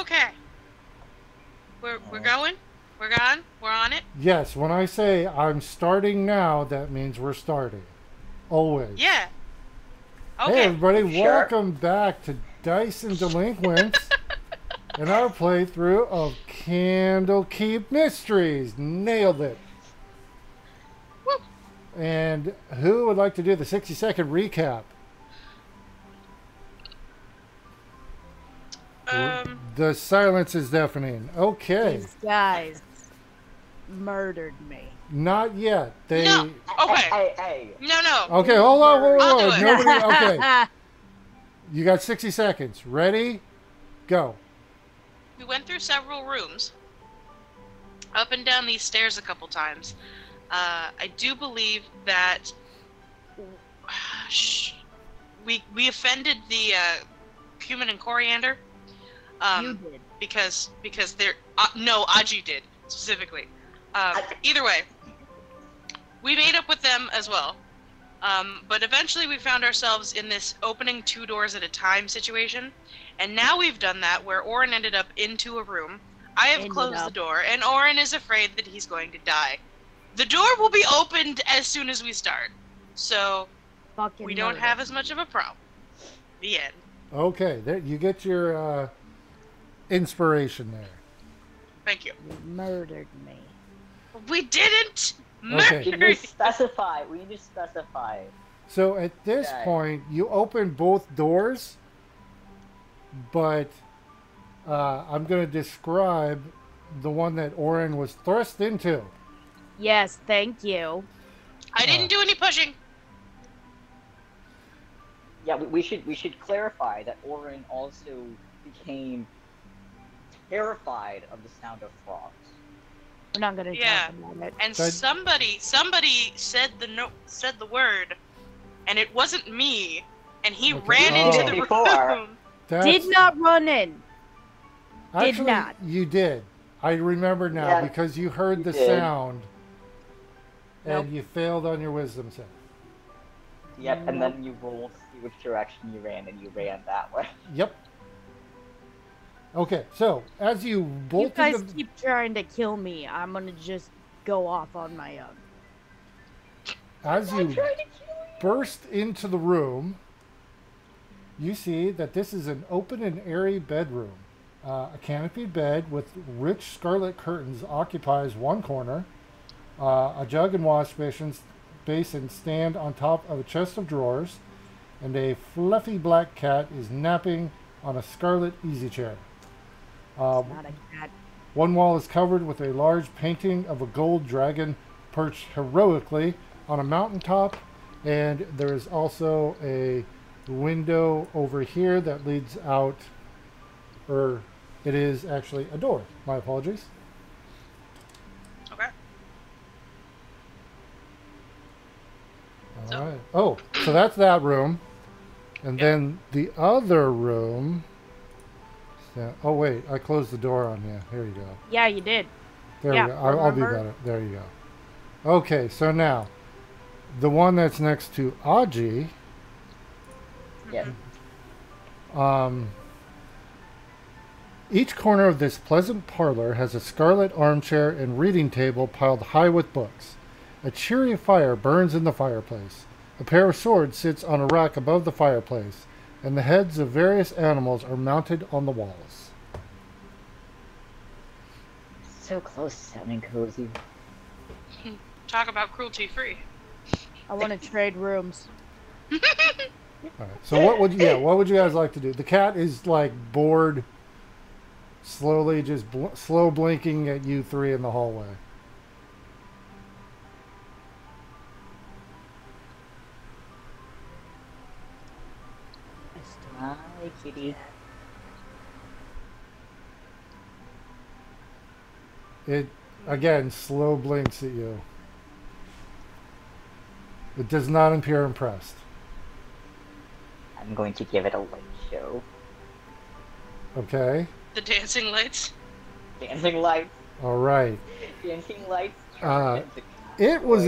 Okay. We're going? We're gone? We're on it? Yes, when I say I'm starting now, that means we're starting. Always. Yeah. Hey, Okay. everybody, Sure. welcome back to Dice and Delinquents and our playthrough of Candlekeep Mysteries. Nailed it. Woo. And who would like to do the 60-second recap? The silence is deafening. Okay. These guys murdered me. Not yet. They. No. Okay. Hey. No. Okay, hold on. Whoa, I'll whoa, do it. Nobody. Okay. You got 60 seconds. Ready? Go. We went through several rooms. Up and down these stairs a couple times. I do believe that we offended the cumin and coriander. You did. Because they're no, Aji did specifically. Either way, we made up with them as well. But eventually we found ourselves in this opening 2 doors at a time situation, and now we've done that where Oren ended up into a room. I have closed the door, and Oren is afraid that he's going to die. The door will be opened as soon as we start, so we don't have as much of a problem. The end. Okay, there you get your inspiration there. Thank you. You murdered me. We didn't Okay. We need to specify. So at this Okay. point, you open both doors, but I'm going to describe the one that Oren was thrust into. Yes, thank you. I didn't do any pushing. Yeah, we should clarify that Oren also became terrified of the sound of frogs. We're not gonna Yeah. talk about it. And That- somebody said the word, and it wasn't me. And he Okay. ran Oh. into the Before. room. That's- Did not run in. Actually, not. You did. I remember now Yeah, because you heard you the did. sound, and Nope. you failed on your wisdom save. Yep, and then you rolled to see which direction you ran, and you ran that way. Yep. Okay, so as you You bolted guys the, keep trying to kill me. I'm gonna just go off on my own. as you burst into the room, you see that this is an open and airy bedroom. A canopied bed with rich scarlet curtains occupies one corner. A jug and wash basin stand on top of a chest of drawers, and a fluffy black cat is napping on a scarlet easy chair. It's not a cat. One wall is covered with a large painting of a gold dragon perched heroically on a mountaintop, and there is also a window over here that leads out, or it is actually a door. My apologies. Okay. All right. Oh, so that's that room. And Yep. then the other room. Oh, wait. I closed the door on you. Here you go. Yeah, you did. There Yeah, we go. I'll be remember? better. There you go. Okay, so now, the one that's next to Aji, Yeah. each corner of this pleasant parlor has a scarlet armchair and reading table piled high with books. A cheery fire burns in the fireplace. A pair of swords sits on a rack above the fireplace, and the heads of various animals are mounted on the walls. So close to sounding cozy. Talk about cruelty-free. I want to trade rooms. All right. So what would you guys like to do? The cat is like bored, slowly just slow blinking at you three in the hallway. Hi, kitty. It again slow blinks at you. It does not appear impressed. I'm going to give it a light show. Okay. The dancing lights. Dancing lights. All right. Dancing lights. Uh, It was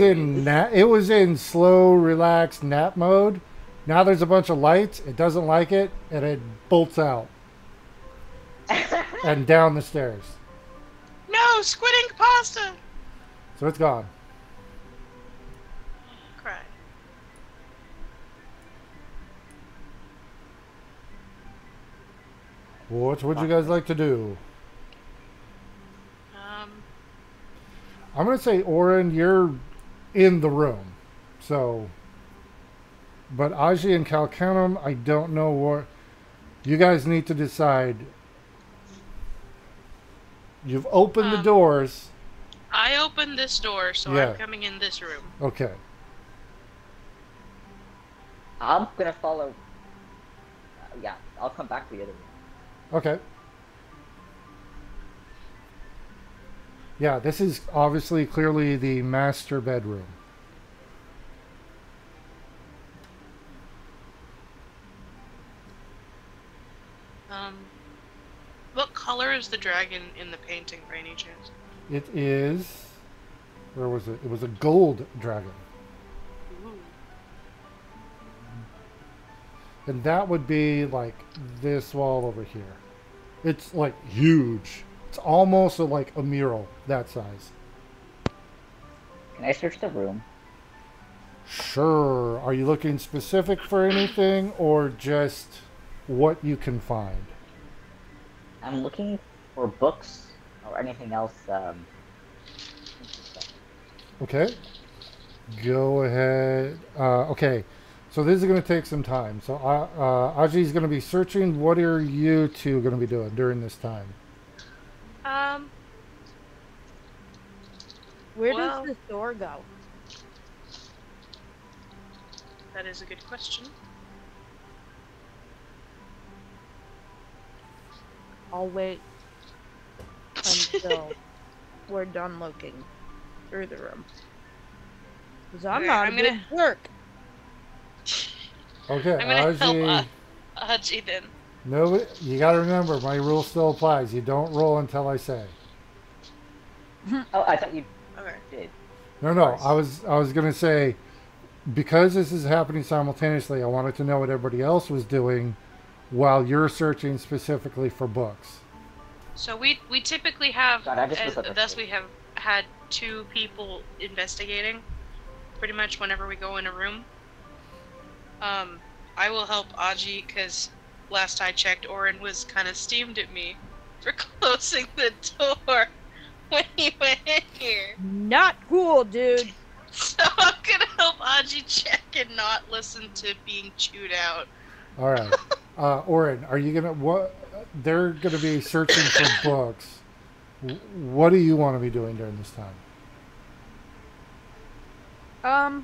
in slow, relaxed nap mode. Now there's a bunch of lights. It doesn't like it, and it bolts out. and down the stairs. No, squid ink pasta! So it's gone. Cry. What would you guys like to do? I'm going to say, Orin, you're in the room. So, but Aji and Calcanum, I don't know what... You guys need to decide. You've opened the doors. I opened this door, so Yeah. I'm coming in this room. Okay. I'm gonna follow. Yeah, I'll come back to the other room. Okay. Yeah, this is obviously clearly the master bedroom. What color is the dragon in the painting, by any chance? It is... Where was it? It was a gold dragon. Ooh. And that would be like this wall over here. It's like huge. It's almost like a mural that size. Can I search the room? Sure. Are you looking specific for anything or just what you can find? I'm looking for books or anything else. Interesting. Okay. Go ahead. Okay. So this is going to take some time. So Aji's going to be searching. What are you two going to be doing during this time? Where well, does this door go? That is a good question. I'll wait until we're done looking through the room. Because I'm Okay, not I'm a good clerk. Okay, I'm gonna Aji. help Aji then. No, you got to remember, my rule still applies. You don't roll until I say. Oh, I thought you Okay. did. No, no. I was going to say, because this is happening simultaneously, I wanted to know what everybody else was doing while you're searching specifically for books. So we typically have, God, I just misunderstood. thus we have had 2 people investigating, pretty much whenever we go in a room. I will help Aji because last I checked, Orin was kind of steamed at me for closing the door when he went in here. Not cool, dude. So I'm gonna help Aji check and not listen to being chewed out. All right. Orin, are you going to... What? They're going to be searching for books. What do you want to be doing during this time? I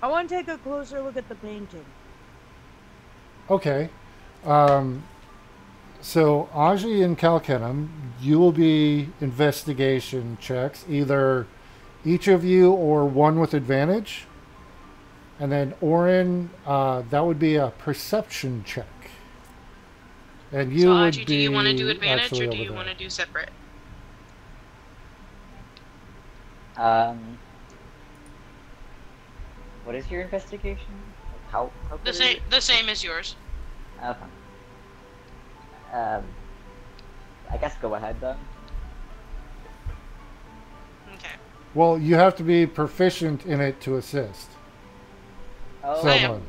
want to take a closer look at the painting. Okay. So Aji and Calcanum, you will be investigation checks, either each of you or one with advantage. And then Orin, that would be a perception check. And you So would Aji, be do you want to do advantage actually or do over you there. want to do separate? What is your investigation? How good is it? The same as yours. Okay. I guess go ahead then. Okay. Well, you have to be proficient in it to assist Oh, someone.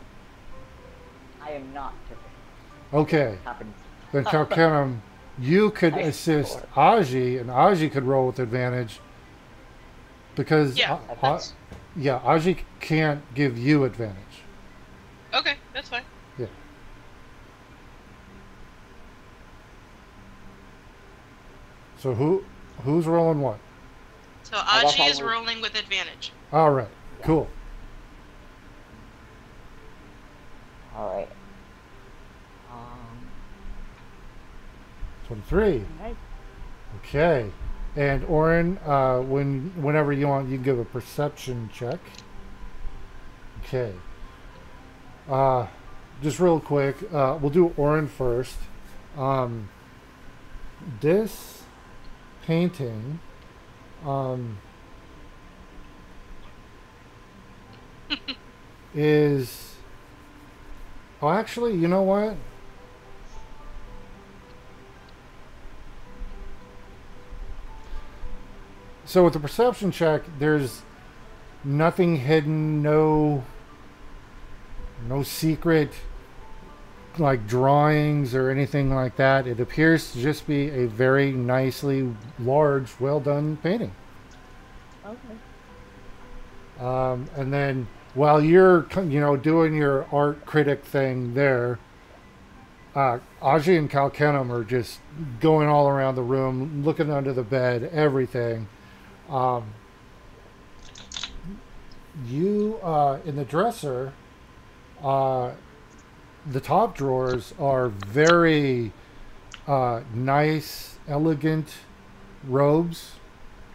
I am not typical. Okay. Happens. Then Calcanum, you could I assist score. Aji, and Aji could roll with advantage because Yeah, yeah, Aji can't give you advantage. Okay, that's fine. Yeah. So who's rolling what? So guess Aji I is will- rolling with advantage. All right. Cool. All right. 23. Right. Okay. And Orin, whenever you want, you can give a perception check. Okay. Just real quick, we'll do Orin first. This painting, is... Oh, actually, you know what? So with the perception check, there's nothing hidden, no secret like drawings or anything like that. It appears to just be a very nicely large, well done painting. Okay. And then while you're doing your art critic thing there, Aji and Kalkenum are just going all around the room, looking under the bed, everything. You in the dresser, the top drawers are very nice, elegant robes,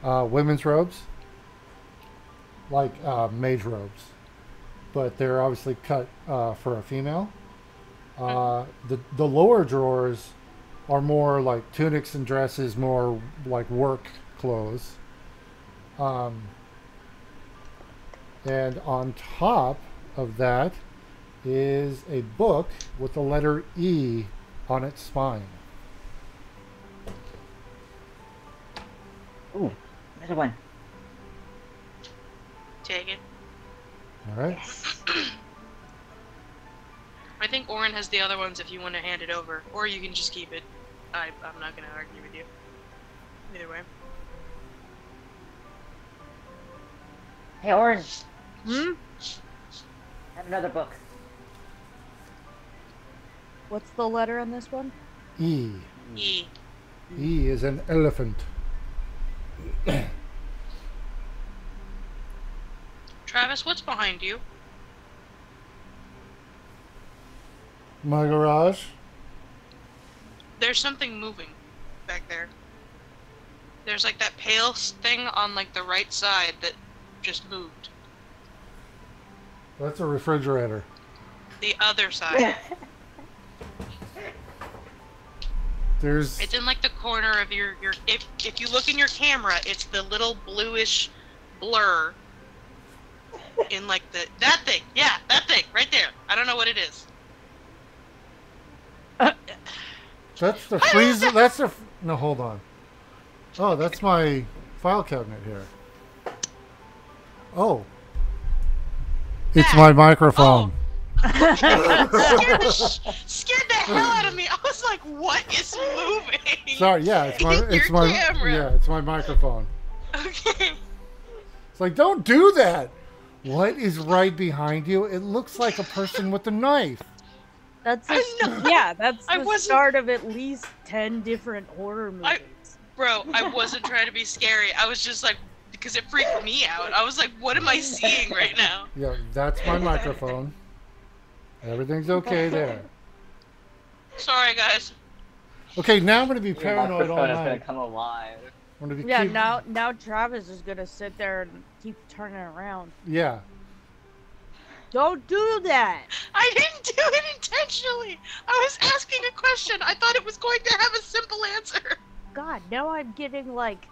women's robes, like mage robes, but they're obviously cut for a female. The lower drawers are more like tunics and dresses, more like work clothes. And on top of that is a book with the letter E on its spine. Ooh, another one. Take it. All right. Yes. I think Orin has the other ones if you want to hand it over. Or you can just keep it. I'm not going to argue with you. Either way. Hey, Orange. Hmm? Have another book. What's the letter on this one? E. E. E is an elephant. Travis, what's behind you? My garage. There's something moving back there. There's like that pale thing on like the right side that just moved. That's a refrigerator. The other side. There's. It's in like the corner of your if you look in your camera, it's the little bluish blur in like that thing. Yeah, that thing right there. I don't know what it is. That's the freezer. That's the. No, hold on. Oh, that's my file cabinet here. Oh. It's my microphone. scared the hell out of me. I was like, "What is moving?" Sorry, yeah, it's my camera. Yeah, it's my microphone. Okay. It's like, don't do that. What is right behind you? It looks like a person with a knife. That's I know. yeah, that's I the wasn't- start of at least 10 different horror movies. Bro, I wasn't trying to be scary. I was just like, because it freaked me out. I was like, "What am I seeing right now?" Yeah, that's my microphone. Everything's okay there. Sorry, guys. Okay, now I'm going to be Your paranoid all microphone is gonna night. come alive. I'm gonna be Yeah, now Travis is gonna sit there and keep turning around. Yeah. Don't do that! I didn't do it intentionally. I was asking a question. I thought it was going to have a simple answer. God, now I'm getting like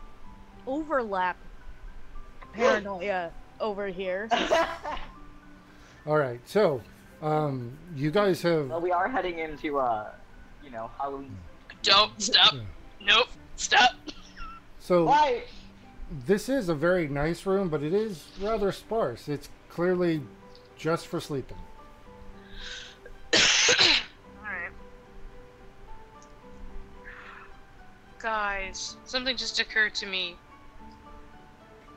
overlap paranoia over here. All right. So, you guys have. Well, we are heading into, Halloween. Don't stop. Nope. Stop. So Why? this is a very nice room, but it is rather sparse. It's clearly just for sleeping. Alright. Guys, something just occurred to me.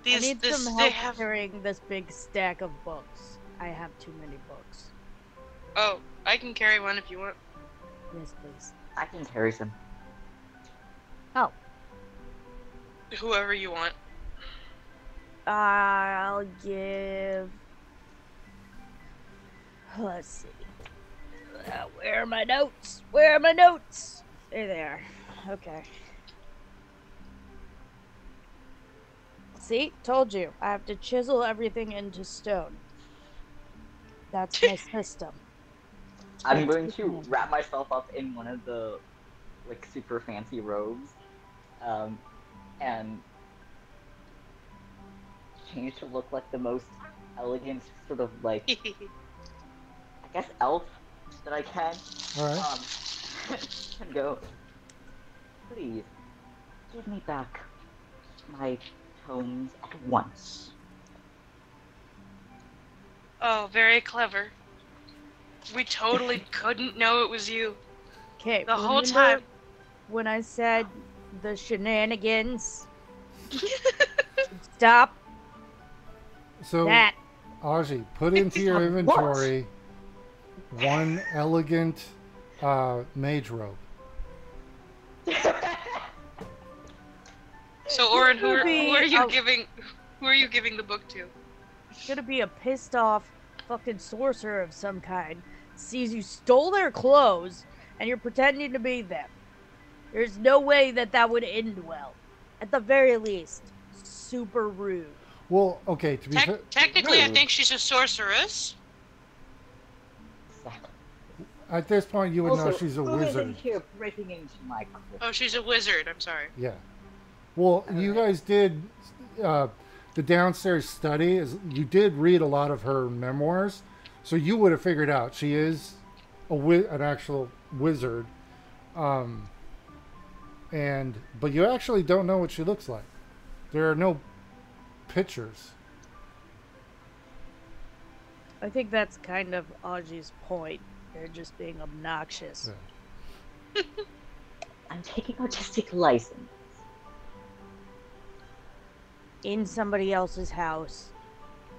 I need some They help have. carrying this big stack of books. I have too many books. Oh, I can carry one if you want. Yes, please. I can carry some. Oh, Whoever you want. I'll give. Let's see. Where are my notes? Where are my notes? There they are. Okay. See? Told you. I have to chisel everything into stone. That's my system. I'm going to wrap myself up in one of the, like, super fancy robes, and change to look like the most elegant sort of, like, I guess elf that I can. All right. And go, please, give me back my tomes at once. Oh, very clever. We totally couldn't know it was you. Okay, The whole time. When I said the shenanigans, stop So, that. Aji, put into your inventory one elegant mage robe. So, Orin, who are you I'll- giving? Who are you giving the book to? It's gonna be a pissed off fucking sorcerer of some kind. Sees you stole their clothes and you're pretending to be them. There's no way that would end well. At the very least, super rude. Well, okay, to be fair, Technically, I think she's a sorceress. at this point you would know she's a who is wizard. in here breaking into my crypt? Oh, she's a wizard. I'm sorry. Yeah. Well, you guys did the downstairs study. You did read a lot of her memoirs, so you would have figured out she is an actual wizard. But you actually don't know what she looks like. There are no pictures. I think that's kind of Aji's point. They're just being obnoxious. Yeah. I'm taking artistic license. In somebody else's house.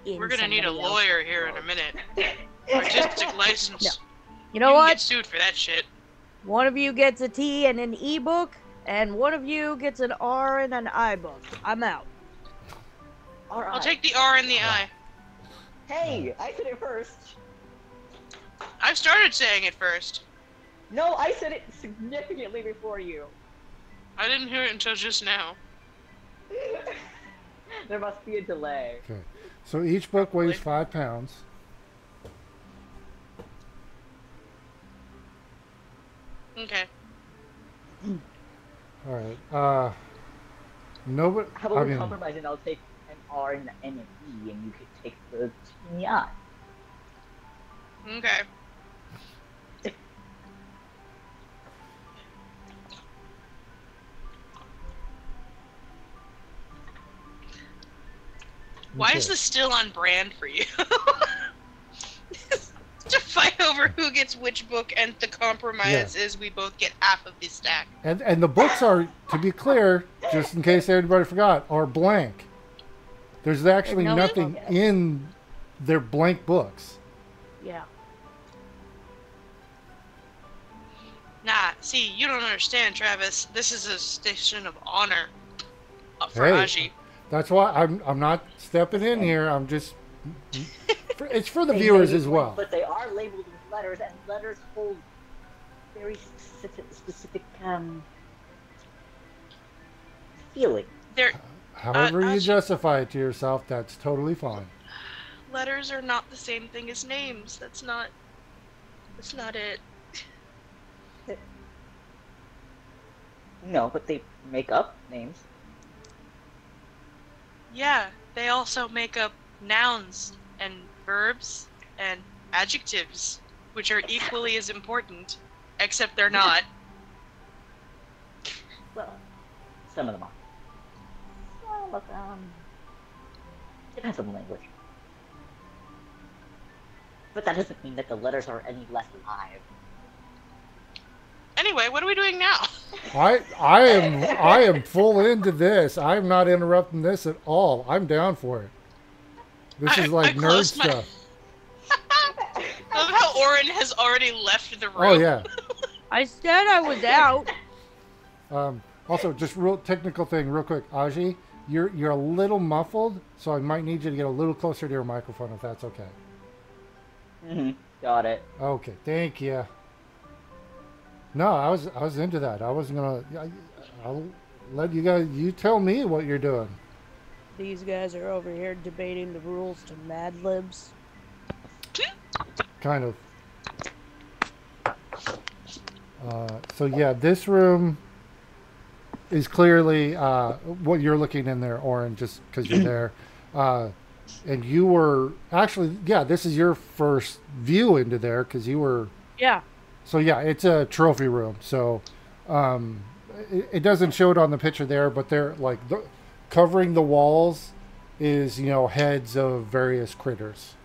We're gonna need a lawyer here in a minute. Artistic license. No. You know can what? Get sued for that shit. One of you gets a T and an E book, and one of you gets an R and an I book. I'm out. All right. I'll take the R in the I. Hey, I said it first. I started saying it first. No, I said it significantly before you. I didn't hear it until just now. There must be a delay. Okay. So each book weighs 5 pounds. Okay. All right. Nobody. How about we compromise and I'll take an R and an E, and you can take the T and the I. Okay. Why is this still on brand for you? To fight over who gets which book, and the compromise is we both get half of the stack. And the books are, to be clear, just in case everybody forgot, are blank. There's actually nothing in their blank books. Yeah. Nah, see, you don't understand, Travis. This is a station of honor for Hey. Aji. That's why I'm not stepping in here. I'm just. It's for the viewers as well. But they are labeled with letters, and letters hold very specific feeling. They're, However you Aji, justify it to yourself, that's totally fine. letters are not the same thing as names. That's not it. No, but they make up names. Yeah, they also make up nouns and verbs and adjectives, which are equally as important, except they're not. Well, some of them are. Some of them depends on the language. But that doesn't mean that the letters are any less alive. Anyway, what are we doing now? I am full into this. I'm not interrupting this at all. I'm down for it. This is like nerd stuff. I love how Orin has already left the room. Oh yeah. I said I was out. Also, just real technical thing, real quick, Aji, you're a little muffled, so I might need you to get a little closer to your microphone if that's okay. Got it. Okay, thank you. No, I was into that. I wasn't gonna. I'll let you guys. You tell me what you're doing. These guys are over here debating the rules to Mad Libs. Kind of. So yeah, this room is clearly what you're looking in there, Orin, just because you're there. And you were actually, yeah, this is your first view into there because you were. Yeah. So yeah, it's a trophy room. So it doesn't show it on the picture there, but they're like covering the walls is, you know, heads of various critters,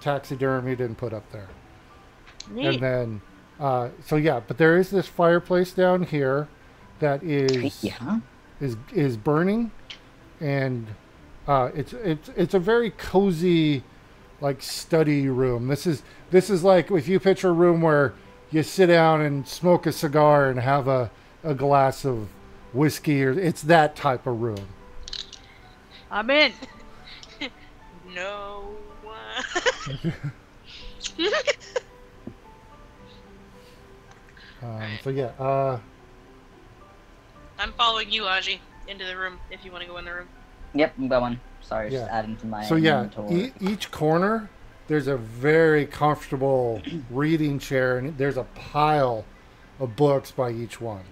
taxidermied and put up there. Neat. And then, so yeah, but there is this fireplace down here that is burning, and it's a very cozy, like, study room. This is like if you picture a room where you sit down and smoke a cigar and have a glass of whiskey, or it's that type of room. I'm in. No. So yeah, I'm following you, Aji, into the room if you want to go in the room. Yep, I'm going. Sorry, Yeah. just adding to my so yeah, inventory. each corner there's a very comfortable reading chair, and there's a pile of books by each one.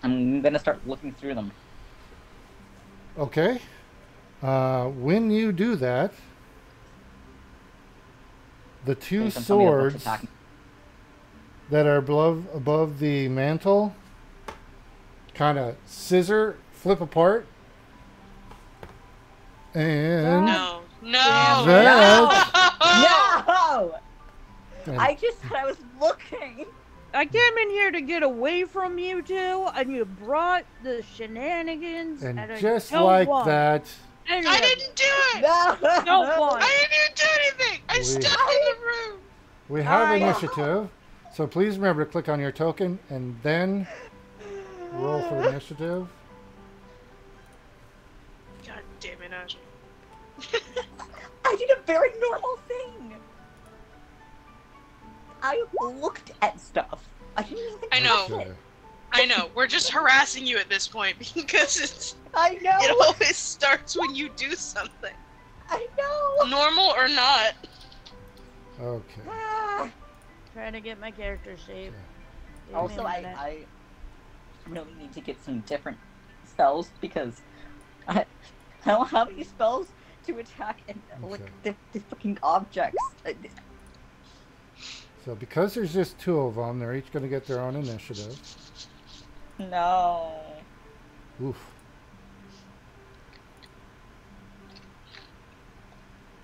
I'm gonna start looking through them. Okay. When you do that, the two Based on some of the books swords attacking. that are above the mantle kind of flip apart, and No. No. that No! and- I just said I was looking. I came in here to get away from you two, and you brought the shenanigans. and I just don't like want that, any I of it. didn't do it. No! Don't want. I didn't even do anything. I We- stepped in the room. we have I- initiative. So please remember to click on your token and then roll for initiative. God damn it, Aji. I did a very normal thing. I looked at stuff. I didn't even I know. touch Okay. it. I know. We're just harassing you at this point because I know. it always starts when you do something, I know. normal or not. Okay. Ah. Trying to get my character shape. Give me Also, a minute. I really need to get some different spells because I don't have any spells to attack and like Okay. the fucking objects. So because there's just two of them, they're each going to get their own initiative. No. Oof.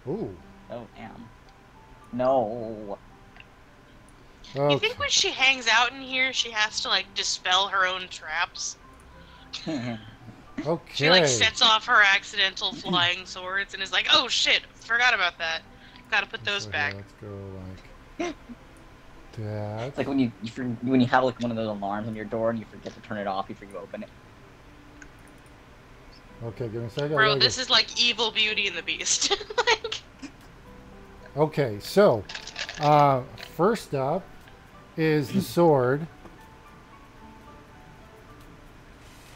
Ooh. Oh damn. No. You Okay. think when she hangs out in here, she has to like dispel her own traps? She like Okay. sets off her accidental flying swords and is like, "Oh shit, forgot about that. Gotta put those So back." here, let's go like that. It's like when you have like one of those alarms on your door and you forget to turn it off before you open it. Okay, give me a second. I Bro, gotta this is like evil Beauty and the Beast. Like, Okay, so first up is the sword.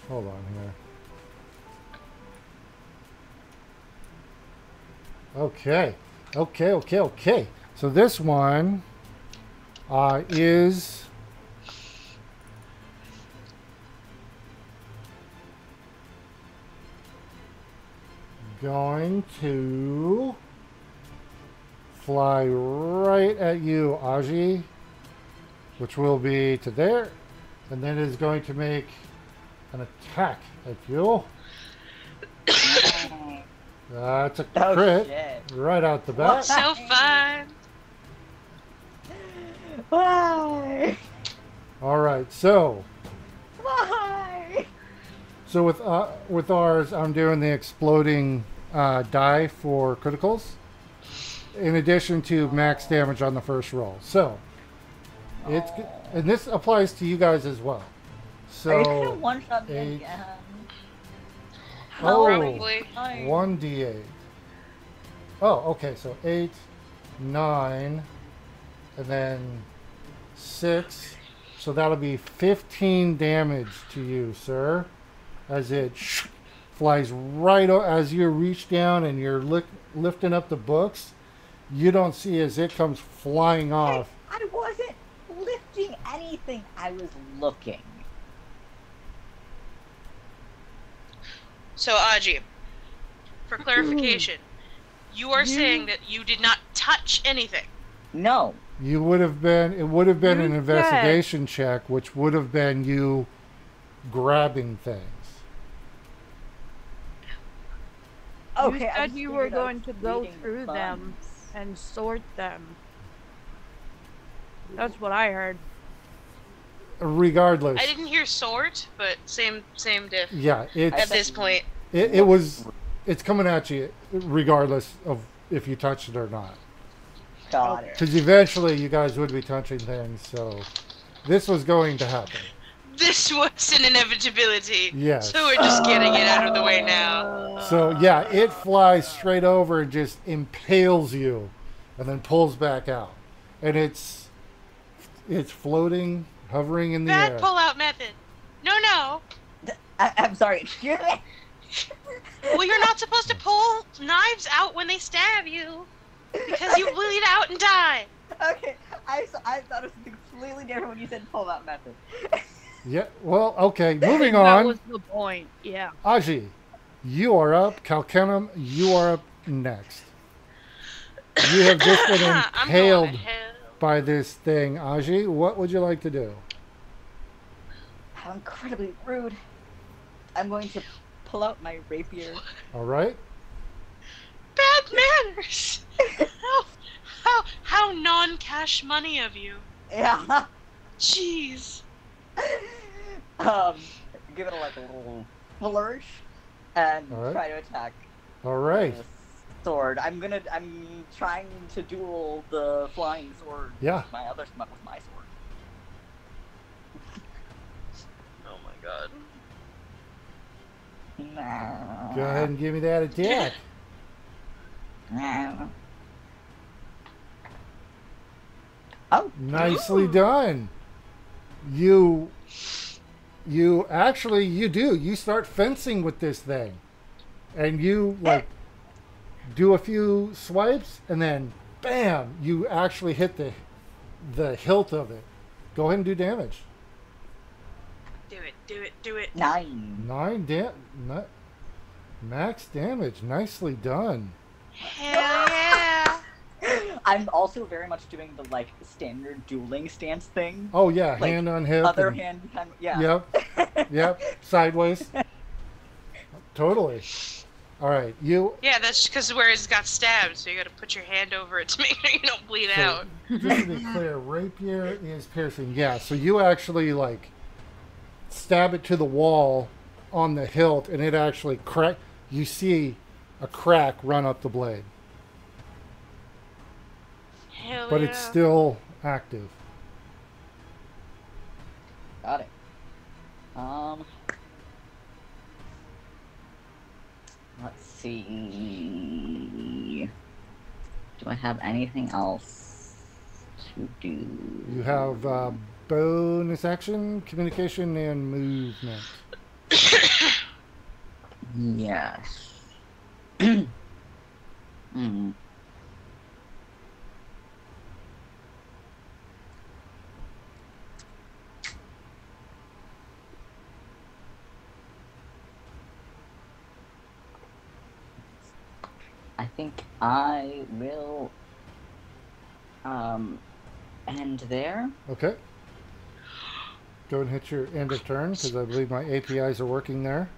Hold on here. Okay. So this one is going to fly right at you, Aji, which will be to there, and then is going to make an attack at you. That's a Oh, crit shit. right out the bat. so fun. Why? All right, so Why? with ours, I'm doing the exploding die for criticals, in addition to max damage on the first roll. So it's and this applies to you guys as well. Are you So gonna one shot me eight. again? Oh, Probably. 1d8. Oh, okay. So 8, 9, and then 6. So that'll be 15 damage to you, sir, as it flies right as you reach down and you're lifting up the books. You don't see as it comes flying off. I wasn't lifting anything. I was looking. So, Aji, for clarification, you are saying that you did not touch anything. No. You would have been. It would have been You an said- investigation check, which would have been you grabbing things. Okay, You I said just you were figured I going was to go reading through them funds. and sort them. That's what I heard. Regardless, I didn't hear sort, but same diff. yeah, I At it's bet this you point, it looked was through- it's coming at you regardless of if you touched it or not. Got it. Because eventually you guys would be touching things, so this was going to happen. this was an inevitability. Yes. So we're just getting it out of the way now. So yeah, it flies straight over and just impales you, and then pulls back out, and it's floating, hovering in the Bad air. pull-out method. No. I'm sorry. Excuse me. Well, you're not supposed to pull knives out when they stab you, because you bleed out and die. Okay, I thought it was completely different when you said pull-out method. Yeah. Well, okay. Moving That on. was the point. Yeah. Aji, you are up. Kalkenum, you are up next. You have just been I'm going impaled to hell. by this thing, Aji. What would you like to do? How incredibly rude. I'm going to pull out my rapier. All right. Bad manners. How non-cash money of you. Yeah. Jeez. Give it like a little flourish and All right. try to attack All right. the sword. I'm trying to duel the flying sword Yeah. with my sword. Oh my god. Nah. Go ahead and give me that attack. Nah. Oh, Nicely Ooh. done. You actually you do. You start fencing with this thing. And you like do a few swipes and then bam, you actually hit the hilt of it. Go ahead and do damage. Do it. 9. Max damage. Nicely done. Hell yeah. I'm also very much doing the like standard dueling stance thing. Oh yeah, Like, hand on hip. Other and- hand behind. Yeah. Yep. Yep. Sideways. Totally. All right. You Yeah, that's because where it's got stabbed, so you gotta put your hand over it to make sure you don't bleed So, out. just to be clear, rapier is piercing. Yeah, so you actually like stab it to the wall on the hilt, and it actually crack. You see a crack run up the blade, Hell but yeah. it's still active. Got it. Let's see. Do I have anything else to do? You have bonus action, communication, and movement. Yes. Hmm. I think I will end there. Okay. Go and hit your end of turn because I believe my APIs are working there.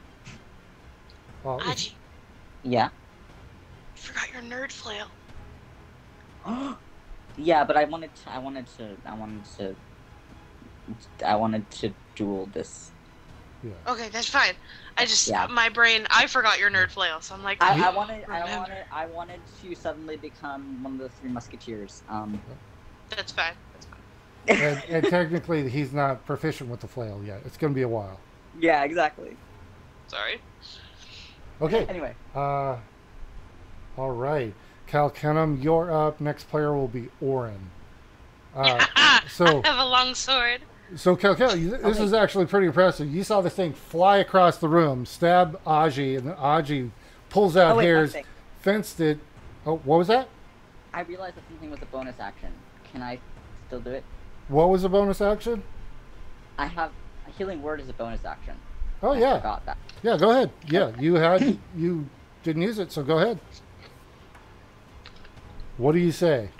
If- Aji, Yeah. you forgot your nerd flail. Yeah, but I wanted to duel this. yeah. Okay, that's fine. I just Yeah. my brain. I forgot your nerd flail, so I'm like. I remember. wanted to suddenly become one of the Three Musketeers. That's fine. And technically, he's not proficient with the flail yet. It's going to be a while. Yeah, exactly. Sorry. Okay. Anyway, All right. Kalkenum, you're up. Next player will be Orin. So, I have a long sword. so Kalkenum, this Okay. is actually pretty impressive. You saw this thing fly across the room, stab Aji, and then Aji pulls out oh wait, one hairs, thing. fenced it. Oh, what was that? I realized that something was a bonus action. Can I still do it? What was the bonus action? I have a healing word as a bonus action. Oh, I yeah. forgot that. Yeah, go ahead. Yeah, you didn't use it, so go ahead. What do you say?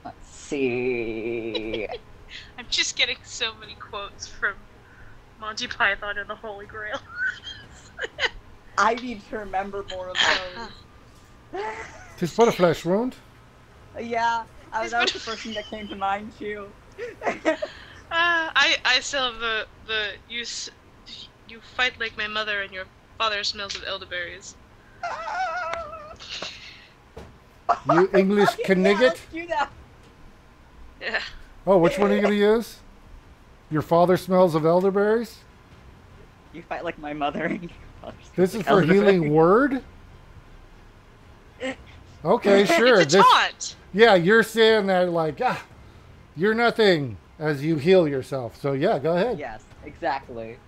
Let's see. just getting so many quotes from Monty Python and the Holy Grail. I need to remember more of those. Tis but a flesh wound. Yeah, that was the first thing that came to mind too. I still have the you fight like my mother and your father smells of elderberries. You English Knigget? Yeah, let's do that. Yeah. Oh, which one are you going to use? Your father smells of elderberries? You fight like my mother and your father smells This is like for elderberries. healing word? Okay, sure. It's a taunt. Yeah, you're saying that like, you're nothing as you heal yourself. So yeah, go ahead. Yes, exactly.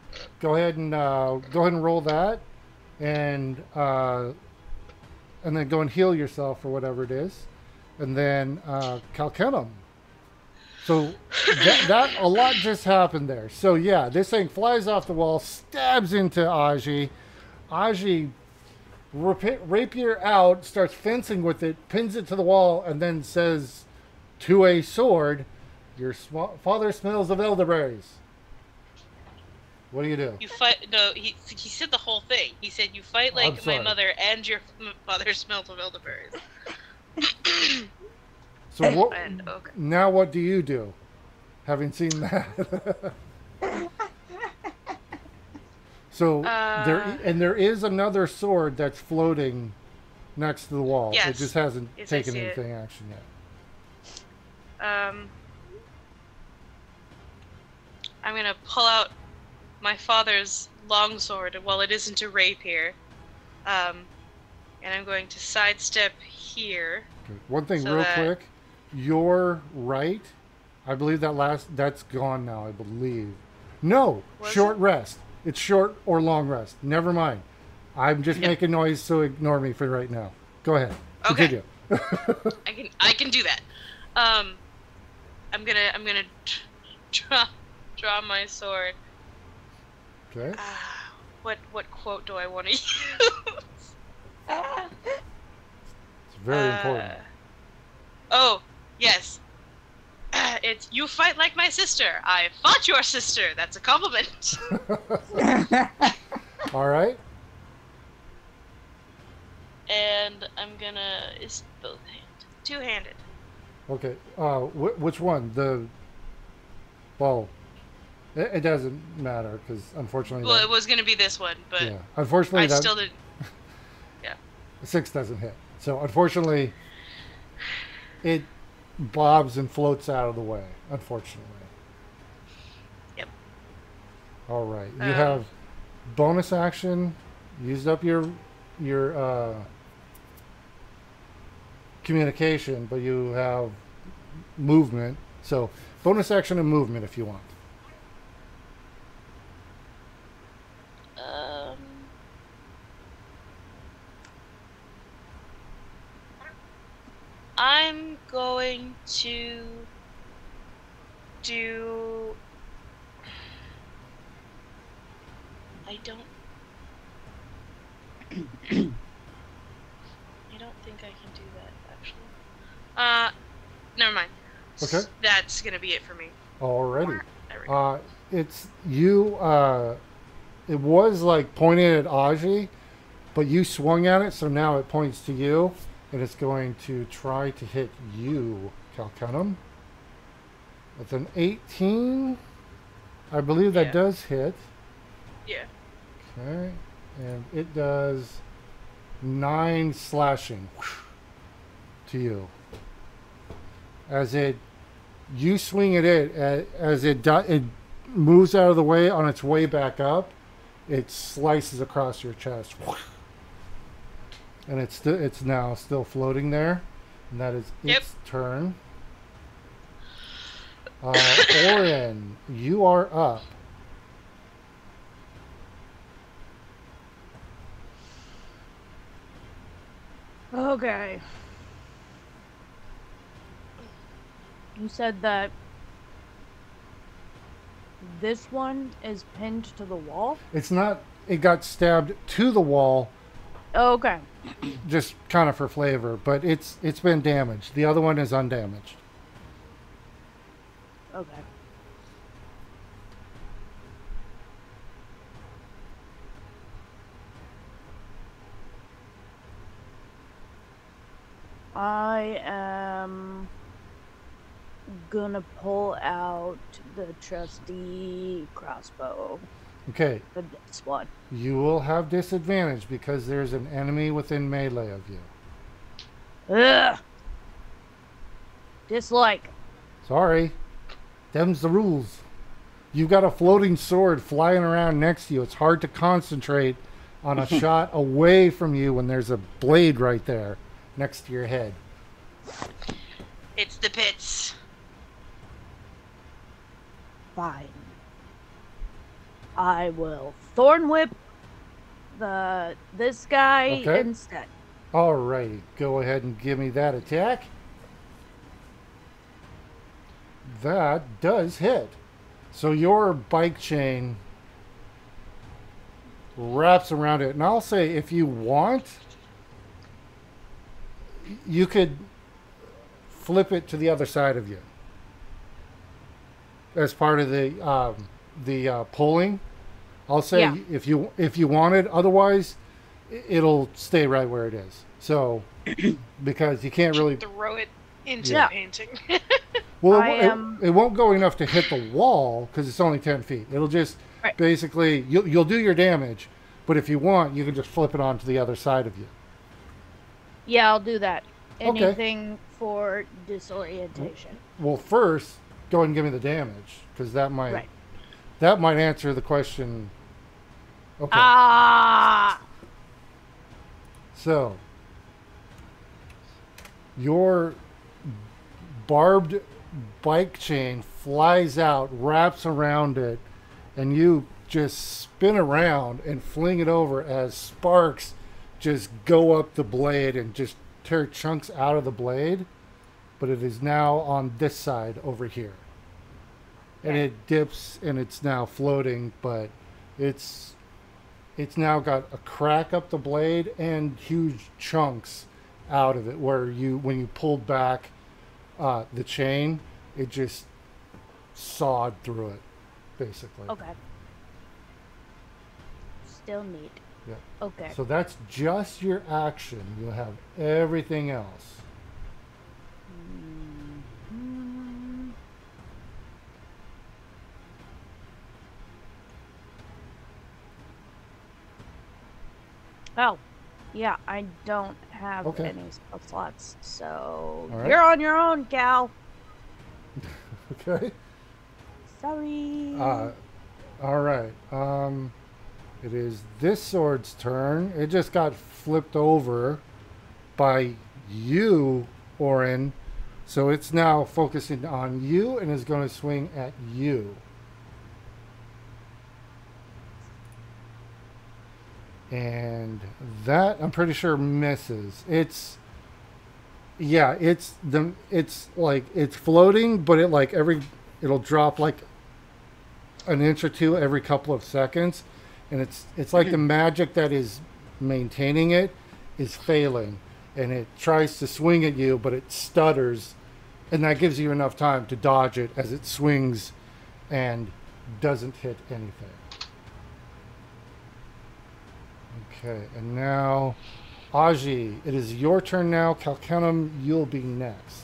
Go ahead and roll that, and then go and heal yourself for whatever it is, and then Calcanum. So that a lot just happened there. So yeah, this thing flies off the wall, stabs into Aji. Aji rapier out, starts fencing with it, pins it to the wall, and then says to a sword, "Your father smells of elderberries." What do you do? You fight. No, he said the whole thing. He said you fight like my mother and your father smells of elderberries. So what? Okay. Now what do you do? Having seen that. So there is another sword that's floating next to the wall. Yes. It just hasn't Yes, taken I see anything action yet. I'm gonna pull out my father's longsword while it isn't a rapier, and I'm going to sidestep here. Okay. One thing So real quick, your right, I believe that's gone now, I believe. No, Was short it? rest. It's short or long rest. Never mind. I'm just making noise, so ignore me for right now. Go ahead. Okay. Continue. I can do that. I'm gonna draw my sword. Okay. What quote do I want to use? It's very important. Oh, yes. It's you fight like my sister. I fought your sister. That's a compliment. All right. And I'm gonna is both hand, two-handed. Okay. Which one? It doesn't matter because unfortunately. Well, it was gonna be this one, but yeah. Unfortunately, I still didn't. Yeah. 6 doesn't hit. So unfortunately, it bobs and floats out of the way. Unfortunately. Yep. All right. You have bonus action. Used up your communication, but you have movement. So bonus action and movement if you want. I'm going to do. I don't think I can do that actually. Never mind. Okay. That's gonna be it for me. Alrighty. There we go. It's you. It was like pointing at Aji, but you swung at it, so now it points to you, and it's going to try to hit you, Calcunum. With an 18, I believe that does hit. Yeah. Okay, and it does 9 slashing to you. As you swing at it, as it moves out of the way on its way back up, it slices across your chest, and it's now still floating there, and that is its turn. Oren, you are up. Okay. You said that this one is pinned to the wall? It's not. It got stabbed to the wall. Oh, okay. Just kind of for flavor, but it's been damaged. The other one is undamaged. Okay. I am gonna pull out the trusty crossbow Okay. for this one. You will have disadvantage because there's an enemy within melee of you. Ugh. Dislike. Sorry. Them's the rules. You've got a floating sword flying around next to you. It's hard to concentrate on a shot away from you when there's a blade right there next to your head. It's the pits. Fine. I will thorn whip this guy Okay. instead. Alrighty, go ahead and give me that attack. That does hit. So your bike chain wraps around it. And I'll say, if you want, you could flip it to the other side of you as part of the pulling. I'll say, Yeah. if you wanted, otherwise it'll stay right where it is. So because you can't really Throw it into Yeah. the painting. well, I am- it won't go enough to hit the wall because it's only 10 feet. It'll just Right. basically you'll do your damage, but if you want, you can just flip it onto the other side of you. Yeah, I'll do that. Okay. Anything for disorientation. Well, first, go ahead and give me the damage because that might Right. answer the question. Okay. Ah! So, your barbed bike chain flies out, wraps around it, and you just spin around and fling it over as sparks just go up the blade and just tear chunks out of the blade. But it is now on this side over here. And it dips and it's now floating, but it's now got a crack up the blade and huge chunks out of it where when you pulled back the chain, it just sawed through it, basically. Okay. Still neat. Yeah. Okay. So that's just your action. You'll have everything else. Mhm. Oh, yeah, I don't have Okay. any spell slots, so All right. you're on your own, Cal. Okay. Sorry. All right. It is this sword's turn. It just got flipped over by you, Orin. So it's now focusing on you and is going to swing at you. And that I'm pretty sure misses. It's like it's floating, but it'll drop like an inch or two every couple of seconds, and it's like the magic that is maintaining it is failing, and it tries to swing at you, but it stutters, and that gives you enough time to dodge it as it swings and doesn't hit anything. Okay, and now Aji, it is your turn now. Calcanum, you'll be next.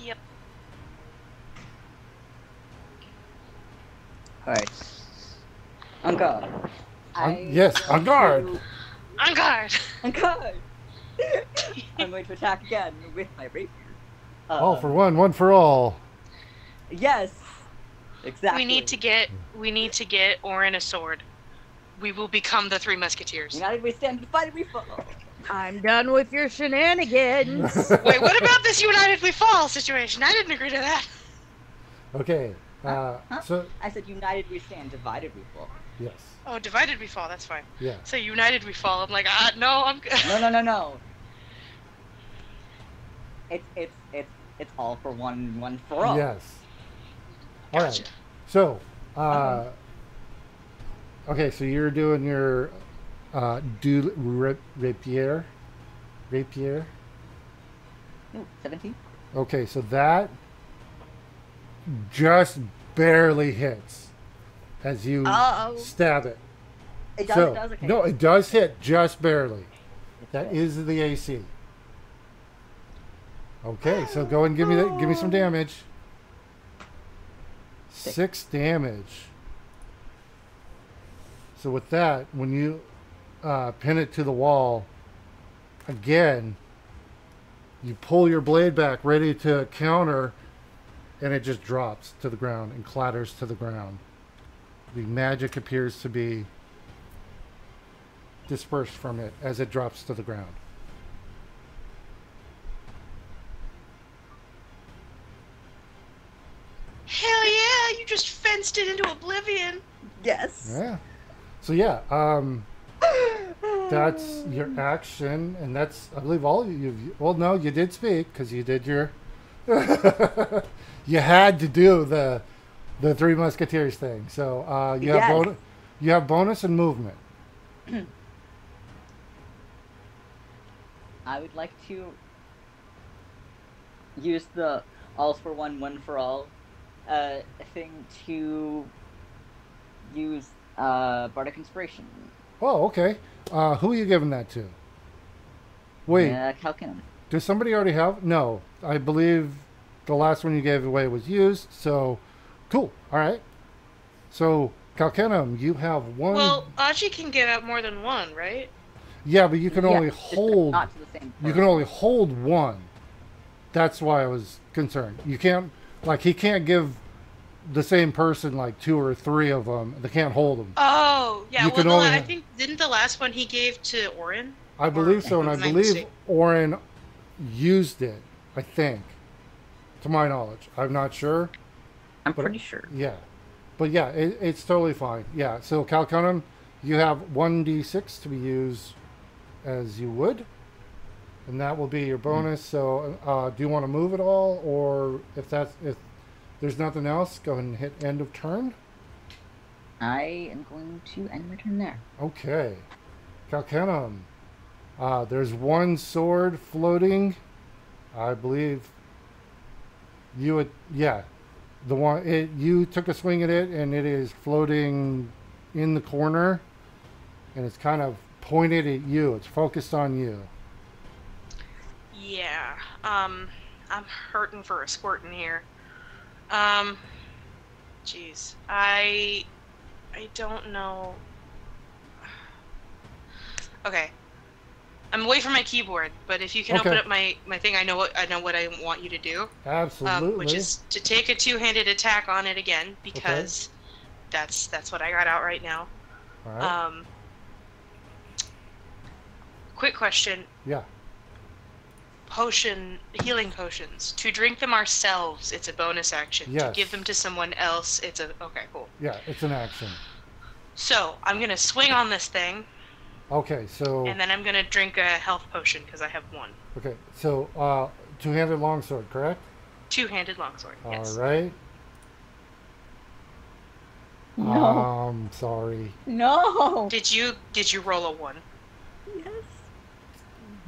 Yep. Alright. On guard. Yes, on guard. On guard. On guard! I'm going to attack again with my rapier. All for one for all. Yes! Exactly. We need to get Orin a sword. We will become the Three Musketeers. United we stand, divided we fall. I'm done with your shenanigans. Wait, what about this United We Fall situation? I didn't agree to that. Okay. Huh? So I said united we stand, divided we fall. yes, Oh, divided we fall. That's fine. yeah. So united we fall. I'm like, no, I'm good. No. It's all for one for all. Yes. All right. Gotcha. So, okay. So you're doing your rapier. Ooh, 17? Okay, so that just barely hits as you Uh-oh. stab it. It does, So, okay. no, it does hit just barely. That is the AC. Okay, so go and give me some damage. 6 damage. So with that, when you pin it to the wall, again, you pull your blade back, ready to counter, and it just drops to the ground and clatters to the ground. The magic appears to be dispersed from it as it drops to the ground. Hell yeah! You just fenced it into oblivion. Yes. Yeah. So yeah, that's your action, and that's, I believe, all you. Well, no, you did speak because you did your. You had to do the Three Musketeers thing. So you have bonus. You have bonus and movement. I would like to use the all for one, one for all thing to use Bardic Inspiration. Oh, okay. Who are you giving that to? Wait, Calkinum. does somebody already have? No, I believe the last one you gave away was used. So, cool. All right. So, Calkinum, you have one. Well, Aji can give out more than one, right? Yeah, but you can only hold. Not to the same person. You can only hold one. That's why I was concerned. You can't, like, he can't give the same person like 2 or 3 of them. They can't hold them. Oh, yeah. You Well, can only I think didn't the last one he gave to Orin? I believe so, and I believe Orin used it. I think, to my knowledge, I'm not sure. I'm pretty sure. Yeah, but yeah, it's totally fine. Yeah. So Calcunum, you have 1d6 to be used as you would, and that will be your bonus. So, do you want to move at all, or if there's nothing else, go ahead and hit end of turn. I am going to end my turn there. Okay, Calcanum. There's one sword floating. I believe you would, yeah. The one you took a swing at it, and it is floating in the corner, and it's kind of pointed at you. It's focused on you. Yeah. I'm hurting for a squirt in here. Jeez. I don't know. Okay. I'm away from my keyboard, but if you can open up my thing, I know what I want you to do. Absolutely. Which is to take a two-handed attack on it again, because that's what I got out right now. All right. Quick question. Yeah. Healing potions. To drink them ourselves, it's a bonus action. Yes. To give them to someone else, it's a... Okay, cool. Yeah, it's an action. So, I'm going to swing on this thing. Okay, so... And then I'm going to drink a health potion, because I have one. Okay, so, two-handed longsword, correct? Two-handed longsword, yes. All right. No. Sorry. No. Did you roll a 1? Yes.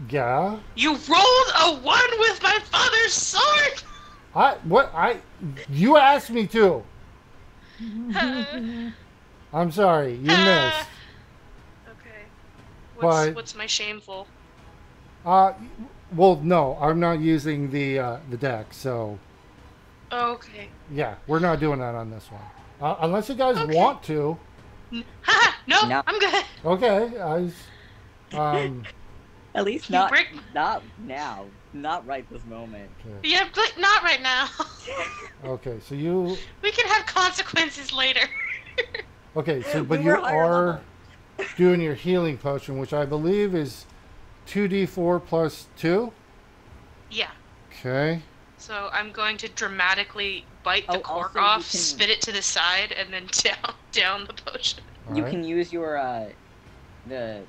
Yeah. You rolled a 1 with my father's sword! You asked me to. Okay. I'm sorry, you missed. What's my shameful? Well, no, I'm not using the deck, so... Okay. Yeah, we're not doing that on this one. Unless you guys want to. No, No. I'm good. Okay, At least not now. Not right this moment. Okay. Yeah, but not right now. Okay, so you... We can have consequences later. Okay, so but you are doing your healing potion, which I believe is 2d4 plus 2? Yeah. Okay. So I'm going to dramatically bite the cork also off, spit it to the side, and then down the potion. All You right. can use your the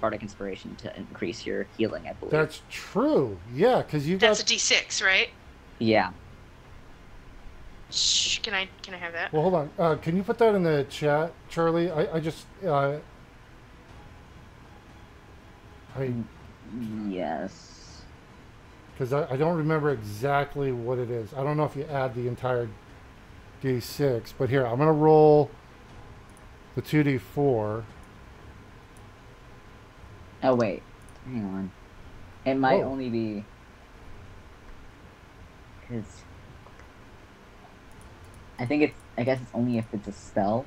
bardic inspiration to increase your healing, I believe. That's true. Yeah, because you That's got... a D6, right? Yeah. Shh, can I have that? Well, hold on. Can you put that in the chat, Charlie? I just... Yes. Because I don't remember exactly what it is. I don't know if you add the entire D6, but here, I'm going to roll the 2D4. Oh, wait. Hang on. It might Oh. only be because I think it's. I guess it's only if it's a spell.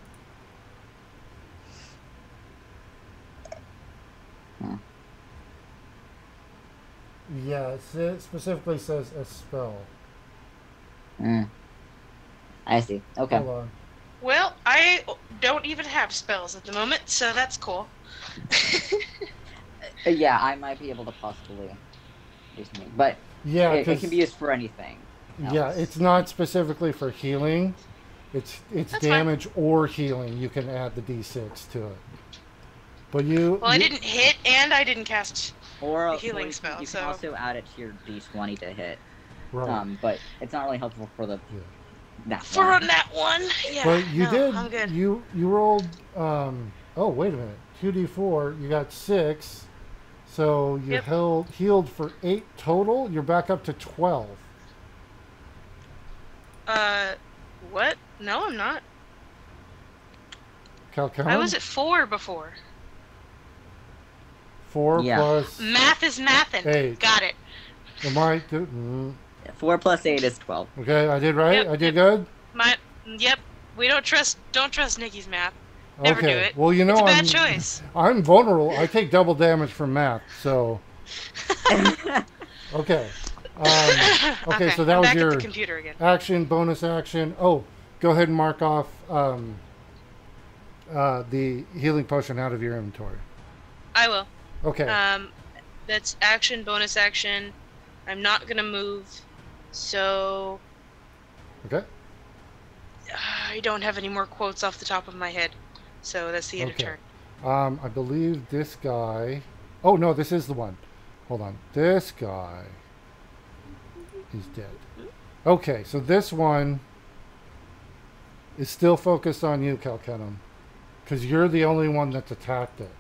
Huh. Yeah, it specifically says a spell. I see. Okay. Hold on. Well, I don't even have spells at the moment, so that's cool. Yeah, I might be able to possibly do something, but Yeah, it can be used for anything. yeah, else. it's not specifically for healing. It's That's damage or healing. You can add the d6 to it. But Well, I didn't hit and I didn't cast Or a healing you spell, can so also add it to your d20 to hit. Right. But it's not really helpful for the Yeah. that for one. that one, yeah. But you no, did. I'm good. You rolled. Oh, wait a minute. 2d4. You got 6. So you Yep. healed for 8 total. You're back up to 12. What? No, I'm not. Calcon? I was at 4 before. 4 Yeah. plus Math is mathin'. 8. Got it. Am I? 4 plus 8 is 12. Okay, I did right. Yep, I did yep. good. Yep. We don't trust Nikki's math. Never Okay. do it. Well, you know, It's a bad choice. I'm vulnerable. I take double damage from math. So okay. Okay. So that I'm was back your at the computer again. action, bonus action. Oh, go ahead and mark off the healing potion out of your inventory. I will. Okay. That's action, bonus action. I'm not gonna move, so Okay. I don't have any more quotes off the top of my head. So that's the end Okay. of turn. I believe this guy. Oh no, this is the one. Hold on. This guy is dead. Okay, so this one is still focused on you, Calcanum, because you're the only one that's attacked it.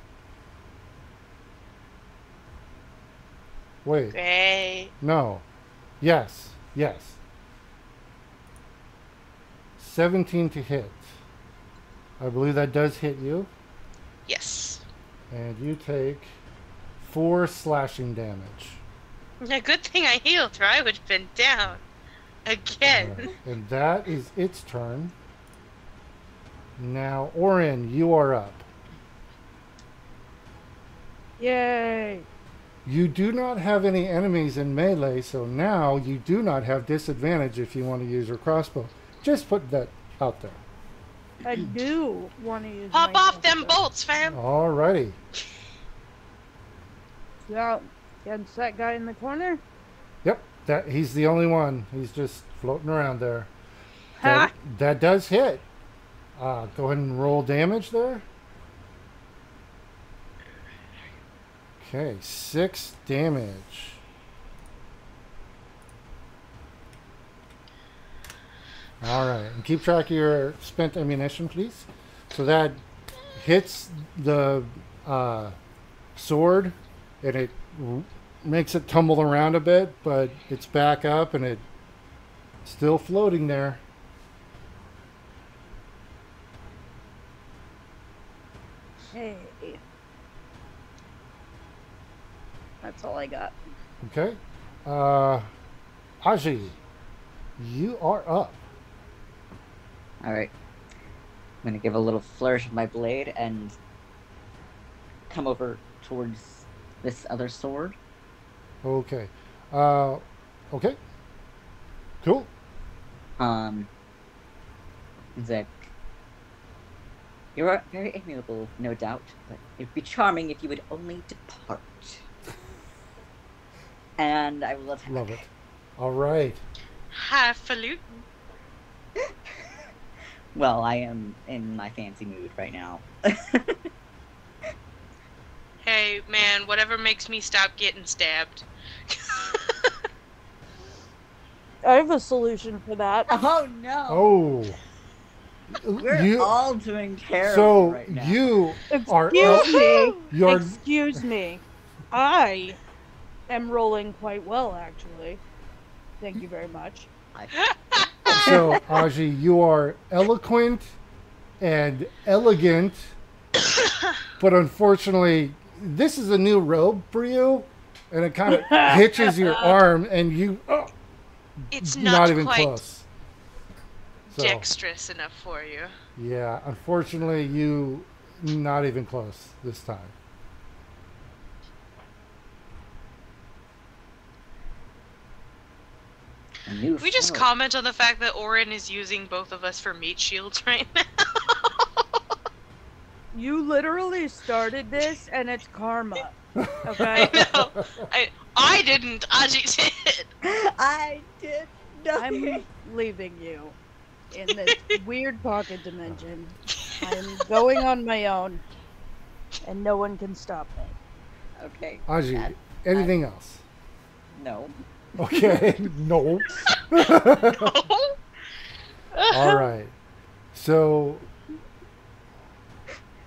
Wait. Okay. No. Yes. Yes. 17 to hit. I believe that does hit you. Yes. And you take 4 slashing damage. A good thing I healed, or I would have been down again. Alright, and that is its turn. Now, Orin, you are up. Yay! You do not have any enemies in melee, so now you do not have disadvantage if you want to use your crossbow. Just put that out there. I do want to use. Pop my off them crossbow. bolts, fam. Alrighty. Now, against that guy in the corner. Yep, he's the only one. He's just floating around there. Ha! That does hit. Go ahead and roll damage there. Okay, 6 damage. All right, and keep track of your spent ammunition, please. So that hits the sword, and it makes it tumble around a bit, but it's back up, and it's still floating there. Hey. That's all I got. Okay. Aji, you are up. Alright. I'm gonna give a little flourish of my blade and come over towards this other sword. Okay. Okay. Cool. Zek. You're very amiable, no doubt, but it'd be charming if you would only depart. And I will attack. Love it. All right. Highfalutin. Well, I am in my fancy mood right now. Hey, man, whatever makes me stop getting stabbed. I have a solution for that. Oh no! Oh. We're all doing terrible So right now. you are Excuse me. You're Excuse me. I am rolling quite well, actually. Thank you very much. so Aji, you are eloquent and elegant, but unfortunately, this is a new robe for you. and it kind of hitches your arm, and you It's not not even quite close. So, dexterous enough for you. yeah, unfortunately, you not even close this time. A new Can we just sword. comment on the fact that Orin is using both of us for meat shields right now? You literally started this, and it's karma. Okay? I know. I didn't. Aji did. I did nothing. I'm leaving you in this weird pocket dimension. I'm going on my own, and no one can stop me. Okay. Aji, that- anything else? No. Okay, no. All right. So,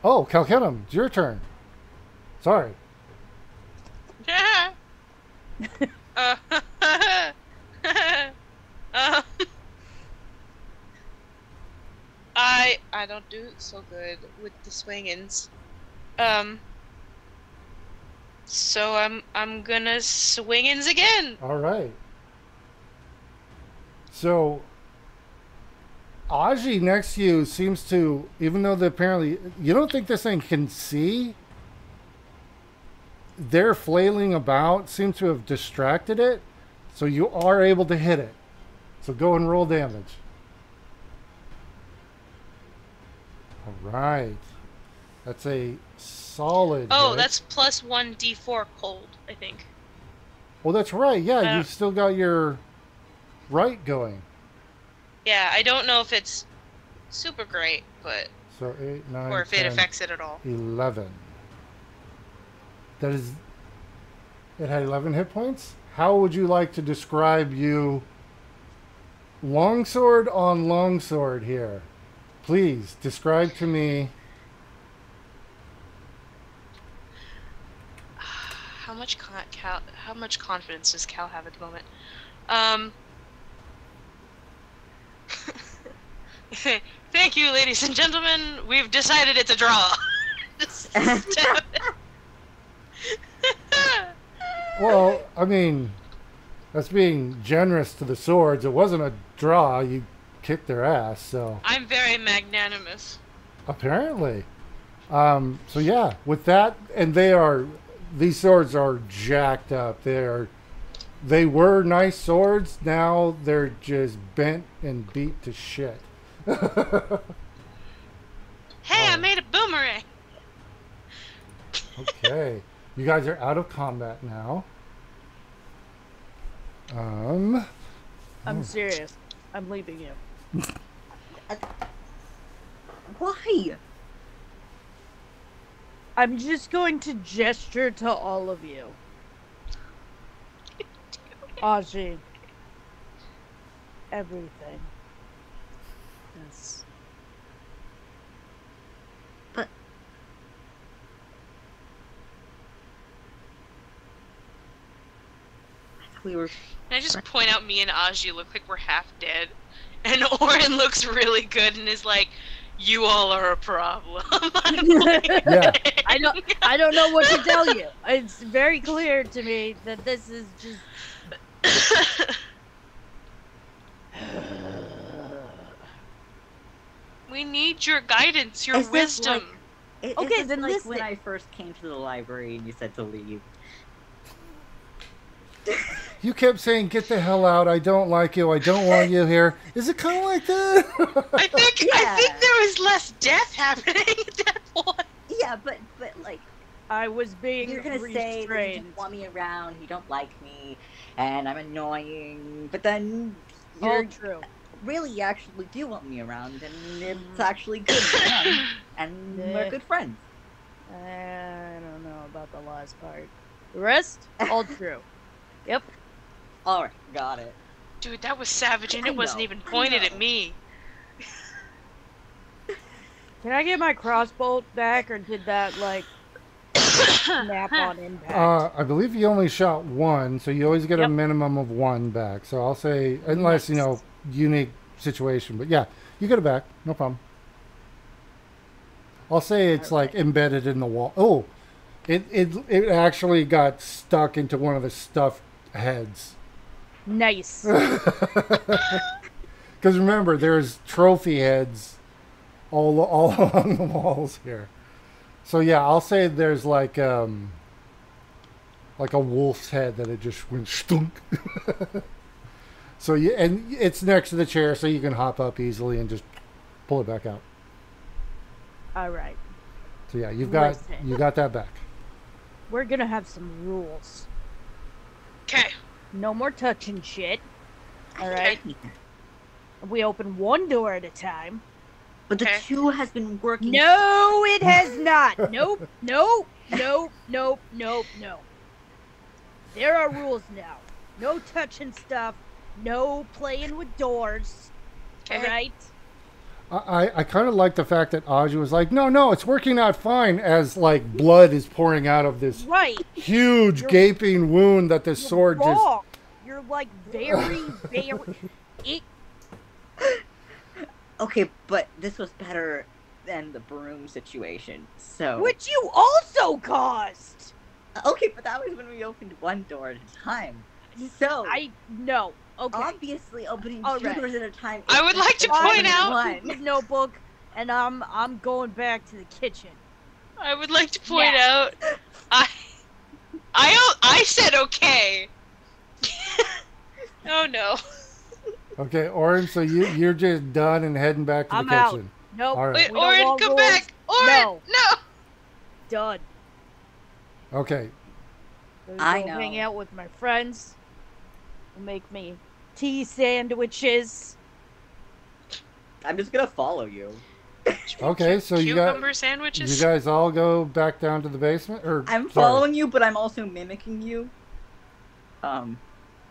Calcutta, it's your turn. Sorry. Yeah. uh, I don't do so good with the swingins. So I'm gonna swingins again. All right. So, Aji next to you seems to, even though apparently you don't think this thing can see, they're flailing about, seem to have distracted it, so you are able to hit it. So go and roll damage. All right. That's a solid Oh, hit. that's plus 1d4 cold, I think. Oh, that's right. Yeah, Uh, you still got your right going. Yeah, I don't know if it's super great, but So 8, 9, or if 10, it affects it at all. 11. That is... It had 11 hit points? How would you like to describe you... Longsword on longsword here. Please, describe to me... How much confidence does Cal have at the moment? Thank you, ladies and gentlemen. We've decided it's a draw. Just stab it. Well, I mean, that's being generous to the swords. It wasn't a draw. You kicked their ass, so... I'm very magnanimous. Apparently. So yeah, with that, and these swords are jacked up. They were nice swords. Now they're just bent and beat to shit. Hey, I made a boomerang. Okay, you guys are out of combat now. I'm serious. I'm leaving you. Why? I'm just going to gesture to all of you. Aji. Everything. Yes. But I thought we were. Can I just point out me and Aji look like we're half dead? And Orin looks really good and is like, you all are a problem. Yeah. I don't know what to tell you. It's very clear to me that this is just We need your guidance, your Is this wisdom. Okay, Is then like listen. when I first came to the library and you said to leave. You kept saying, "Get the hell out! I don't like you. I don't want you here." Is it kind of like that? I think Yeah. there was less death happening at that point. Yeah, but like I was being you're gonna say that you restrained. don't want me around, you don't like me, and I'm annoying. But then All you're true. really actually do want me around, and it's actually good for them, and we're good friends. I don't know about the last part. The rest, all true. Yep. All right, got it. Dude, that was savage, and I it wasn't know, even I pointed know. at me. Can I get my crossbow back, or did that like snap on impact? I believe you only shot one, so you always get a Yep. minimum of one back. So I'll say, unless unique situation, but yeah, you get it back, no problem. I'll say it's like embedded in the wall. Oh, It actually got stuck into one of the stuffed heads. Nice. Because remember, there's trophy heads all along the walls here. So yeah, I'll say there's like a wolf's head that it just went stunk. So and it's next to the chair, so you can hop up easily and just pull it back out. All right. So yeah, you got that back. We're gonna have some rules. Okay. No more touching shit. All right. We open one door at a time. But the 2 has been working. No, it has not. Nope. Nope. Nope. Nope. Nope. No. There are rules now. No touching stuff. No playing with doors. Okay. All right. I kind of like the fact that Audrey was like, no, it's working out fine, as like blood is pouring out of this huge gaping wound that the sword wrong. You're like very. It. Okay, but this was better than the broom situation, so... Which you also caused! Okay, but that was when we opened one door at a time. So... No. Okay. Obviously, opening 2 doors at a time... I would like to point out... His notebook, and I'm going back to the kitchen. I would like to point out... I said okay. Oh, no. Okay, Orin, so you're just done and heading back to the kitchen. Out. Nope. All right. Wait, Orin, come back! Orin, no! Done. Okay. I know. Hang out with my friends. Make me tea sandwiches. I'm just gonna follow you. Okay, so cucumber sandwiches? You guys all go back down to the basement? I'm following you, but I'm also mimicking you. I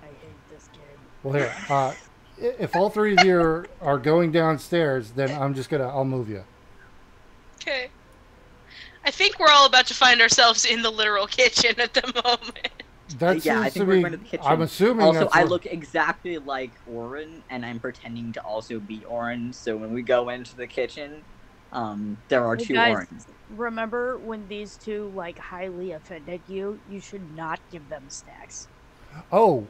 hate this game. Well, here, if all 3 of you are going downstairs, then I'll move you. Okay. I think we're all about to find ourselves in the literal kitchen at the moment. I think we're going to the kitchen. I'm assuming. Also, I look exactly like Orin, and I'm pretending to also be Orin. So when we go into the kitchen, there are 2 guys, Orins. Remember when these 2 like highly offended you? You should not give them snacks. Oh,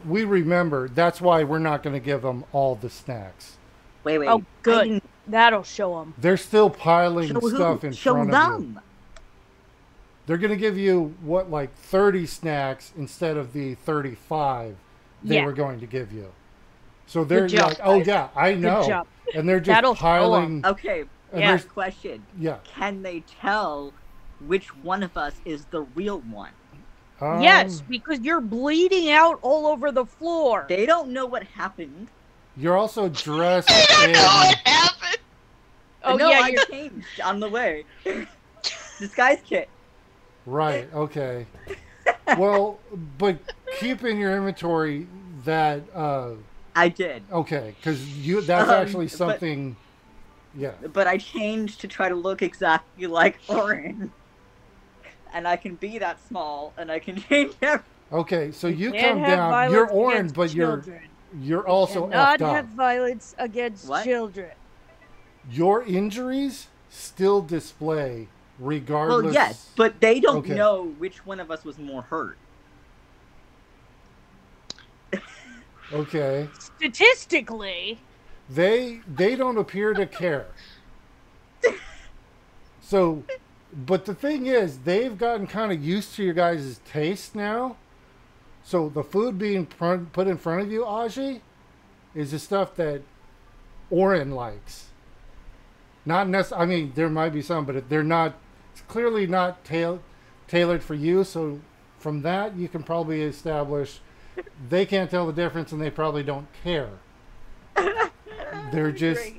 we remember. That's why we're not going to give them all the snacks. Wait. Oh, good. That'll show them. They're still piling stuff in front of you. They're going to give you, like 30 snacks instead of the 35 they were going to give you. So they're like, oh, yeah, I know. And they're just piling. Okay, question. Yeah. Can they tell which one of us is the real one? Yes, because you're bleeding out all over the floor. They don't know what happened. You're also dressed I don't know what happened. Oh, no, I changed on the way. Disguise kit. Right, okay. Well, but keep in your inventory that... I did. Okay, because that's actually something... But I changed to try to look exactly like Orin. And I can be that small, and I can change everything. Okay, so you come down. You're Orin, but you're also effed up. Not have violence against children. Your injuries still display, regardless. Well, yes, but they don't know which one of us was more hurt. Okay. Statistically, they don't appear to care. So, but the thing is, they've gotten kind of used to your guys' taste now. So the food being put in front of you, Aji, is the stuff that Orin likes. Not necessarily. I mean, there might be some, but they're not. It's clearly not tailored for you. So from that, you can probably establish they can't tell the difference, and they probably don't care. They're just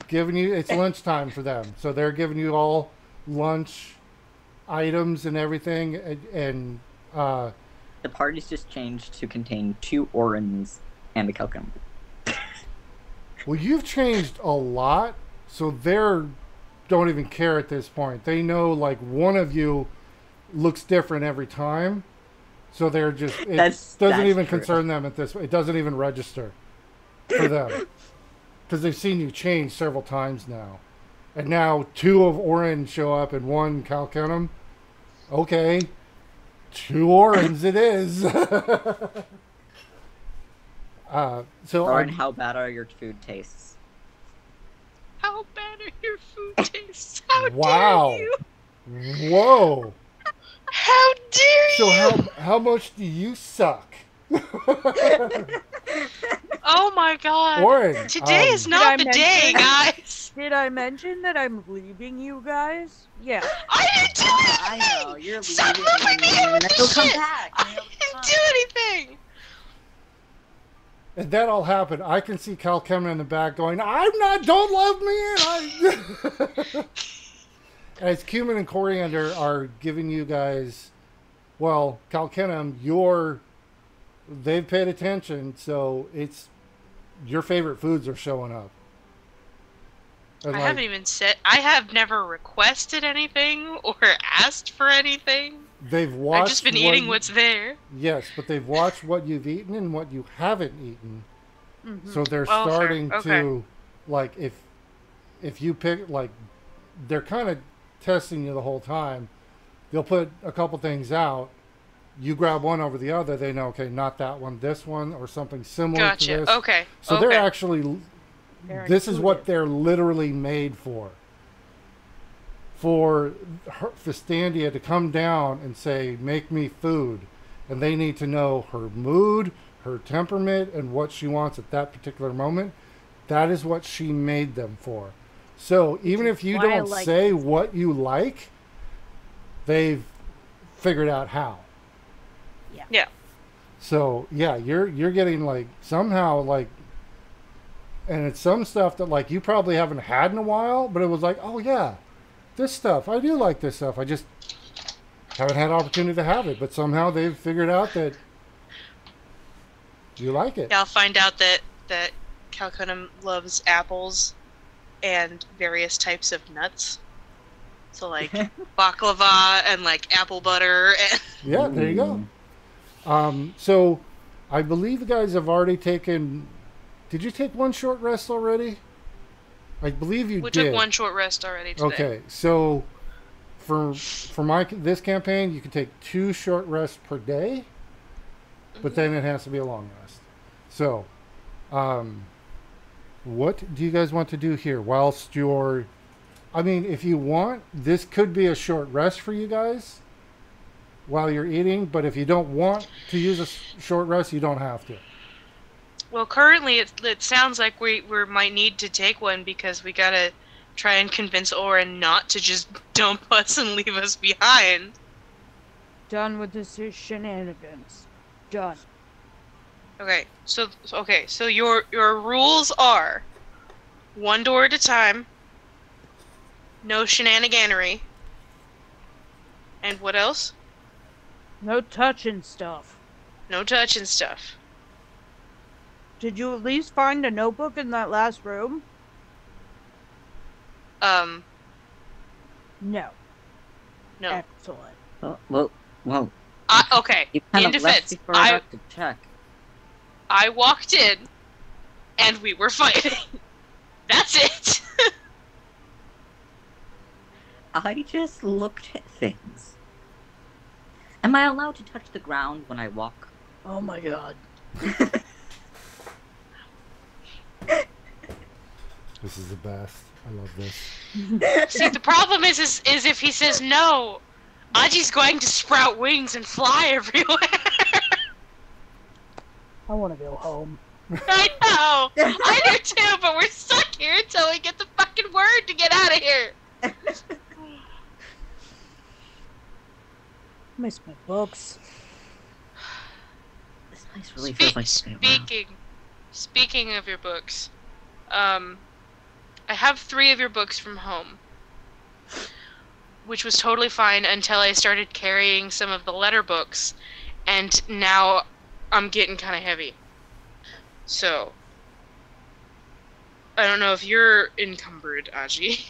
giving you. It's lunchtime for them, so they're giving you all lunch items and everything, and the party's just changed to contain 2 Orins and a cucumber. Well, you've changed a lot, so they're don't even care at this point. They know like one of you looks different every time, so they're just it doesn't even concern them at this. It doesn't even register for them because they've seen you change several times now, and now 2 of Orin show up and 1 Calcanum. Okay. 2 orens it is. So Lauren, how bad are your food tastes? How bad are your food tastes? How wow. dare you? Whoa. How dare So you? how much do you suck? Oh my god. Oren, Today is not the day, guys. Did I mention that I'm leaving you guys? Yeah. I didn't do anything. I know, you're Stop leaving. lumping me in with Then this you'll come shit. back. I didn't do anything. and that all happened. I can see Cal coming in the back going, don't love me. And as cumin and coriander are giving you guys, well, Calkenum, they've paid attention, so it's your favorite foods are showing up. And I have never requested anything or asked for anything. They've watched. I've just been eating what's there. Yes, but they've watched what you've eaten and what you haven't eaten. Mm-hmm. So they're starting to, like, if you pick, like, they're kind of testing you the whole time. They'll put a couple things out. You grab one over the other. They know, okay, not that one, this one, or something similar to this. Okay. So they're actually, this is what they're literally made for. For Festandia to come down and say, make me food. And they need to know her mood, her temperament, and what she wants at that particular moment. That is what she made them for. So even if you don't say what you like, they've figured out how. Yeah. So yeah, you're getting like somehow like, and it's some stuff that like you probably haven't had in a while, but it was like, oh yeah, this stuff, I do like this stuff. I just haven't had opportunity to have it, but somehow they've figured out that you like it. Yeah, I'll find out that Calcunum loves apples and various types of nuts. So like baklava and like apple butter. And yeah, there you go. So I believe you guys have already taken. Did you take one short rest already? I believe you did. We took one short rest already today. Okay, so for this campaign, you can take 2 short rests per day, but then it has to be a long rest. So, what do you guys want to do here whilst you're? I mean, if you want, this could be a short rest for you guys while you're eating, but if you don't want to use a short rest, you don't have to. Well, currently it sounds like we might need to take one because we gotta try and convince Oren not to just dump us and leave us behind. Done with this shenanigans. Done. Okay, so your rules are 1 door at a time, no shenaniganery, and what else? No touching stuff. No touching stuff. Did you at least find a notebook in that last room? No. No. Excellent. Well. Okay. You kind in of left defense, before I got to check. I walked in, and we were fighting. That's it. I just looked at things. Am I allowed to touch the ground when I walk? Oh my god. This is the best. I love this. See, the problem is if he says no, Aji's going to sprout wings and fly everywhere. I want to go home. I know. I do too, but we're stuck here until we get the fucking word to get out of here. Miss my books. This place really feels like Speaking of your books, I have 3 of your books from home, which was totally fine until I started carrying some of the letter books, and now I'm getting kind of heavy. So, I don't know if you're encumbered, Aji.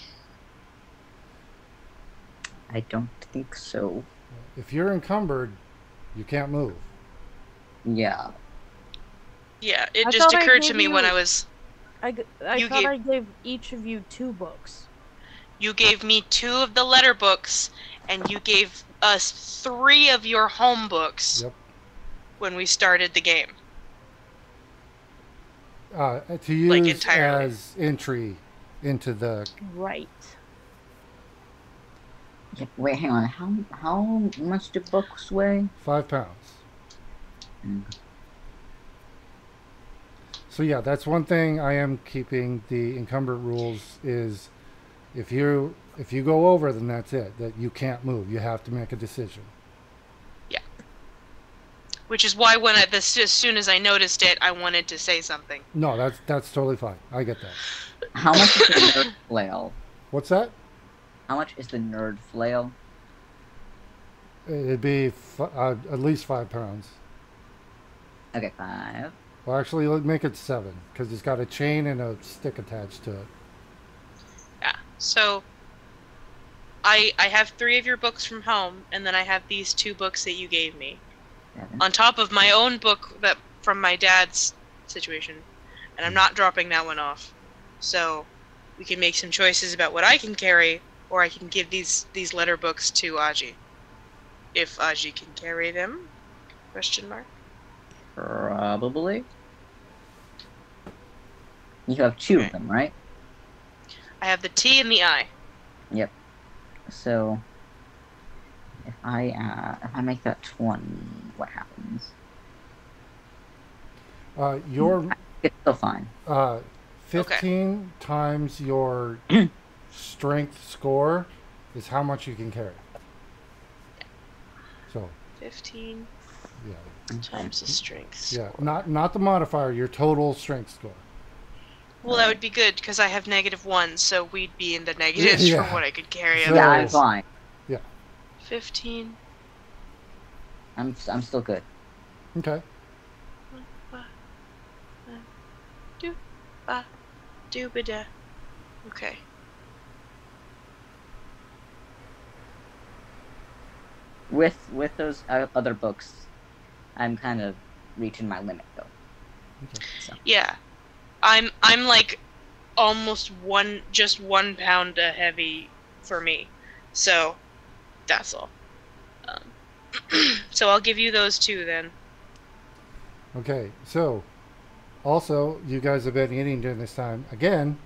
I don't think so. If you're encumbered, you can't move. Yeah. Yeah, it just occurred to me when I was... I thought I gave each of you 2 books. You gave me 2 of the letter books, and you gave us 3 of your home books when we started the game. To use Like entirely. as entry into the... Right. Wait, hang on. How much do books weigh? 5 pounds. Mm. So yeah, that's one thing I am keeping. The encumbered rules is if you go over, then that's it. That you can't move. You have to make a decision. Yeah. Which is why when as soon as I noticed it, I wanted to say something. No, that's totally fine. I get that. How much is the nerd flail? What's that? How much is the nerd flail? It'd be at least 5 pounds. Okay, 5. Well, actually, let's make it 7 because it's got a chain and a stick attached to it. Yeah. So I have 3 of your books from home, and then I have these 2 books that you gave me. 7. On top of my own book that from my dad's situation, and I'm not dropping that one off. So we can make some choices about what I can carry, or I can give these letter books to Aji. If Aji can carry them? Question mark. Probably. You have 2 of them, right? I have the T and the I. Yep. So if I make that 20, what happens? It's still fine. 15 times your strength score is how much you can carry. So 15 yeah. times the strength. Yeah, not the modifier, your total strength score. Well, that would be good because I have -1, so we'd be in the negatives for what I could carry. So, yeah, I'm fine. Yeah. 15. I'm still good. Okay. Okay. With those other books, I'm kind of reaching my limit though. Okay. So. Yeah, I'm like almost 1 pound heavy for me, so that's all. So I'll give you those 2 then. Okay, so also you guys have been eating during this time. Again,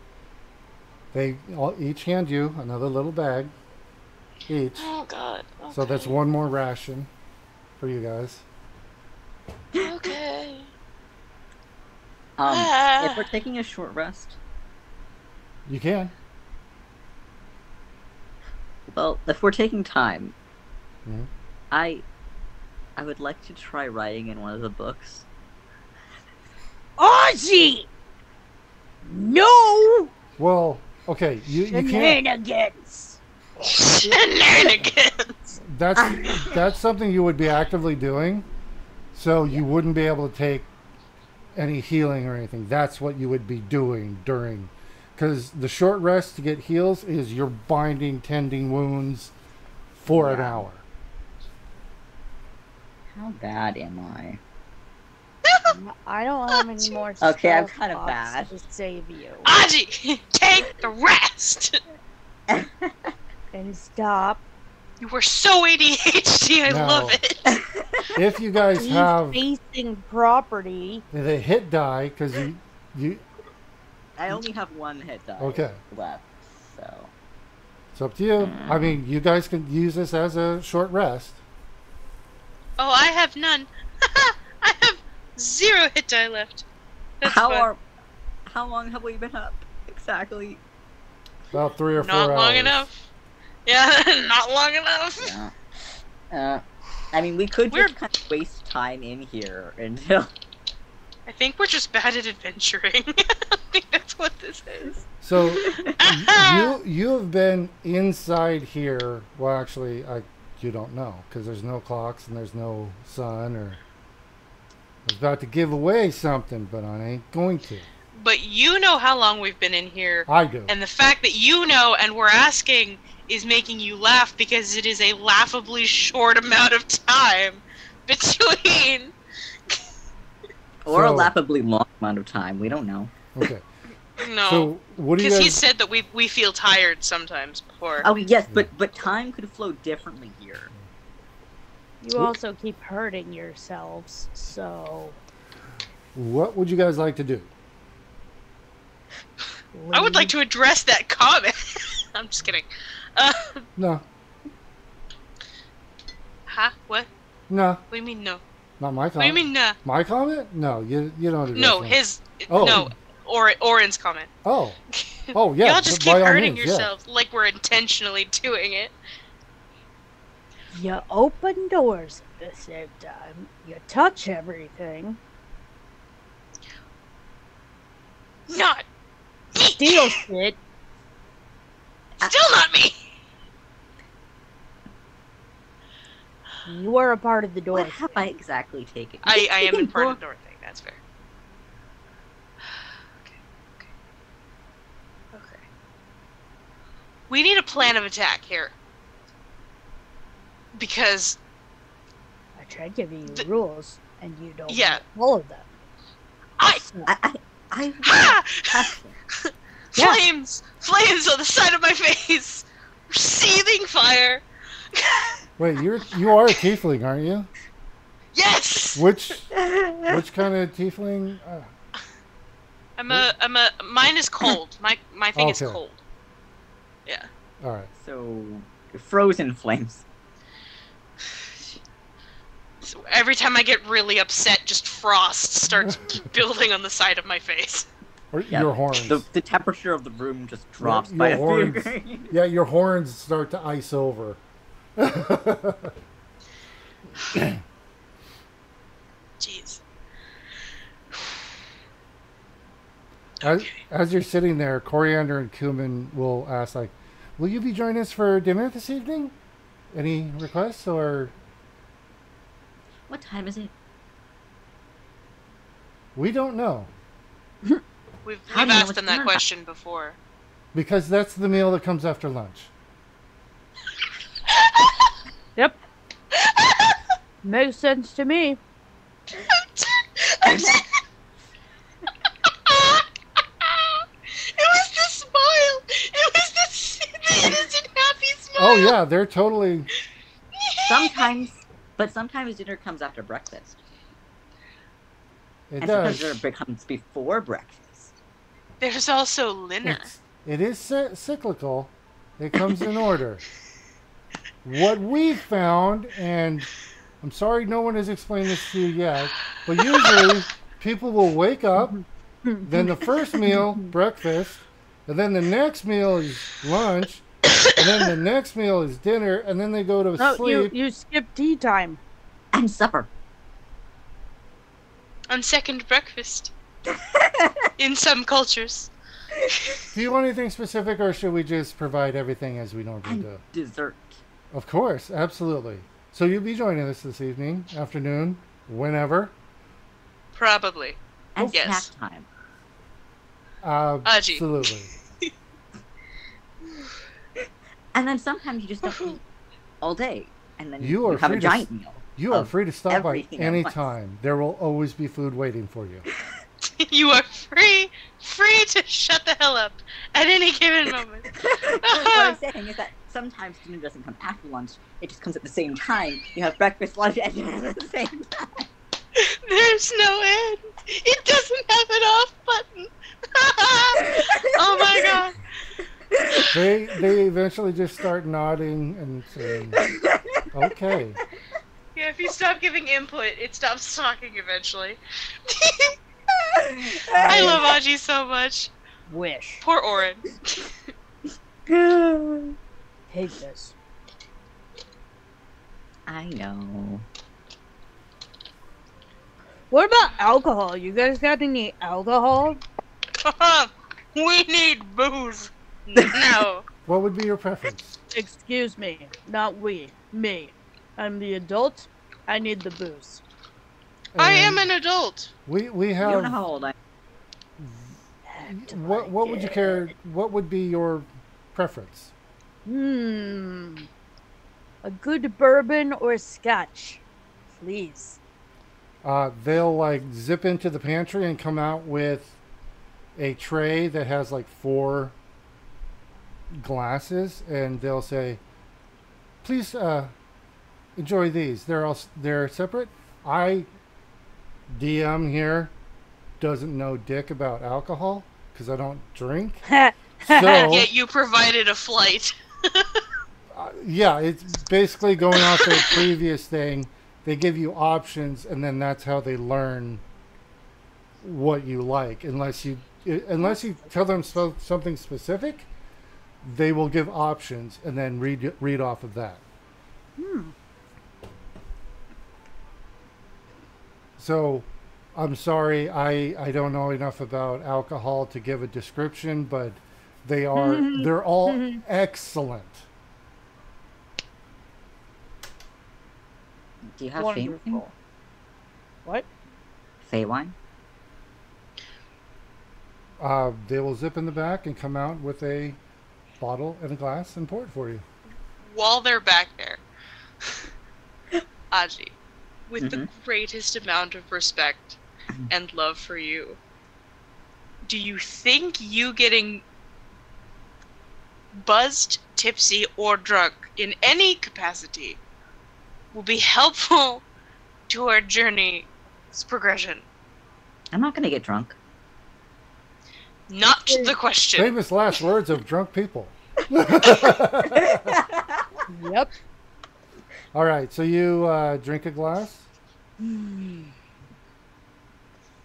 they each hand you another little bag each. Oh God. Okay. So that's 1 more ration for you guys. Okay. If we're taking a short rest, you can. Well, if we're taking time, Mm-hmm. I would like to try writing in one of the books. Ozzy! No! Well, okay, you can't. Shenanigans! Shenanigans! That's something you would be actively doing, so you wouldn't be able to take any healing or anything. That's what you would be doing during, because the short rest to get heals is you're binding, tending wounds for an hour. How bad am I? I don't have any more Okay, I'm spell kind of slots bad. to save you. Aji, take the rest! And stop. You were so ADHD, I love it. If you guys have facing property. the hit die, because you I only have 1 hit die left, so it's up to you. I mean, you guys can use this as a short rest. Oh, I have none. I have 0 hit die left. That's fun. How long have we been up? Exactly. About 3 or 4 Not hours. long enough. Yeah, not long enough. Yeah. I mean, we could just kind of waste time in here until... I think we're just bad at adventuring. I think that's what this is. So, you have been inside here. Well, actually, you don't know, because there's no clocks and there's no sun. Or I was about to give away something, but I ain't going to. But you know how long we've been in here. I do. And the fact that you know and we're asking is making you laugh because it is a laughably short amount of time between... Or a laughably long amount of time. We don't know. Okay. No. So, what do you Because guys... he said that we feel tired sometimes before. Oh, yes, but time could flow differently here. You also keep hurting yourselves, so... What would you guys like to do? I would like to address that comment. I'm just kidding. No. Huh? What? No. What do you mean no? Not my comment. What do you mean no? My comment? No, you don't address No, me. his... Oh. No. Oren's comment. Oh. Oh, yeah. Y'all just keep hurting yourselves like we're intentionally doing it. You open doors at the same time. You touch everything. Not me. Steal shit. Still not me. You are a part of the door. What have I exactly taken? I am in part of the door thing. That's fair. Okay. We need a plan of attack here. Because... I tried giving you rules, and you don't follow them. Flames! Flames on the side of my face! Seething fire! Wait, you are a tiefling, aren't you? Yes! Which kind of tiefling? Mine is cold. My thing is cold. Yeah. All right. So, frozen flames. So every time I get really upset, just frost starts building on the side of my face. Or your horns. The temperature of the room just drops by a few degrees. Yeah, your horns start to ice over. Jeez. As you're sitting there, Coriander and Cumin will ask, like, will you be joining us for dinner this evening? Any requests, or... What time is it? We don't know. We've asked them that question before. Because that's the meal that comes after lunch. Yep. Makes sense to me. It was the smile. It was the innocent, happy smile. Oh yeah, they're totally... Sometimes dinner comes after breakfast. It and does. sometimes dinner comes before breakfast. There's also dinner. It is cyclical. It comes in order. What we found, and I'm sorry no one has explained this to you yet, but usually people will wake up, then the first meal, breakfast, and then the next meal is lunch, and then the next meal is dinner, and then they go to sleep. You skip tea time. And supper. On second breakfast. In some cultures. Do you want anything specific, or should we just provide everything as we normally do? Dessert. Of course, absolutely. So you'll be joining us this evening, afternoon, whenever. Probably. And yes. snack time. Absolutely. And then sometimes you just don't eat all day. And then you have a giant meal. You are free to stop by any at time. There will always be food waiting for you. You are free to shut the hell up at any given moment. What I'm saying is that sometimes dinner doesn't come after lunch. It just comes at the same time. You have breakfast, lunch, and dinner at the same time. There's no end. It doesn't have an off button. Oh my god. They eventually just start nodding and saying, okay. Yeah, if you stop giving input, it stops talking eventually. I love Aji so much. Wish. Poor Oren. Hate this. I know. What about alcohol? You guys got any alcohol? We need booze. No. What would be your preference? Excuse me. Not we. Me. I'm the adult. I need the booze. I am an adult. We have... You don't know how old I am. What would you care... What would be your preference? A good bourbon or scotch. Please. They'll like zip into the pantry and come out with a tray that has like 4 glasses, and they'll say, please enjoy these. They're separate. I DM here doesn't know dick about alcohol because I don't drink. So Yet you provided a flight. yeah, it's basically going off their previous thing. They give you options, and then that's how they learn what you like. Unless you tell them something specific, they will give options and then read off of that. So, I'm sorry, I don't know enough about alcohol to give a description, but they're all excellent. Do you have Fey wine? Wonderful. What? Fey wine? They will zip in the back and come out with a bottle and a glass and pour it for you. While they're back there, Aji, with the greatest amount of respect and love for you, do you think you getting buzzed, tipsy, or drunk in any capacity will be helpful to our journey's progression? I'm not gonna get drunk. Not the question. Famous last words of drunk people. Yep. All right, so you drink a glass. I'm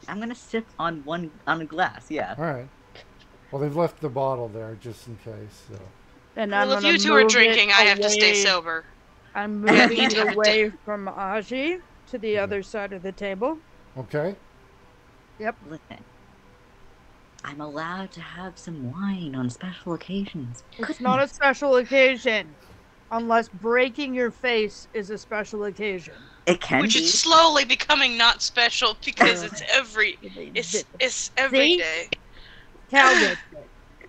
gonna sip on a glass. Yeah. All right. Well, they've left the bottle there just in case. So. And Well, if you two are drinking, I have to stay sober. I'm moving it away from Aji to the other side of the table. Okay. Yep. Listen, I'm allowed to have some wine on special occasions. It's not a special occasion. Unless breaking your face is a special occasion. It can Which be. is slowly becoming not special because it's every day. Cal gets it.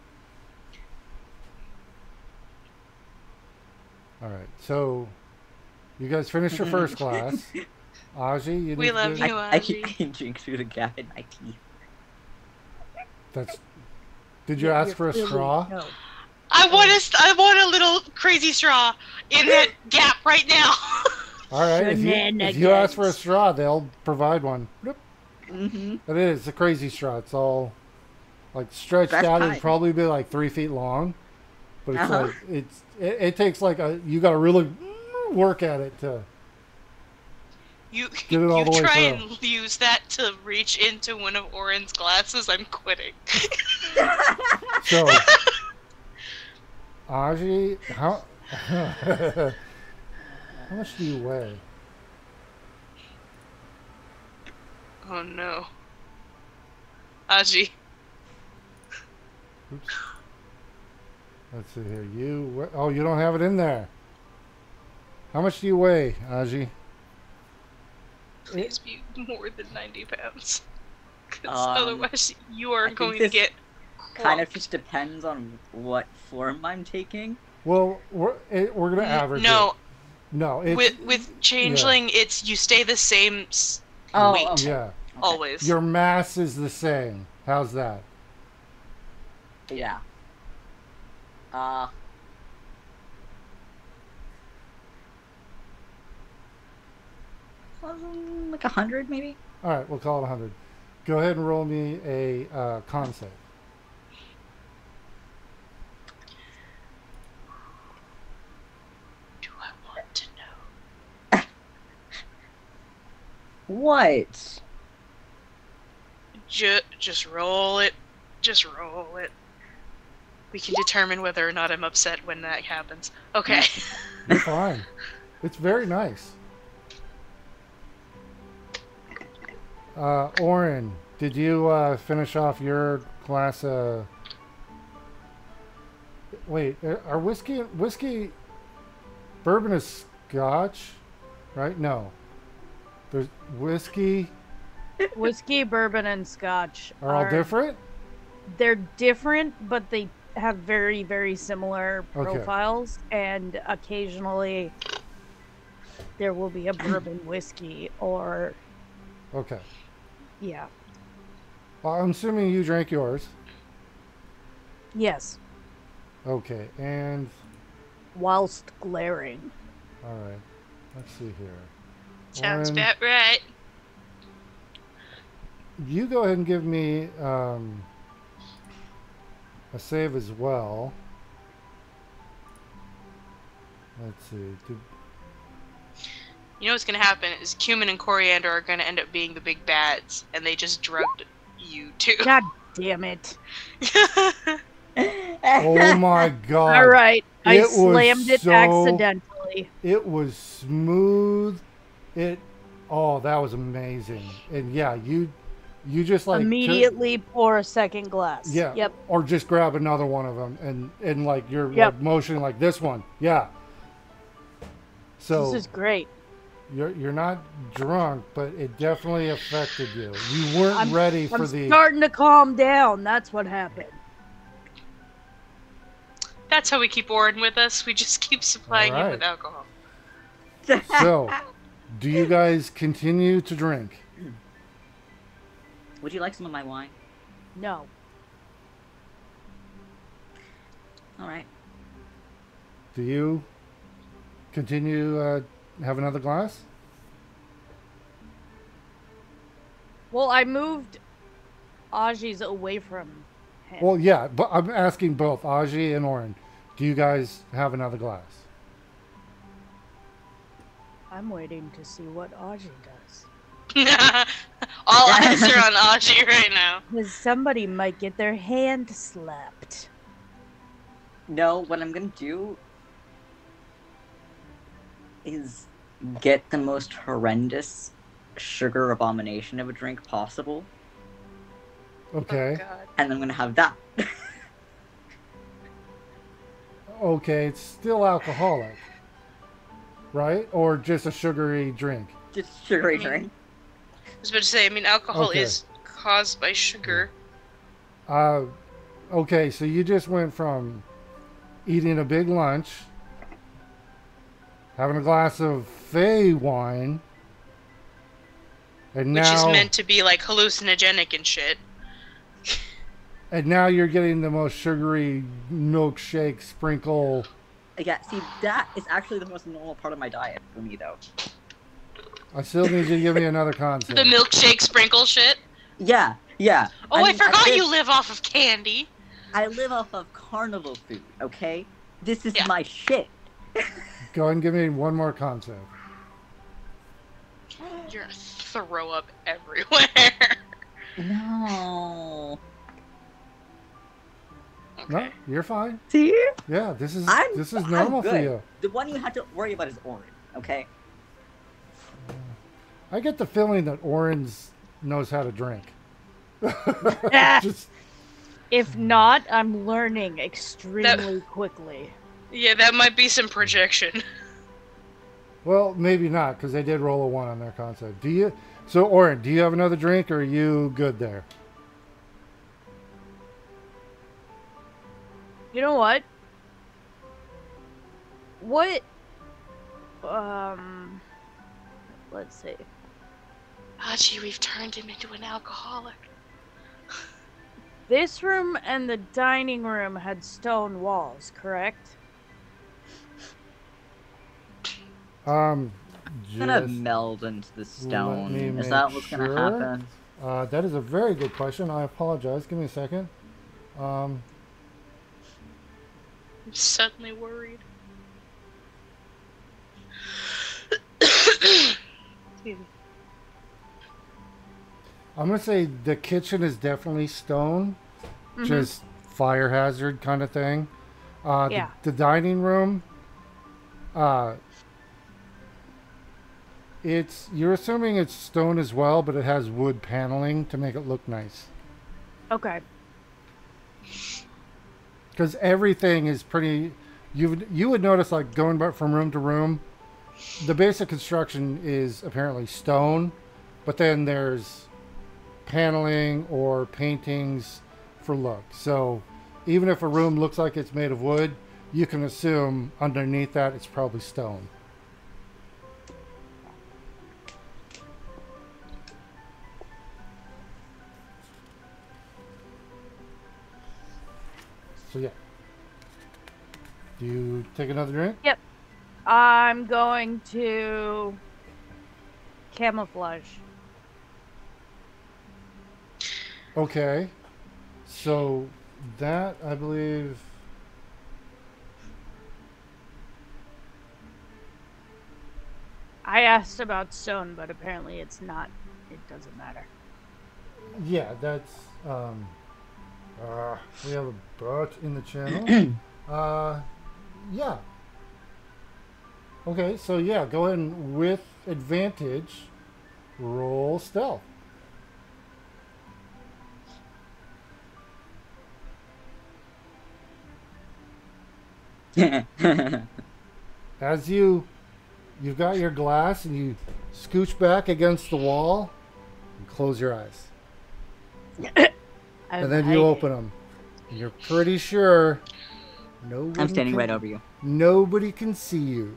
All right. So, you guys finished your first glass. Aji, you We love you, I Aji. can drink through the gap in my teeth. That's. Did you ask for a straw? No. I want a little crazy straw in that gap right now. All right. If you ask for a straw, they'll provide one. Bloop. It is a crazy straw. It's all like stretched out. It'd probably be like 3 feet long, but it's like it takes like you got to really work at it to You get it all the way try through. and use that to reach into one of Oren's glasses. I'm quitting. So, Aji, how much do you weigh? Oh no, Aji. Oops. Let's see here. You don't have it in there. How much do you weigh, Aji? Please be more than 90 pounds. 'Cause Um, otherwise, you are I think going to this get Kind of crunked. just depends on what form I'm taking. Well, we're gonna average No, it. No, it's, with changeling, it's you stay the same Oh, weight okay. yeah. always. Your mass is the same. How's that? Yeah. Like 100 maybe? All right, we'll call it 100. Go ahead and roll me a con save. Do I want to know? What? Just roll it. Just roll it. We can determine whether or not I'm upset when that happens. Okay. You're fine. It's very nice. Oren, did you finish off your glass? Wait, are whiskey, bourbon is Scotch, right? No, there's whiskey. Whiskey, bourbon, and scotch Are all different? They're different, but they have very, very similar profiles. And occasionally, there will be a bourbon whiskey or Okay. yeah. Well, I'm assuming you drank yours. Yes. Okay, and Whilst glaring. all right. Let's see here. Sounds Oren, about right. you go ahead and give me a save as well. Let's see. You know what's gonna happen is cumin and coriander are gonna end up being the big bads, and they just drugged you too. God damn it. Oh my god. All right. I It was slammed it so- accidentally. It was smooth. Oh, that was amazing. And yeah, you just like Immediately pour a second glass. yeah. Yep. Or just grab another one of them and like you're Yep. like motioning like this one. Yeah. So This is great. you're not drunk, but it definitely affected you. You weren't ready for I'm the starting to calm down. That's what happened. That's how we keep Orin with us. We just keep supplying him with alcohol. So, do you guys continue to drink? Would you like some of my wine? No. All right. Do you continue have another glass? Well, I moved Aji's away from him. Well, yeah, but I'm asking both Aji and Oren. Do you guys have another glass? I'm waiting to see what Aji does. All eyes are on Aji right now. Because somebody might get their hand slapped. No, what I'm gonna do is get the most horrendous sugar abomination of a drink possible, Okay. Oh, God. and I'm gonna have that. Okay, it's still alcoholic. Right? Or just a sugary drink? Just sugary I mean, drink. I was about to say, I mean, alcohol Okay. is caused by sugar. Okay, so you just went from eating a big lunch, having a glass of Fey wine, and Which is now meant to be, like, hallucinogenic and shit. and now you're getting the most sugary milkshake sprinkle. Yeah, see, that is actually the most normal part of my diet for me, though. I still need you to give me another concept. The milkshake sprinkle shit. Yeah, yeah. Oh, I mean, forgot live- you live off of candy. I live off of carnival food, okay? This is Yeah. my shit. Go ahead and give me one more concept. You're gonna throw up everywhere. No. No, you're fine. See? Yeah, this is I'm normal for good. you. The one you had to worry about is Orin, okay? I get the feeling that Orange knows how to drink. Just, If not, I'm learning extremely quickly. Yeah, that might be some projection. well, maybe not, because they did roll a 1 on their concept. Do you? So, Oren, do you have another drink, or are you good there? You know what? What? Let's see. Aji, we've turned him into an alcoholic. This room and the dining room had stone walls, correct? It's gonna Just meld into the let stone. me Is that make what's gonna sure. happen? That is a very good question. I apologize. Give me a second. I'm suddenly worried. Excuse me. I'm gonna say the kitchen is definitely stone, Mhm. just fire hazard kind of thing. Yeah. The dining room, you're assuming it's stone as well, but it has wood paneling to make it look nice. Okay. Because everything is pretty. You would notice, like, going back from room to room, the basic construction is apparently stone, but then there's paneling or paintings for look. So even if a room looks like it's made of wood, you can assume underneath that it's probably stone. So yeah. Do you take another drink? Yep. I'm going to camouflage. Okay. So that, I believe... I asked about stone, but apparently it's not. It doesn't matter. Yeah, that's... we have a bot in the channel. Yeah. Okay, so yeah, go ahead and with advantage, roll stealth. As you've got your glass and you scooch back against the wall and close your eyes. And then you open them. And you're pretty sure nobody I'm standing right over you. Nobody can see you.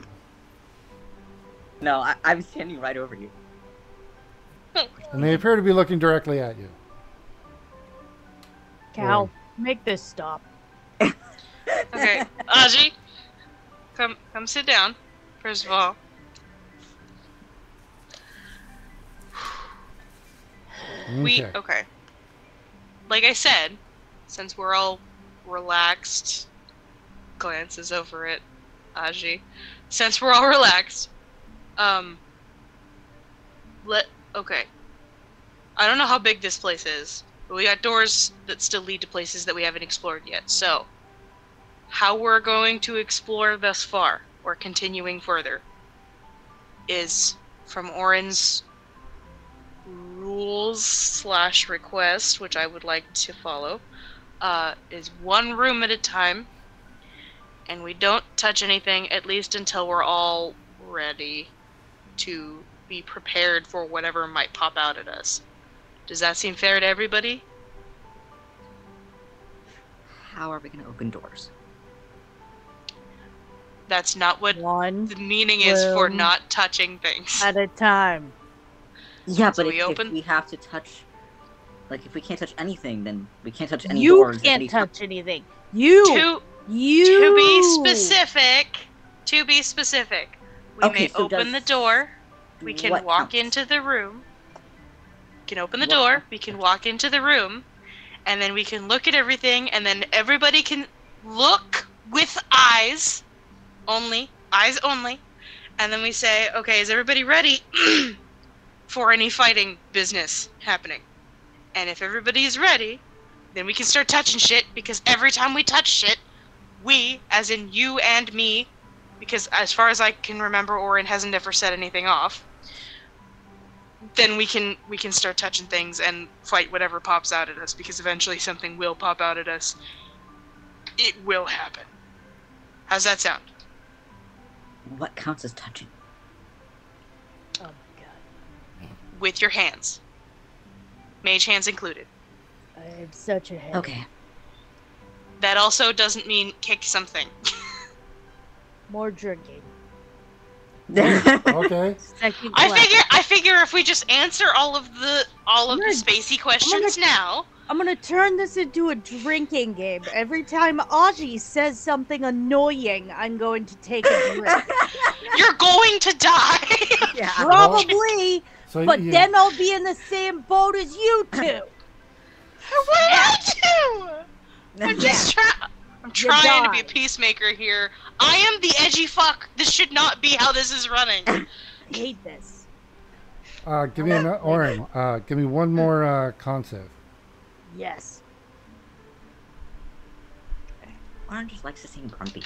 No, I'm standing right over you. And they appear to be looking directly at you. Cal, make this stop. Okay, Aji, come sit down. First of all. Okay. Like I said, since we're all relaxed, glances over at Aji. Since we're all relaxed, okay. I don't know how big this place is, but we got doors that still lead to places that we haven't explored yet. So, how we're going to explore thus far, or continuing further, is from Oren's rules/request, which I would like to follow, is one room at a time, and we don't touch anything at least until we're all ready to be prepared for whatever might pop out at us. Does that seem fair to everybody? How are we going to open doors? That's not what the meaning is for not touching things. At a time. Yeah, So but if we have to touch... Like, if we can't touch anything, then we can't touch any doors. You can't touch anything. To be specific, we may open the door. We can walk into the room. We can open the door. We can walk into the room. And then we can look at everything. And then everybody can look with eyes only. Eyes only. And then we say, okay, is everybody ready for any fighting business happening? And if everybody's ready, then we can start touching shit, because every time we touch shit, we, as in you and me, because as far as I can remember, Oren hasn't ever set anything off, then we can start touching things and fight whatever pops out at us, because eventually something will pop out at us. It will happen. How's that sound? What counts as touching? Oh my god. With your hands. Mage hands included. I am such a head. Okay. That also doesn't mean kick something. More drinking. Okay. I figure if we just answer all of the spacey questions now. I'm gonna turn this into a drinking game. Every time Aji says something annoying, I'm going to take a drink. You're going to die. Yeah. Probably, So but then I'll be in the same boat as you two. What did I do? I'm just trying to be a peacemaker here. I am the edgy fuck. This should not be how this is running. I hate this. Give me Oren. Give me one more concept. Yes. Oren just likes to seem grumpy.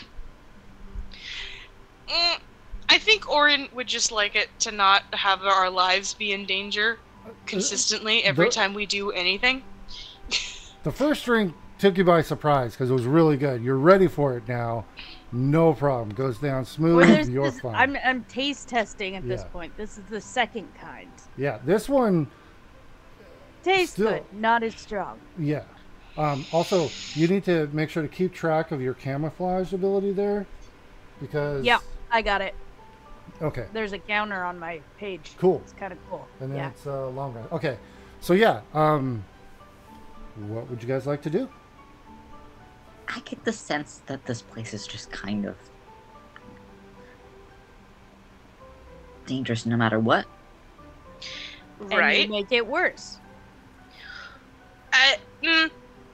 I think Oren would just like it to not have our lives be in danger consistently every time we do anything. The first drink took you by surprise because it was really good. You're ready for it now. No problem. Goes down smooth. You're fine. I'm taste testing at this point. This is the second kind. Yeah, this one tastes good, not as strong. Yeah. Also, you need to make sure to keep track of your camouflage ability there, because I got it. Okay. There's a counter on my page. Cool. It's kind of cool. And then it's long run. Okay. So yeah. What would you guys like to do? I get the sense that this place is just kind of dangerous no matter what. Right. And you make it worse.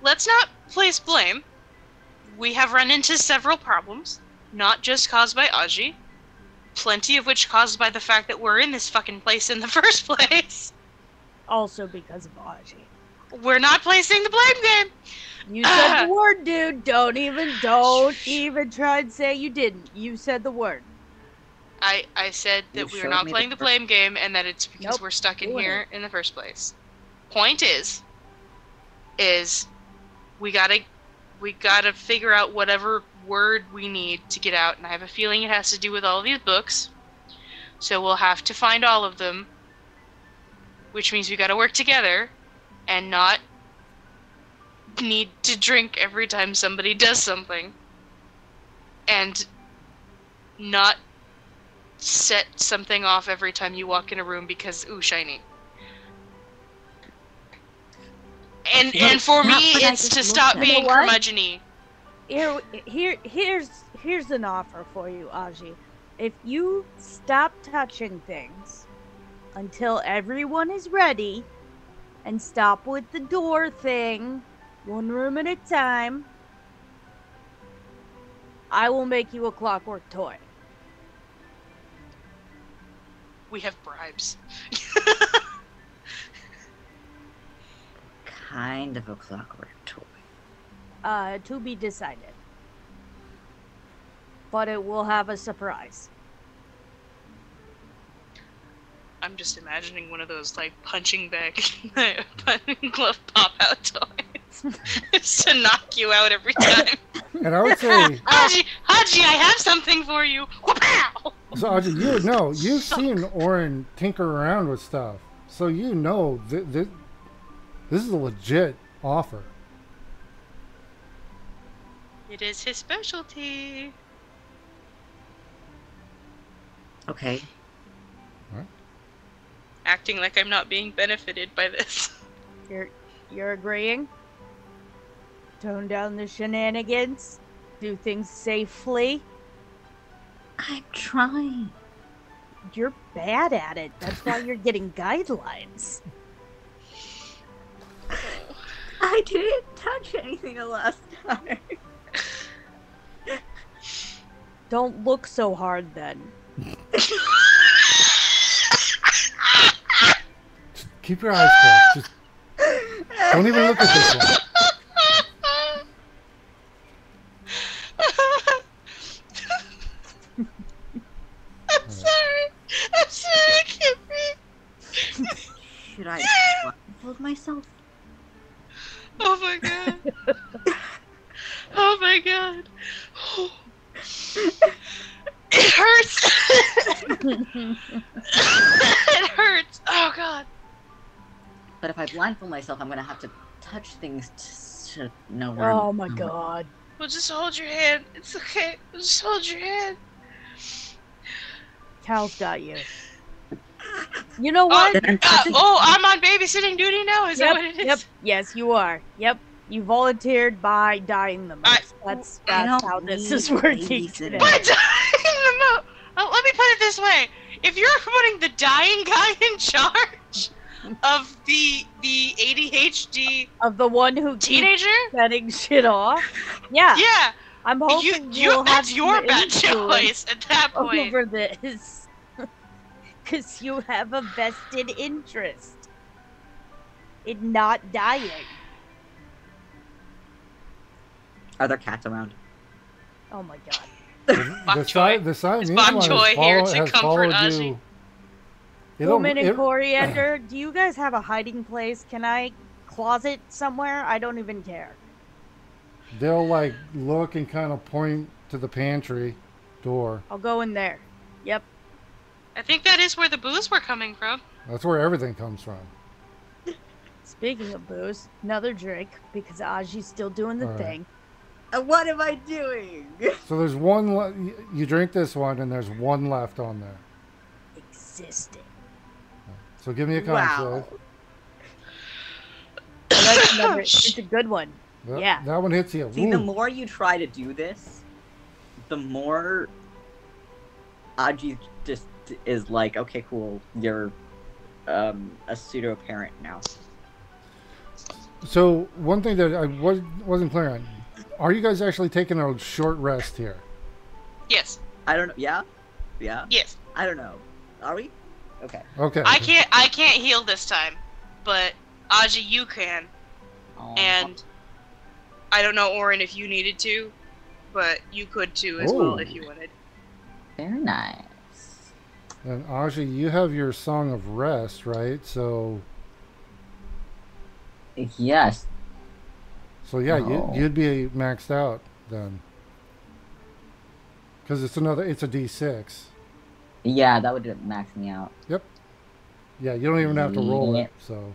Let's not place blame. We have run into several problems, not just caused by Aji, plenty of which caused by the fact that we're in this fucking place in the first place. Also because of Aji. We're not placing the blame game. You said the word, dude. Don't even try and say you didn't. You said the word. I said that we are not playing the blame game and that it's because we're stuck in here in the first place. Point is we gotta figure out whatever word we need to get out, and I have a feeling it has to do with all of these books. So we'll have to find all of them, which means we gotta work together and not need to drink every time somebody does something. And not set something off every time you walk in a room because, ooh, shiny. And for me, it's to stop being curmudgeon-y. Here's an offer for you, Aji. If you stop touching things until everyone is ready, and stop with the door thing, one room at a time, I will make you a clockwork toy. We have bribes. Kind of a clockwork toy. To be decided. But it will have a surprise. I'm just imagining one of those, like, punching bag, punching glove pop-out toys. Just to knock you out every time. And I would say... Haji, I have something for you! Wha-pow! So, Audrey, you've seen Orin tinker around with stuff. So you know this is a legit offer. It is his specialty. Okay. What? Acting like I'm not being benefited by this. You're agreeing? Tone down the shenanigans? Do things safely? I'm trying. You're bad at it. That's why you're getting guidelines. I didn't touch anything the last time. Don't look so hard then. Just keep your eyes closed. Just don't even look at this one. I'm sorry, I can't breathe. Should I blindfold myself? Oh my god. Oh my god. It hurts. It hurts. Oh god. But if I blindfold myself, I'm gonna have to touch things to know where Oh I'm my going. god. Well, just hold your hand. It's okay. Just hold your hand. Cal's got you. You know what? I'm on babysitting duty now? Is that what it is? Yep. Yes, you are. Yep. You volunteered by dying the most. That's how this is working today. By dying the most? Let me put it this way. If you're putting the dying guy in charge of the ADHD of the one who teenager setting shit off, yeah, I'm hoping that's your bad choice at that point. Over this, because you have a vested interest in not dying. Are there cats around? Oh my god. The Siamese Bok Choy here to has comfort followed Aji. you. Cumin and coriander, do you guys have a hiding place? Can I closet somewhere? I don't even care. They'll like look and kind of point to the pantry door. I'll go in there. Yep. I think that is where the booze were coming from. That's where everything comes from. Speaking of booze, another drink, because Aji's still doing the thing. What am I doing? So there's one, you drink this one and there's one left on there. Existing. So give me a con save. It's a good one. Yeah. That one hits you. See, the more you try to do this, the more Aji's just is like, okay, cool, you're a pseudo parent now. So one thing that I wasn't clear on, are you guys actually taking a short rest here? Yes. I don't know. Yeah. Yes. I don't know. Are we? Okay. Okay. I can't heal this time, but Aji, you can. And I don't know, Orin, if you needed to, but you could too as well if you wanted. Very nice. And Aji, you have your Song of Rest, right? So. Yes. So yeah, you'd be maxed out then. Because it's a D6. Yeah, that would max me out. Yep. Yeah, you don't even have to roll it, so.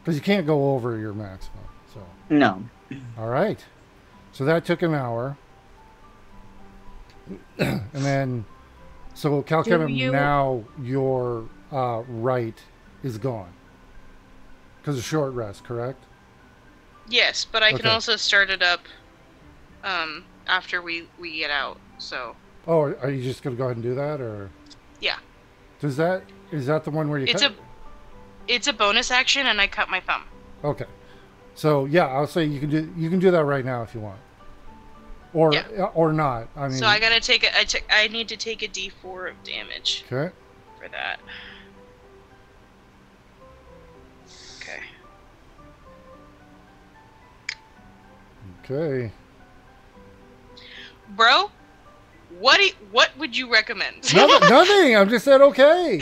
Because you can't go over your maximum, so. No. All right. So that took an hour. And then, so Calcutta, now your right is gone. Because of short rest, correct? Yes, but I can also start it up after we get out, so. Oh, are you just going to go ahead and do that, or? Yeah. Is that the one where you It's a bonus action, and I cut my thumb. Okay. So, yeah, I'll say you can do that right now if you want. Or not. I mean. So I gotta take I need to take a D4 of damage. Okay. For that. Okay. Okay. Bro, what would you recommend? Nothing. I'm just said okay.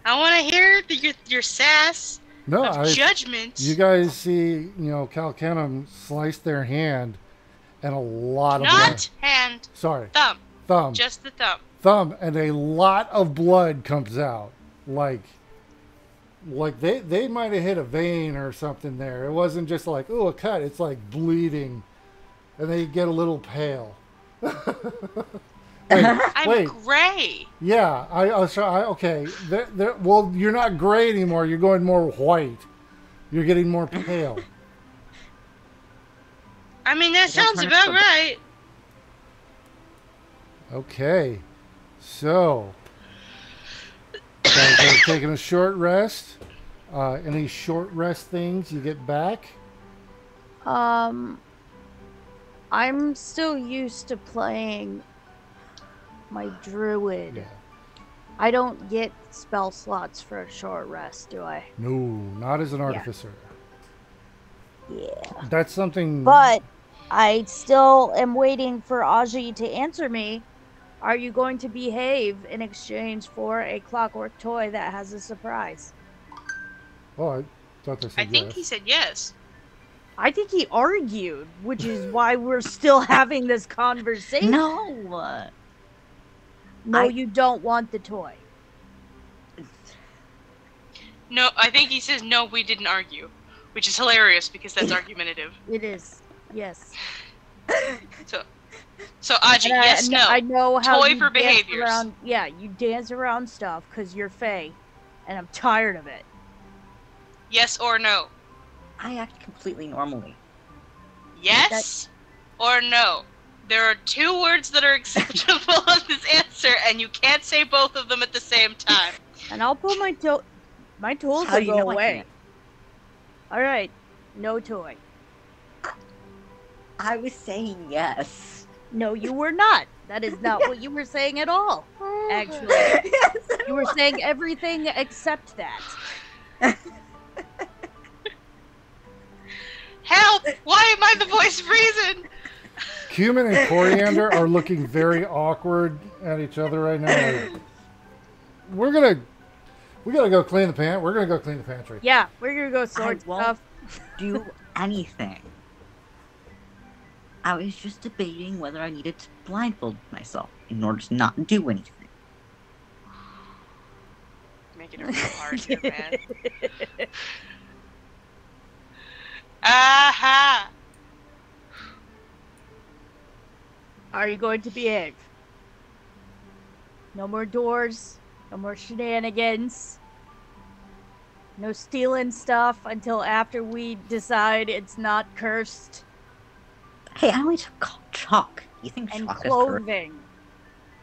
I want to hear your sass. No, judgment. You guys see, Calcanum slice their hand, and a lot of blood. Not hand. Sorry. Thumb. Just the thumb. Thumb, and a lot of blood comes out, like they might have hit a vein or something there. It wasn't just like, oh, a cut. It's like bleeding, and they get a little pale. I'm gray. Yeah, okay. Well, you're not gray anymore. You're going more white. You're getting more pale. I mean, that sounds about right. Okay, so guys are taking a short rest. Any short rest things you get back? I'm still used to playing my druid. Yeah. I don't get spell slots for a short rest, do I? No, not as an artificer. Yeah. That's something. But I still am waiting for Aji to answer me. Are you going to behave in exchange for a clockwork toy that has a surprise? Oh, I thought they said I think he said yes. I think he argued, which is why we're still having this conversation. No. No, you don't want the toy. No, I think he says no, we didn't argue. Which is hilarious because that's argumentative. It is. Yes. So Aji, yes, no. I know how toy you for dance behaviors. around. Yeah, you dance around stuff because you're Fae, and I'm tired of it. Yes or no? I act completely normally. Yes or no? There are two words that are acceptable on this answer, and you can't say both of them at the same time. And I'll pull my tools will go away. All right, no toy. I was saying yes. No, you were not. That is not what you were saying at all. Actually, Yes, you were saying everything except that. Help! Why am I the voice of reason? Cumin and Coriander are looking very awkward at each other right now. We gotta go clean the pantry. We're gonna go clean the pantry. Yeah, we're gonna go sort stuff. Do anything. I was just debating whether I needed to blindfold myself in order to not do anything. Making it real hard here, man. Aha! Are you going to behave? No more doors. No more shenanigans. No stealing stuff until after we decide it's not cursed. Hey, I only took chalk. You think And chalk clothing.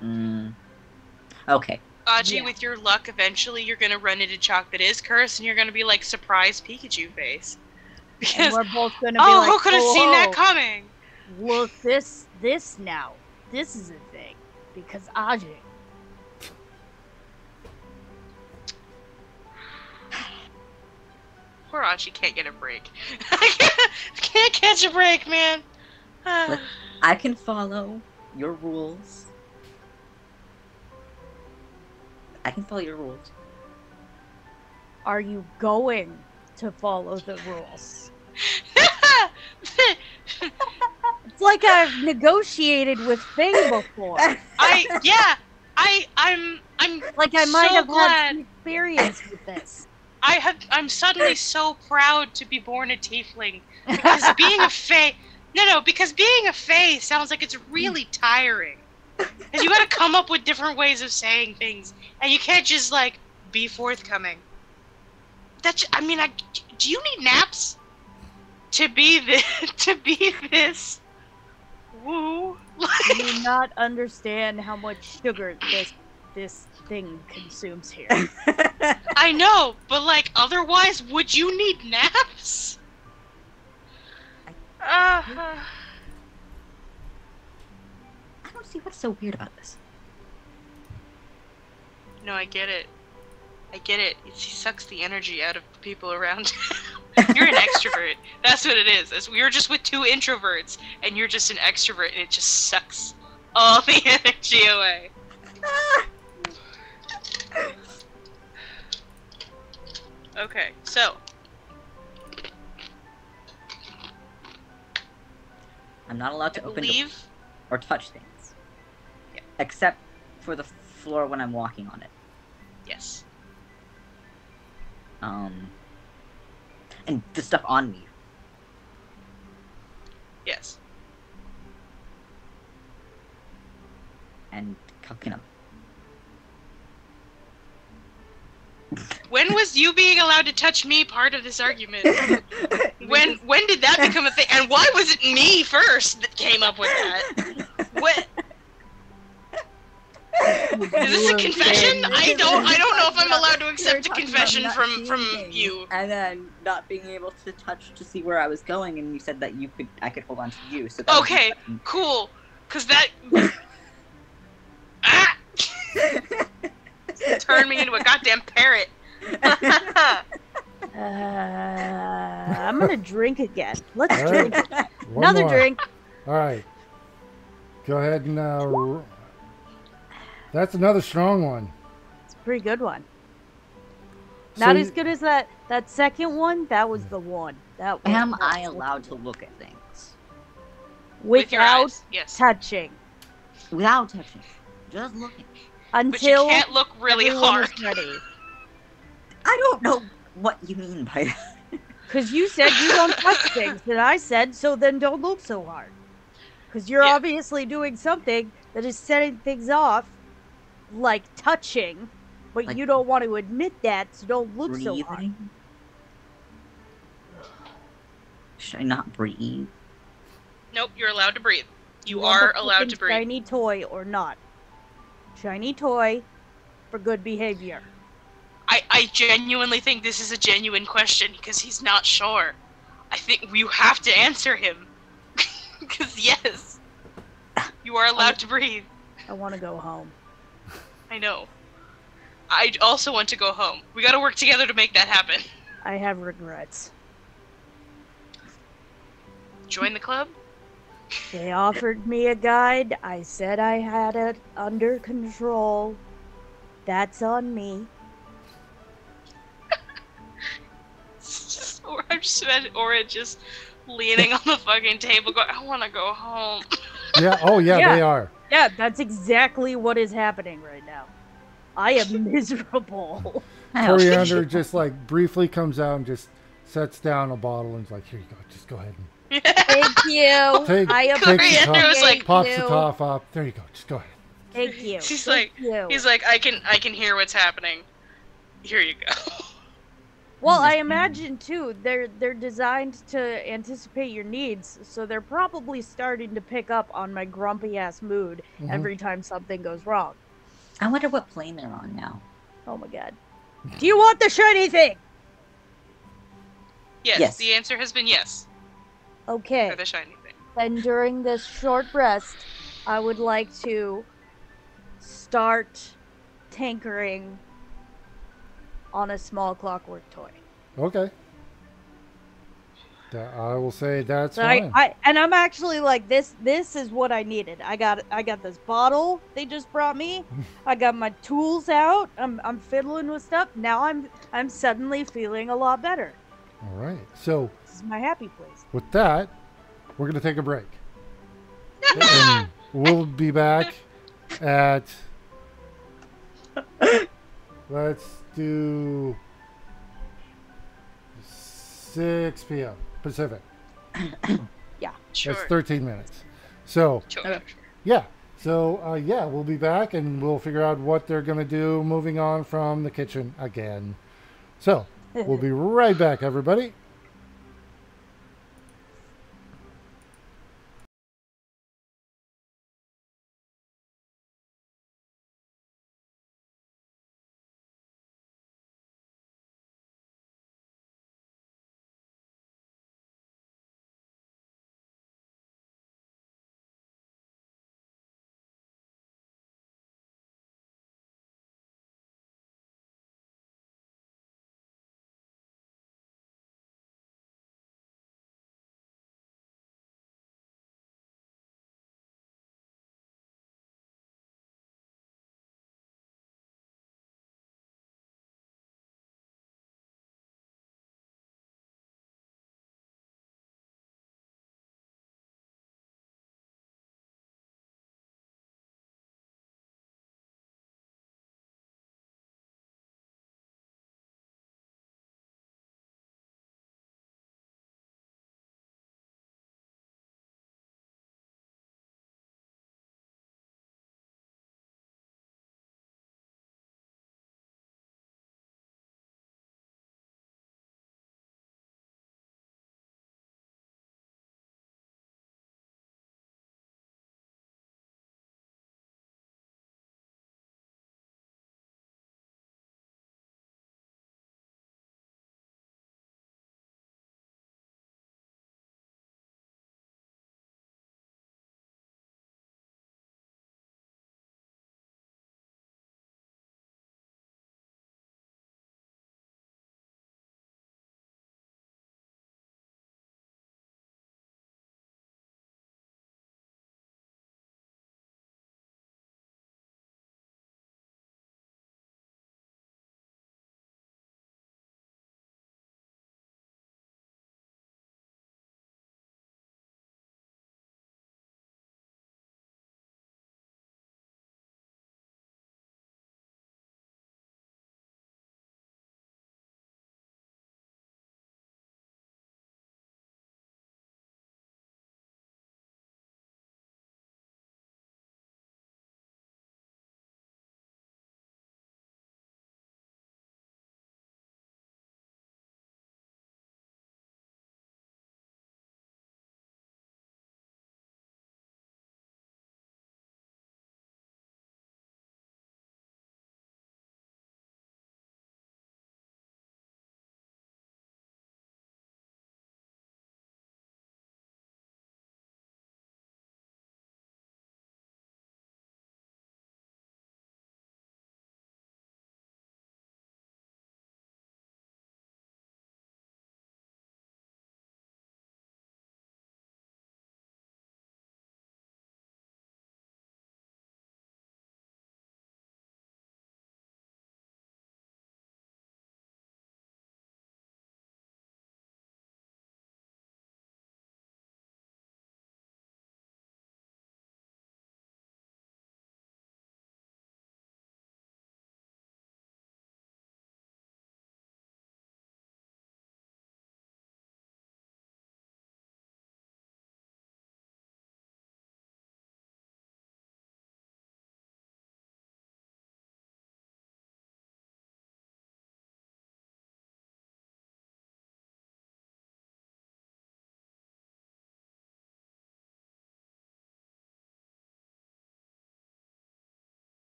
is Okay. Aji, Yeah. with your luck, eventually you're gonna run into Chalk that is cursed, and you're gonna be like surprised Pikachu face. And Because we're both gonna be oh, like, who could have seen that coming? Look, this now. This is a thing. Because Ajay. Poor Aji can't get a break. Can't catch a break, man. Look, I can follow your rules. I can follow your rules. Are you going to follow the rules? It's like I've negotiated with Faye before. I'm Like I might so have glad. had some experience with this. I'm suddenly so proud to be born a tiefling, because being a fae, because being a fae sounds like it's really tiring. Because you gotta come up with different ways of saying things, and you can't just, like, be forthcoming. Do you need naps? To be this? Woo. Do you not understand how much sugar this thing consumes here? I know, but, like, otherwise, would you need naps? I don't see what's so weird about this. No, I get it. He sucks the energy out of the people around him. You're an extrovert. That's what it is. We're just with two introverts, and you're just an extrovert, and it just sucks all the energy away. Okay, so. I'm not allowed to I open believe. or touch things. Yeah. Except for the floor when I'm walking on it. Yes. And the stuff on me. Yes. And, you know. When was you being allowed to touch me part of this argument? When did that become a thing? And why was it me first that came up with that? What? Is this a confession? I don't know if I'm allowed to accept a confession from you. And then not being able to touch to see where I was going, and you said that I could hold on to you. So that Okay, cool. Cause that turned me into a goddamn parrot. I'm gonna drink again. Let's All drink. right. One Another more. drink. All right. Go ahead and. That's another strong one. It's a pretty good one. So Not you- as good as that second one. That was the one. That was Am I allowed to look at things? With your without eyes, yes. touching Without touching. Just looking. But you until can't look really everyone hard. is ready? I don't know what you mean by that. Because you said you don't touch things, and I said so. Then don't look so hard. Because you're Yeah. obviously doing something that is setting things off, like touching, but Like you don't want to admit that, so don't look so hard. Breathing? Should I not breathe? Nope, you're allowed to breathe. You want are the allowed fucking to breathe. Shiny toy or not? Shiny toy for good behavior. I genuinely think this is a genuine question because he's not sure. I think you have to answer him. Because yes, you are allowed to breathe. I want to go home. I know. I also want to go home. We gotta work together to make that happen. I have regrets. Join the club? They offered me a guide. I said I had it under control. That's on me. Or I'm just imagine Aura just leaning on the fucking table going, I wanna go home. Yeah. Oh, yeah, Yeah. they are. Yeah, that's exactly what is happening right now. I am miserable. Coriander just like briefly comes out and just sets down a bottle and is like, here you go. Just go ahead and Thank you. Take- I take appreciate the top- was like, pops the you. top up. There you go. Just go ahead. Thank you. He's Thank like, you. he's like, I can hear what's happening. Here you go. Well, I imagine too, they're designed to anticipate your needs, so they're probably starting to pick up on my grumpy ass mood Mhm. every time something goes wrong. I wonder what plane they're on now. Oh my god. Do you want the shiny thing? Yes, the answer has been yes. Okay. For the shiny thing. Then during this short rest, I would like to start tinkering on a small clockwork toy. Okay. I will say that's So fine. I'm actually like this is what I needed. I got this bottle they just brought me. I got my tools out. I'm fiddling with stuff. Now I'm suddenly feeling a lot better. All right. So this is my happy place. With that, we're going to take a break. And we'll be back at let's do 6 p.m. Pacific. Yeah. Sure. That's 13 minutes. So, Sure. yeah. So, we'll be back and we'll figure out what they're going to do moving on from the kitchen again. So, we'll be right back, everybody.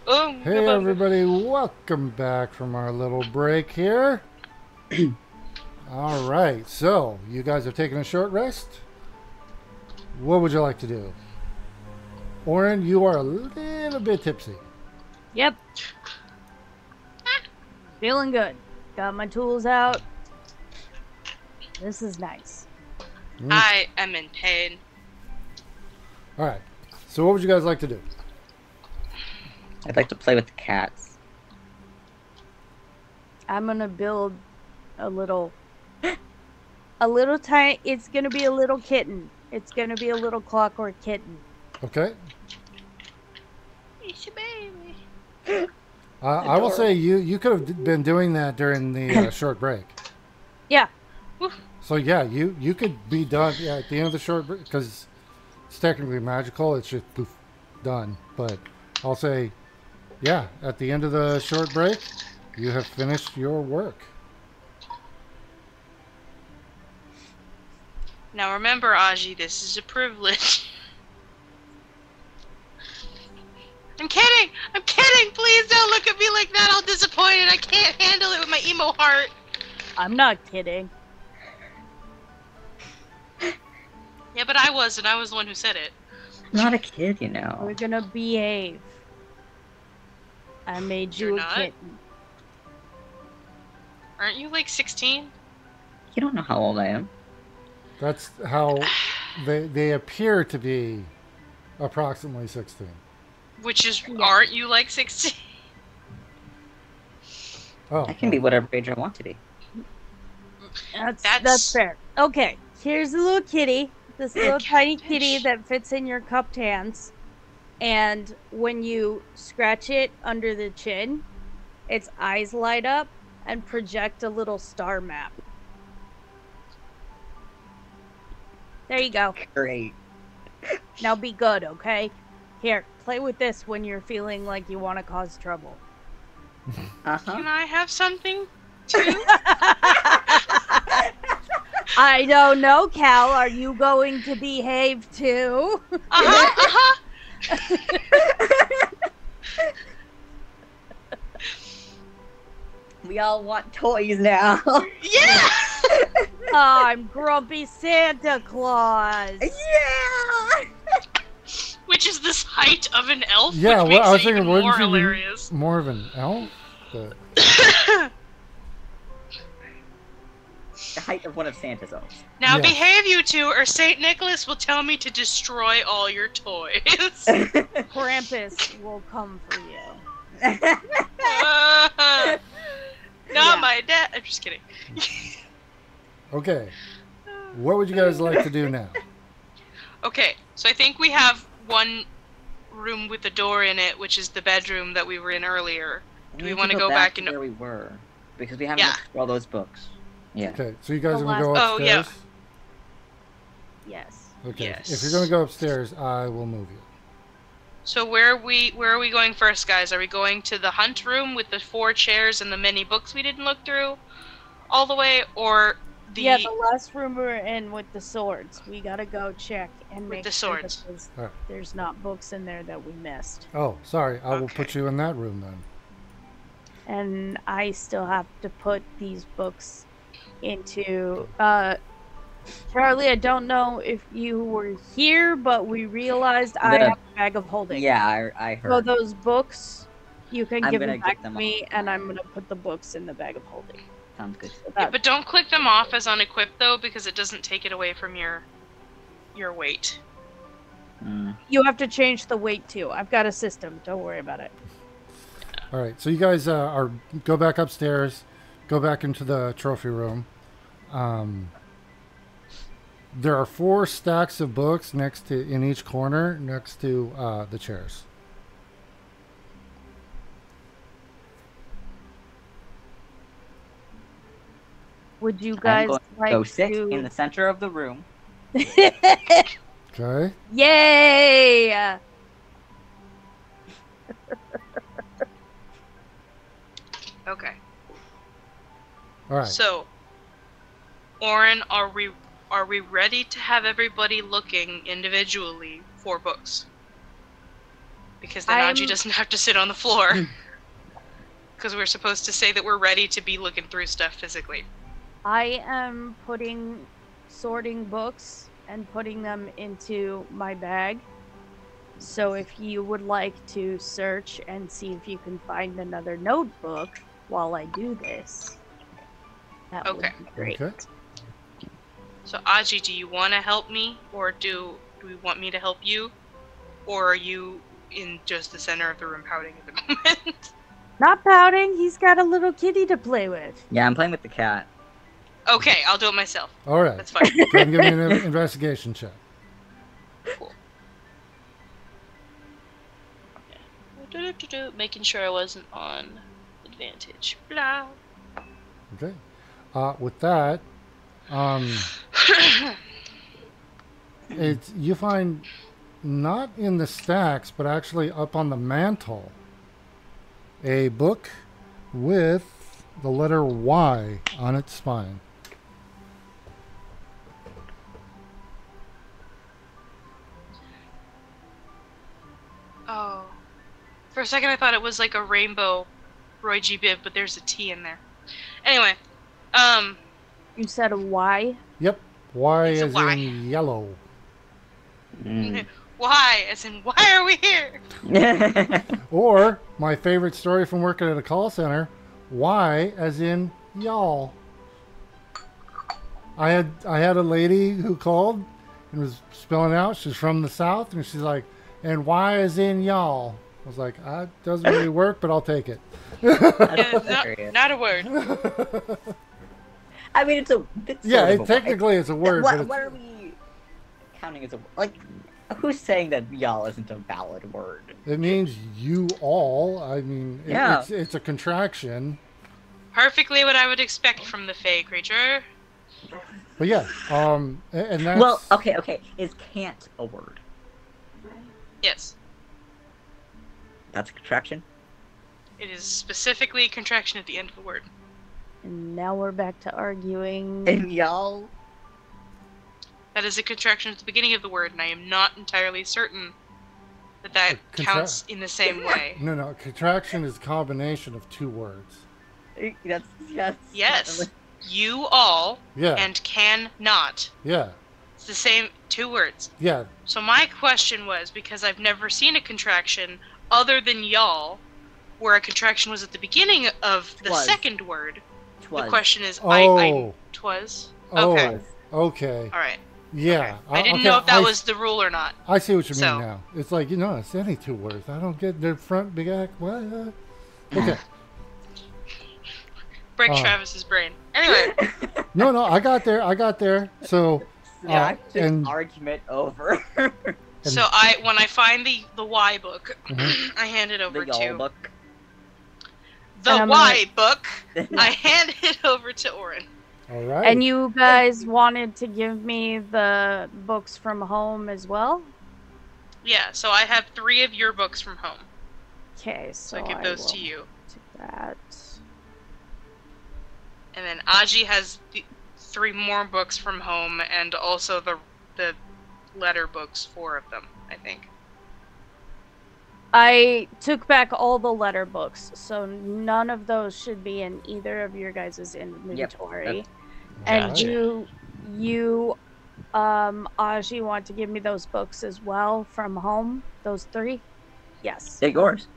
Oh, Hey everybody, welcome back from our little break here. All right, so you guys have taken a short rest. What would you like to do? Oren, you are a little bit tipsy. Yep. Feeling good. Got my tools out. This is nice. I am in pain. All right, so what would you guys like to do? I'd like to play with the cats. I'm gonna build a little tiny. It's gonna be a little kitten. It's gonna be a little clockwork kitten. Okay. It's a baby. I will say you could have been doing that during the short break. Yeah. So yeah, you could be done at the end of the short break because it's technically magical. It's just poof, done. But I'll say, yeah, at the end of the short break, you have finished your work. Now remember, Aji, this is a privilege. I'm kidding! I'm kidding! Please don't look at me like that. I'll disappointed. I can't handle it with my emo heart. I'm not kidding. Yeah, but I was, and I was the one who said it. I'm not a kid, you know. We're gonna behave. I made you You're a not? kitten. Aren't you like 16? You don't know how old I am. That's how they appear to be approximately 16. Which is, aren't you like 16? Oh, I can be whatever age I want to be. That's fair. Okay, here's a little kitty. This little tiny kitty that fits in your cupped hands. And when you scratch it under the chin, its eyes light up and project a little star map. There you go. Great. Now be good, okay? Here, play with this when you're feeling like you want to cause trouble. Uh-huh. Can I have something too? I don't know, Cal. Are you going to behave too? We all want toys now. Yeah! I'm Grumpy Santa Claus. Yeah! Which is this height of an elf, yeah. which Well, I was makes it thinking, even wouldn't more you be hilarious. more of an elf? But... The height of one of Santa's elves. Now Yeah. behave, you two, or Saint Nicholas will tell me to destroy all your toys. Krampus will come for you. Not my dad. I'm just kidding. Okay. What would you guys like to do now? Okay, so I think we have one room with a door in it, which is the bedroom that we were in earlier. Do we want to go back into where we were? Because we haven't looked through all those books. Yeah. Okay, so you guys The want to go last- upstairs? Oh, Yes. Okay. Yes. If you're going to go upstairs, I will move you. So where are we going first, guys? Are we going to the hunt room with the 4 chairs and the many books we didn't look through all the way, or the Yeah, the last room we're in with the swords. We gotta go check and make the sure swords. that Alright. there's not books in there that we missed. Oh, sorry. I will Okay. put you in that room then. And I still have to put these books into Charlie, I don't know if you were here, but we realized I have a bag of holding. Yeah, I heard. So those books, you can I'm give gonna them get back to them me, and I'm gonna put the books in the bag of holding. Sounds good. So Yeah, that- but don't click them off as unequipped though, because it doesn't take it away from your weight. You have to change the weight too. I've got a system. Don't worry about it. All right. So you guys go back upstairs, go back into the trophy room. There are 4 stacks of books in each corner next to the chairs. Would you I'm guys going to like go sit to? in the center of the room. Okay. Yay! Okay. All right. So, Oren, are we ready to have everybody looking individually for books? Because then Aji doesn't have to sit on the floor. Because we're supposed to say that we're ready to be looking through stuff physically. I am sorting books and putting them into my bag. So if you would like to search and see if you can find another notebook while I do this, that would be great. Okay. So Aji, do you want to help me, or do we want me to help you, or are you in just the center of the room pouting at the moment? Not pouting. He's got a little kitty to play with. Yeah, I'm playing with the cat. Okay, I'll do it myself. All right. That's fine. Go ahead and give me an investigation check. Cool. Making sure I wasn't on advantage. Blah. Okay. With that, you find not in the stacks, but actually up on the mantle, a book with the letter Y on its spine. Oh. For a second I thought it was like a rainbow Roy G. Biv, but there's a T in there. Anyway, You said a Y? Yep. Y It's a as Y. in yellow. why? As in, why are we here? Or, my favorite story from working at a call center, Y as in y'all. I had a lady who called and was spilling out. She's from the South, and she's like, and Y as in y'all. I was like, that doesn't really work, but I'll take it. Yeah, not a word. I mean, it's Yeah, sort of technically it's a word. What, but what are we counting as a like? Who's saying that y'all isn't a valid word? it means you all. I mean, Yeah. it's a contraction. Perfectly what I would expect from the Fey creature. But yeah, and that's... Well, okay. Is can't a word? Yes. That's a contraction? It is specifically a contraction at the end of the word. And now we're back to arguing. And y'all? That is a contraction at the beginning of the word, and I am not entirely certain that counts in the same way. No, contraction is a combination of two words. That's, yes. Yes. You all Yeah. and can not. Yeah, It's the same two words. yeah. So my question was, because I've never seen a contraction other than y'all, where a contraction was at the beginning of the Twas. second word. Twas. The question is, Oh. twas? Oh, Okay. okay. Alright. Yeah. I didn't okay, know if that was the rule or not. I see what you mean So- now. It's like, it's any two words. I don't get the front big act. What? Okay. Break Travis's brain. Anyway, No, I got there. So, Yeah, this and argument over. so when I find the Y book, I hand it over the y'all to book. the And I'm Y book. I hand it over to Orin. all right. And you guys wanted to give me the books from home as well? Yeah, so I have 3 of your books from home. Okay, So so I give those to will you. take that. And then Aji has the 3 more books from home, and also the letter books, 4 of them, I think. I took back all the letter books, so none of those should be in either of your guys' inventory. And Gotcha. you, Aji, want to give me those books as well from home? Those 3? Yes. They're yours.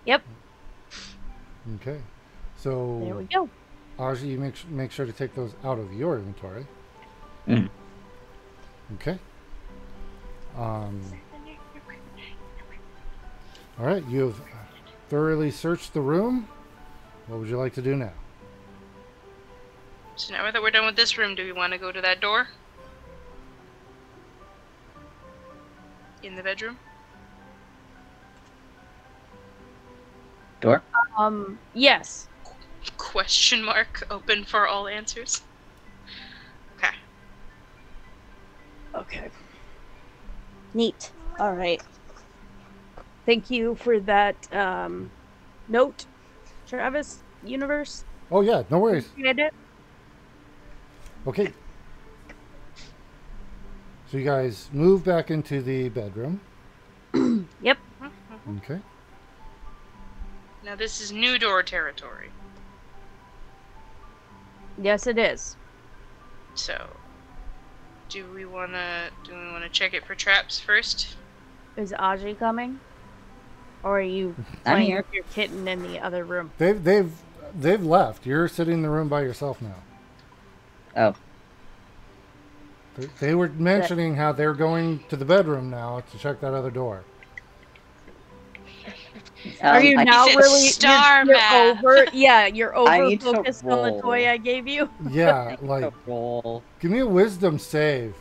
Yep. Okay. So, There we go. Aji, you make sure to take those out of your inventory. Mm. Okay. All right. You have thoroughly searched the room. What would you like to do now? So now that we're done with this room, do we want to go to that door? In the bedroom? Door? Yes. Question mark, open for all answers. Okay. Okay. Neat. All right. Thank you for that note, Travis. Universe. Oh yeah, no worries. Appreciate it. Okay. So you guys move back into the bedroom. Yep. Okay. Now this is new door territory. Yes, it is. So, do we wanna check it for traps first? Is Aji coming? Or are you I'm playing here. with your kitten in the other room? They've left. You're sitting in the room by yourself now. Oh. They were mentioning how they're going to the bedroom now to check that other door. Are you I- now said really star you're math. over? Yeah, you're I over need to focused on the toy roll. I gave you. Yeah, like Roll. give me a wisdom save.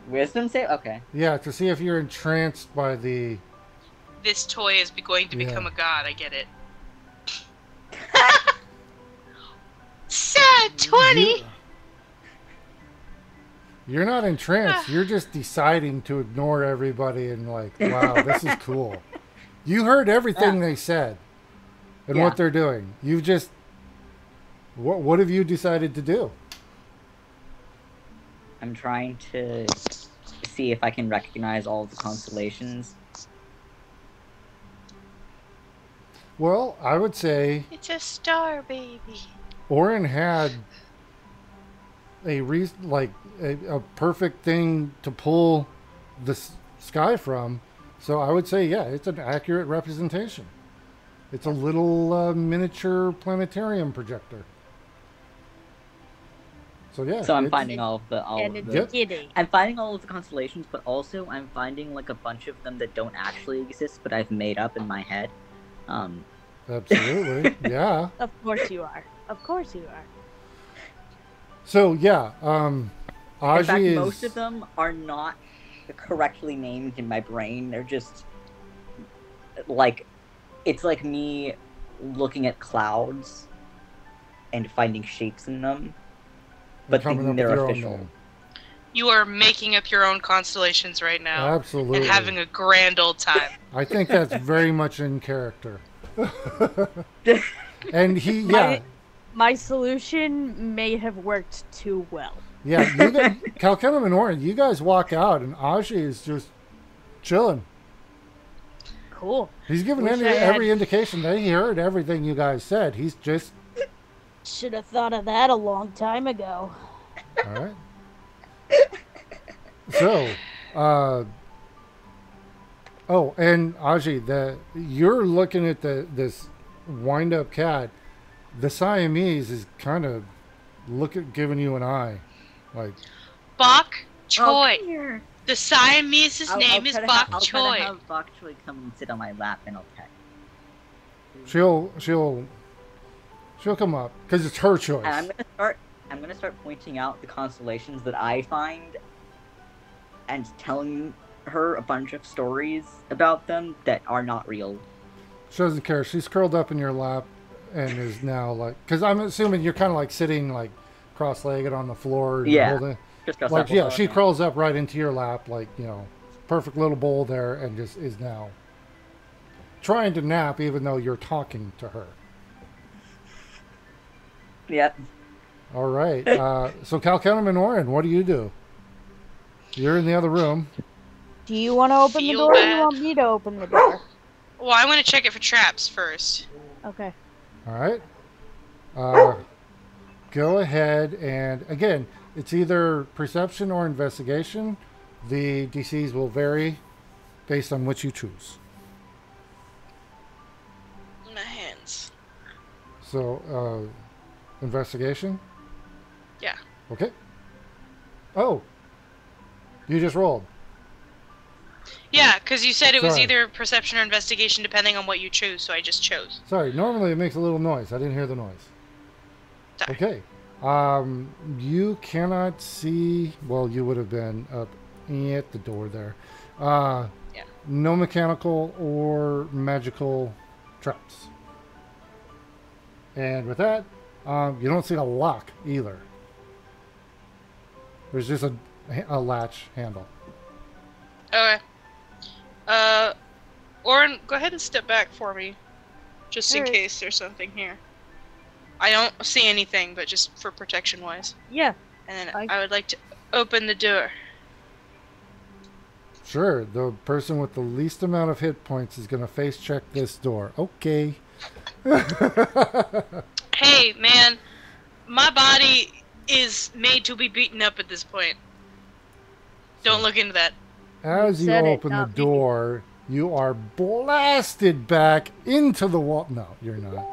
Wisdom save? Okay. Yeah, to see if you're entranced by the. This toy is going to become Yeah. a god. I get it. Sad 20. You're not entranced. You're just deciding to ignore everybody and like, wow, this is cool. You heard everything they said and Yeah. what they're doing. You just, what have you decided to do? I'm trying to see if I can recognize all of the constellations. Well, I would say It's a star, baby. Orin had a a perfect thing to pull the sky from. So I would say, yeah, it's an accurate representation. It's a little miniature planetarium projector. So yeah. So I'm it's- finding all And of it's the Yep. kitty. I'm finding all of the constellations, but also I'm finding like a bunch of them that don't actually exist, but I've made up in my head. Absolutely, yeah. Of course you are. Of course you are. So yeah, In Aji fact, is most of them are not correctly named in my brain. They're just like it's like me looking at clouds and finding shapes in them, but coming thinking up they're with your own official. name. You are making up your own constellations right now Absolutely. and having a grand old time. I think that's very much in character. And he, yeah, My solution may have worked too well. yeah. You guys, Calcutta and Orin, you guys walk out, and Aji is just chilling. Cool. He's giving Wish any, I had- every indication that he heard everything you guys said. He's just Should have thought of that a long time ago. all right. So, oh, and Aji, you're looking at this wind-up cat. The Siamese is kind of giving you an eye, like Bok Oh, Choi. come here. The Siamese's I'll name is try to Bok I'll try to Choi. have Bok Choi come and sit on my lap and I'll pet. she'll come up because it's her choice. And I'm gonna start pointing out the constellations that I find and telling her a bunch of stories about them that are not real. She doesn't care. She's curled up in your lap and is now like, because I'm assuming you're kind of like sitting like cross-legged on the floor. And Yeah. holding, Just 'cause like I- yeah, she crawls up right into your lap, like perfect little bowl there, and just is now trying to nap, even though you're talking to her. Yep. All right. So Calcutta and Orin, what do you do? You're in the other room. Do you want to open the Feel door or do bad. you want me to open the door? Well, I want to check it for traps first. Okay. All right. Go ahead and again, it's either perception or investigation. The DCs will vary based on which you choose. My hands. So, investigation. Yeah. Okay. Oh, you just rolled. Yeah, because you said it was Sorry. either perception or investigation depending on what you choose, so I just chose. Sorry. Normally it makes a little noise. I didn't hear the noise. Sorry. Okay. You cannot see. Well, you would have been up at the door there. Yeah. No mechanical or magical traps. And with that, you don't see a lock either. There's just a latch handle. Okay. Orin, go ahead and step back for me. Just in Alright. case there's something here. I don't see anything, but just for protection wise. Yeah. And then I- I would like to open the door. Sure, the person with the least amount of hit points is going to face check this door. Okay. Hey, man, my body is made to be beaten up at this point. Don't look into that. As you said it, open the not me. door, you are blasted back into the wall. No, you're not.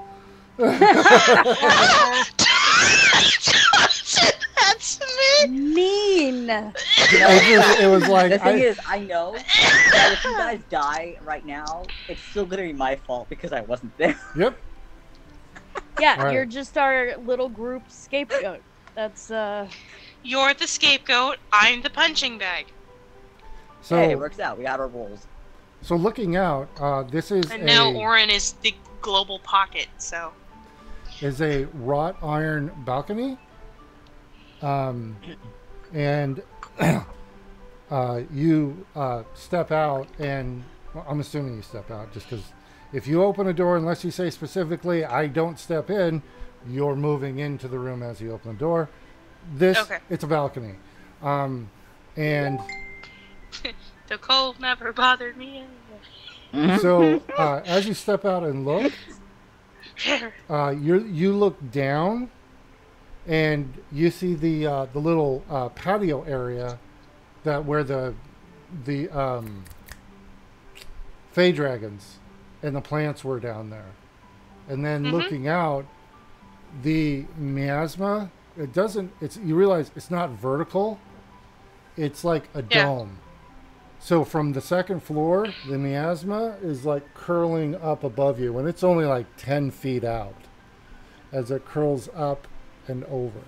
That's me. Mean. It was like The thing is, I know that if you guys die right now, it's still gonna be my fault because I wasn't there. Yep. Yeah, Right. you're just our little group scapegoat. That's You're the scapegoat. I'm the punching bag. So Hey, it works out. We got our roles. so looking out, this is And now Orin is the global pocket, so. a wrought iron balcony. And you step out, and well, I'm assuming you step out just because if you open a door, unless you say specifically, I don't step in, you're moving into the room as you open the door. Okay. It's a balcony. And The cold never bothered me anyway. so as you step out and look, you look down, and you see the little patio area that where the Fey dragons and the plants were down there. And then looking out, the miasma, you realize it's not vertical, it's like a dome. So from the second floor, the miasma is like curling up above you, and it's only like 10 feet out as it curls up and over.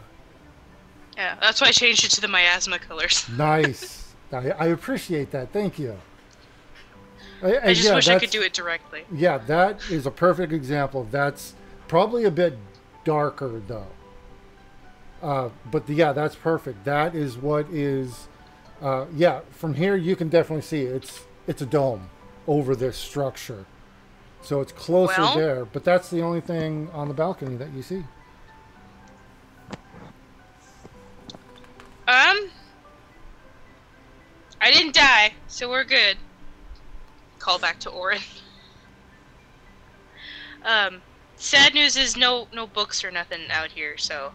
Yeah, that's why I changed it to the miasma colors. Nice. I appreciate that. Thank you. I just wish I could do it directly. Yeah, that is a perfect example. That's probably a bit darker, though. But yeah, that's perfect. That is what is... yeah, from here you can definitely see it's a dome over this structure. So it's closer there, but that's the only thing on the balcony that you see. I didn't die, so we're good. Call back to Orin. Sad news is no books or nothing out here, so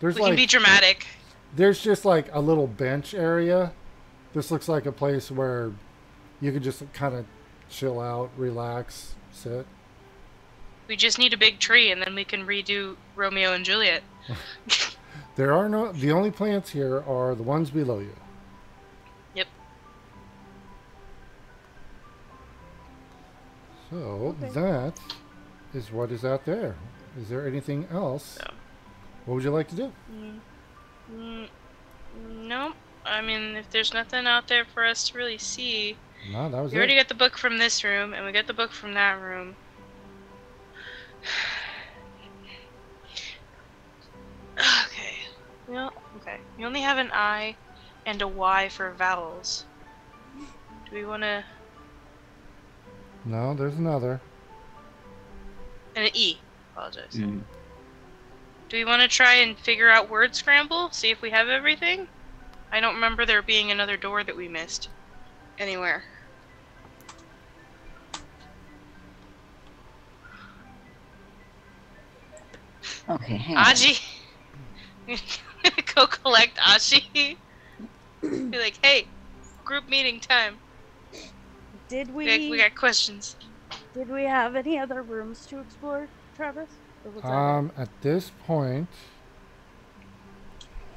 we can be dramatic. There's just like a little bench area. This looks like a place where you could just kind of chill out, relax, sit. We just need a big tree, and then we can redo Romeo and Juliet. The only plants here are the ones below you. Yep. So that is what is out there. Is there anything else? No. What would you like to do? No. I mean, if there's nothing out there for us to really see, No, that was we already got the book from this room, and we got the book from that room. Okay. Well, okay. We only have an I and a Y for vowels. Do we want to... No, there's another. And an E. Apologize. Do we want to try and figure out word scramble? See if we have everything? I don't remember there being another door that we missed. Anywhere. Okay, hang on. Aji! Go collect Aji. Be like, hey, group meeting time. Did We got questions. Did we have any other rooms to explore, Travis? Or was that it? At this point,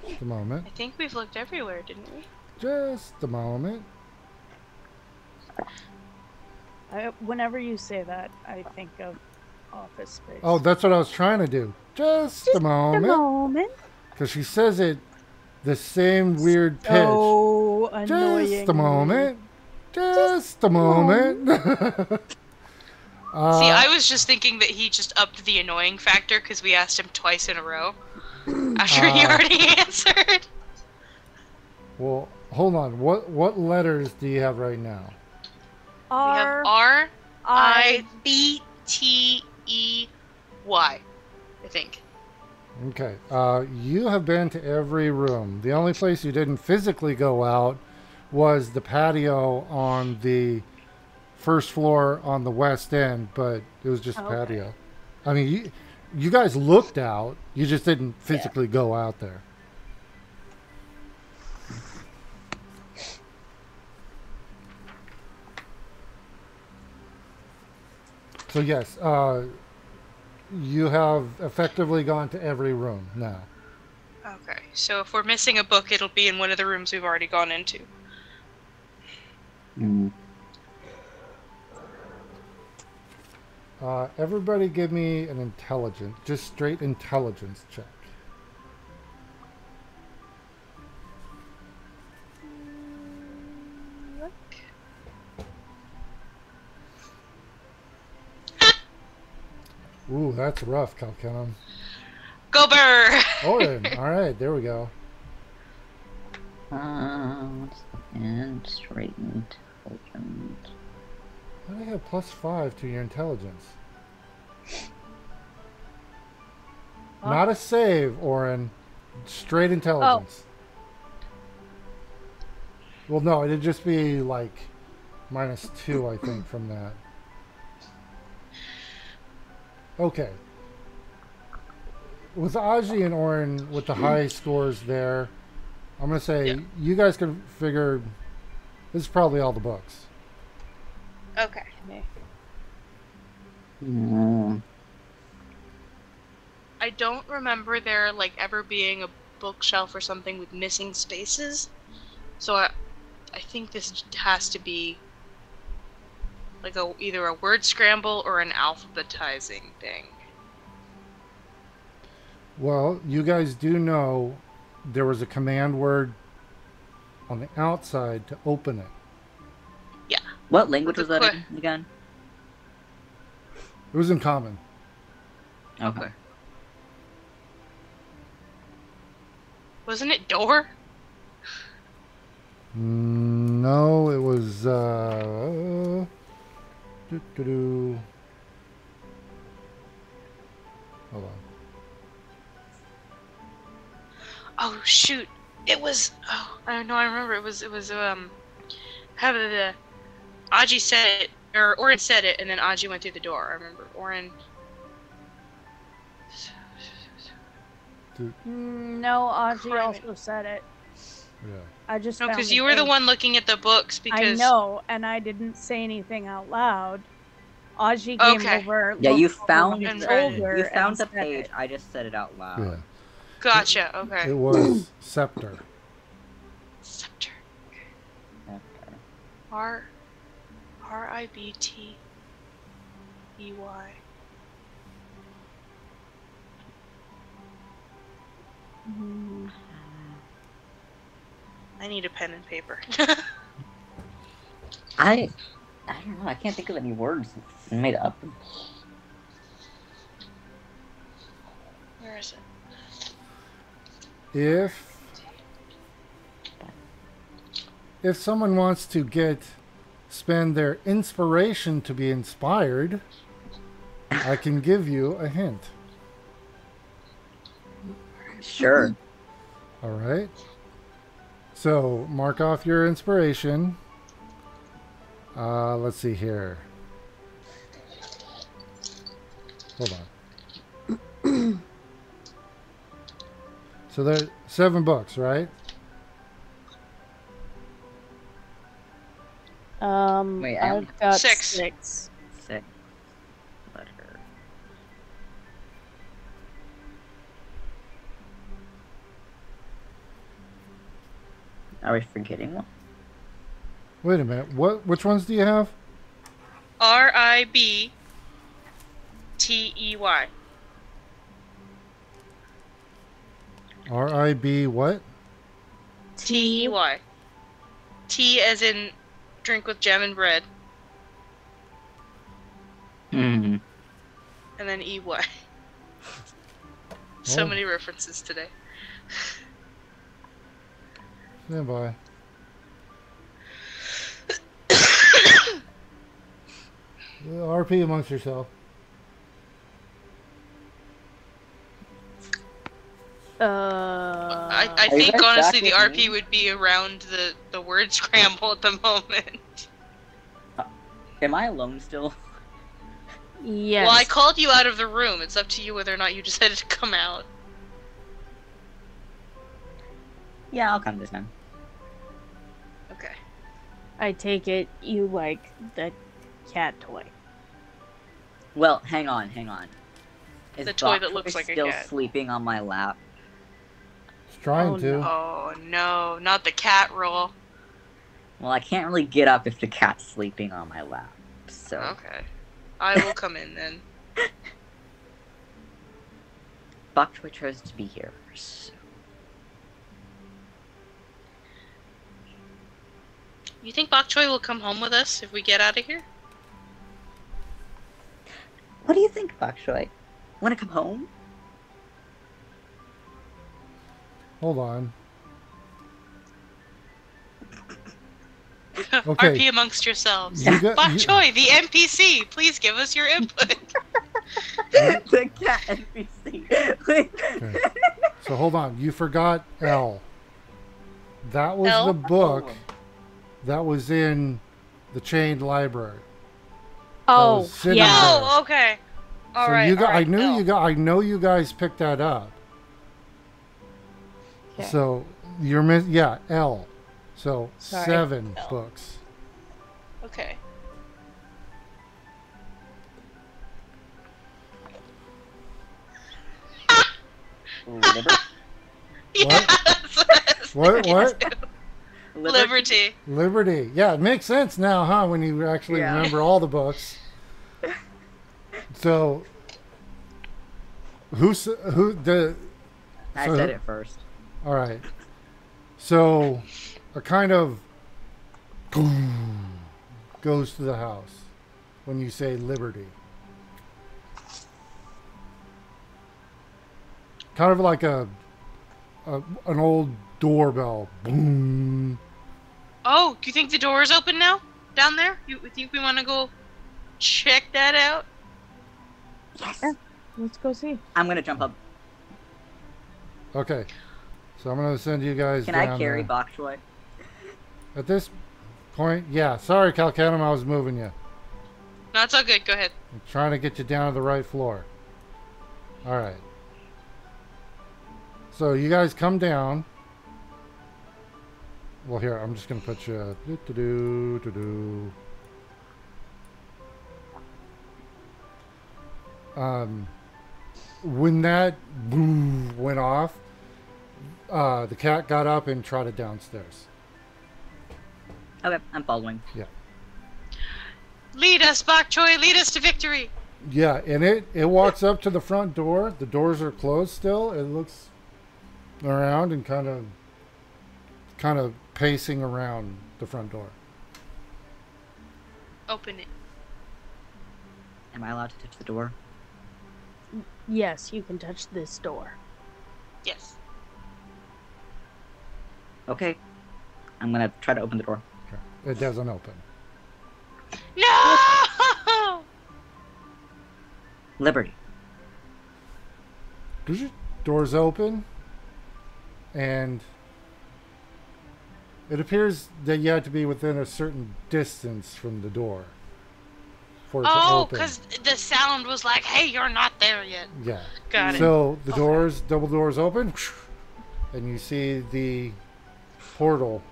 just a moment. I think we've looked everywhere, didn't we? Just a moment. Whenever you say that, I think of Office Space. Oh, that's what I was trying to do. Just a moment. A moment. Because she says it the same weird pitch. Oh, annoying. Just a moment. Just a moment. See, I was just thinking that he just upped the annoying factor because we asked him twice in a row after he already answered. Well, hold on. What letters do you have right now? We have R, I, B, T, E, Y, I think. Okay. You have been to every room. The only place you didn't physically go out was the patio on the first floor on the west end, but it was just a patio. I mean, you guys looked out. You just didn't physically go out there. So yes, you have effectively gone to every room now. Okay, so if we're missing a book, it'll be in one of the rooms we've already gone into. Mm. Everybody give me an intelligence, just straight intelligence check. Ooh, that's rough, Calcanum. Go Burr! Orin, all right, there we go. And straight intelligence. Why do you have +5 to your intelligence? Huh? Not a save, Orin. Straight intelligence. Well, no, it'd just be like -2, I think, from that. Okay. With Aji and Orin with the high scores there, I'm going to say you guys can figure this is probably all the books. Okay. Mm. I don't remember there like ever being a bookshelf or something with missing spaces. So I think this has to be like either a word scramble or an alphabetizing thing. Well, you guys do know there was a command word on the outside to open it. Yeah. What language was that in again? It was in common. Okay. Wasn't it door? No, it was Hold on. Oh shoot! It was. Oh, I know. I remember. It was. How the Aji said it, or Orin said it, and then Aji went through the door. I remember Orin. No, Aji Crime also said it. Yeah. I just No, found because the you were the page. one looking at the books. Because I know, and I didn't say anything out loud. Aji came Okay. over. Yeah, you looked over found my and the, read it. shoulder you found and the said page. it. I just said it out loud. Yeah. Gotcha. Okay. It was scepter. Scepter. Okay. R-I-B-T-E-Y. I need a pen and paper. I don't know. I can't think of any words made up. Where is it? If someone wants to spend their inspiration to be inspired, I can give you a hint. Sure. All right. So mark off your inspiration. Let's see here. Hold on. So there are 7 books, right? Wait, I've got 6. 6. 6. Letter. Are we forgetting one? Wait a minute. Which ones do you have? R-I-B-T-E-Y. R-I-B what? T-E-Y. T as in drink with jam and bread. Hmm. And then E-Y. So Oh. many references today. Stand by. RP amongst yourself. I Are you think guys honestly back the with RP me? would be around the word scramble at the moment. Am I alone still? Yes. Well, I called you out of the room. It's up to you whether or not you decided to come out. Yeah, I'll come this time. Okay. I take it you like the cat toy. Well, hang on. Is The toy that Bok looks Choy like a still cat. sleeping on my lap? It's trying Oh, to. no. Oh no, not the cat roll. Well, I can't really get up if the cat's sleeping on my lap. So Okay. I will come in then. Bok Choy chose to be here. So. You think Bok Choy will come home with us if we get out of here? What do you think, Bok Choy? Want to come home? Hold on. Okay. RP amongst yourselves. You got- Bok you- Choy, the NPC, please give us your input. The cat NPC. Okay. So hold on. You forgot L. That was L? the book that was in the chained library. Oh, was sitting yeah. there. Oh, okay. All So right. you got, all right, I knew L. you got. I know you guys picked that up. Okay. So you're yeah, L. So Sorry. 7 L. books. Okay. Liber- Yes. What? What? Liberty. Liberty. Yeah, it makes sense now, huh? When you actually Yeah. remember all the books. So, who the? I So- said it first. All right. So, a kind of boom goes to the house when you say liberty. Kind of like an old doorbell. Boom. Oh, do you think the door is open now? Down there? You think we want to go check that out? Yes. Let's go see. I'm gonna jump up. Okay. So I'm going to send you guys Can down I carry there. Bok Choy? At this point, yeah. Sorry, Calcanum, I was moving you. No, it's all good. Go ahead. I'm trying to get you down to the right floor. All right. So you guys come down. Well, here, I'm just going to put you... When that boom went off, the cat got up and trotted downstairs. Okay, I'm following. Lead us, Bok Choy. Lead us to victory. Yeah, and it walks up to the front door. The doors are closed still. It looks around and kind of pacing around the front door. Open it. Am I allowed to touch the door? Yes, you can touch this door. Yes. Okay. I'm gonna try to open the door. Okay. It doesn't open. No! Liberty. Doors open, and it appears that you have to be within a certain distance from the door for it to Oh, open. because the sound was like, hey, you're not there yet. Yeah. Got it. So the Okay. double doors open, and you see the portal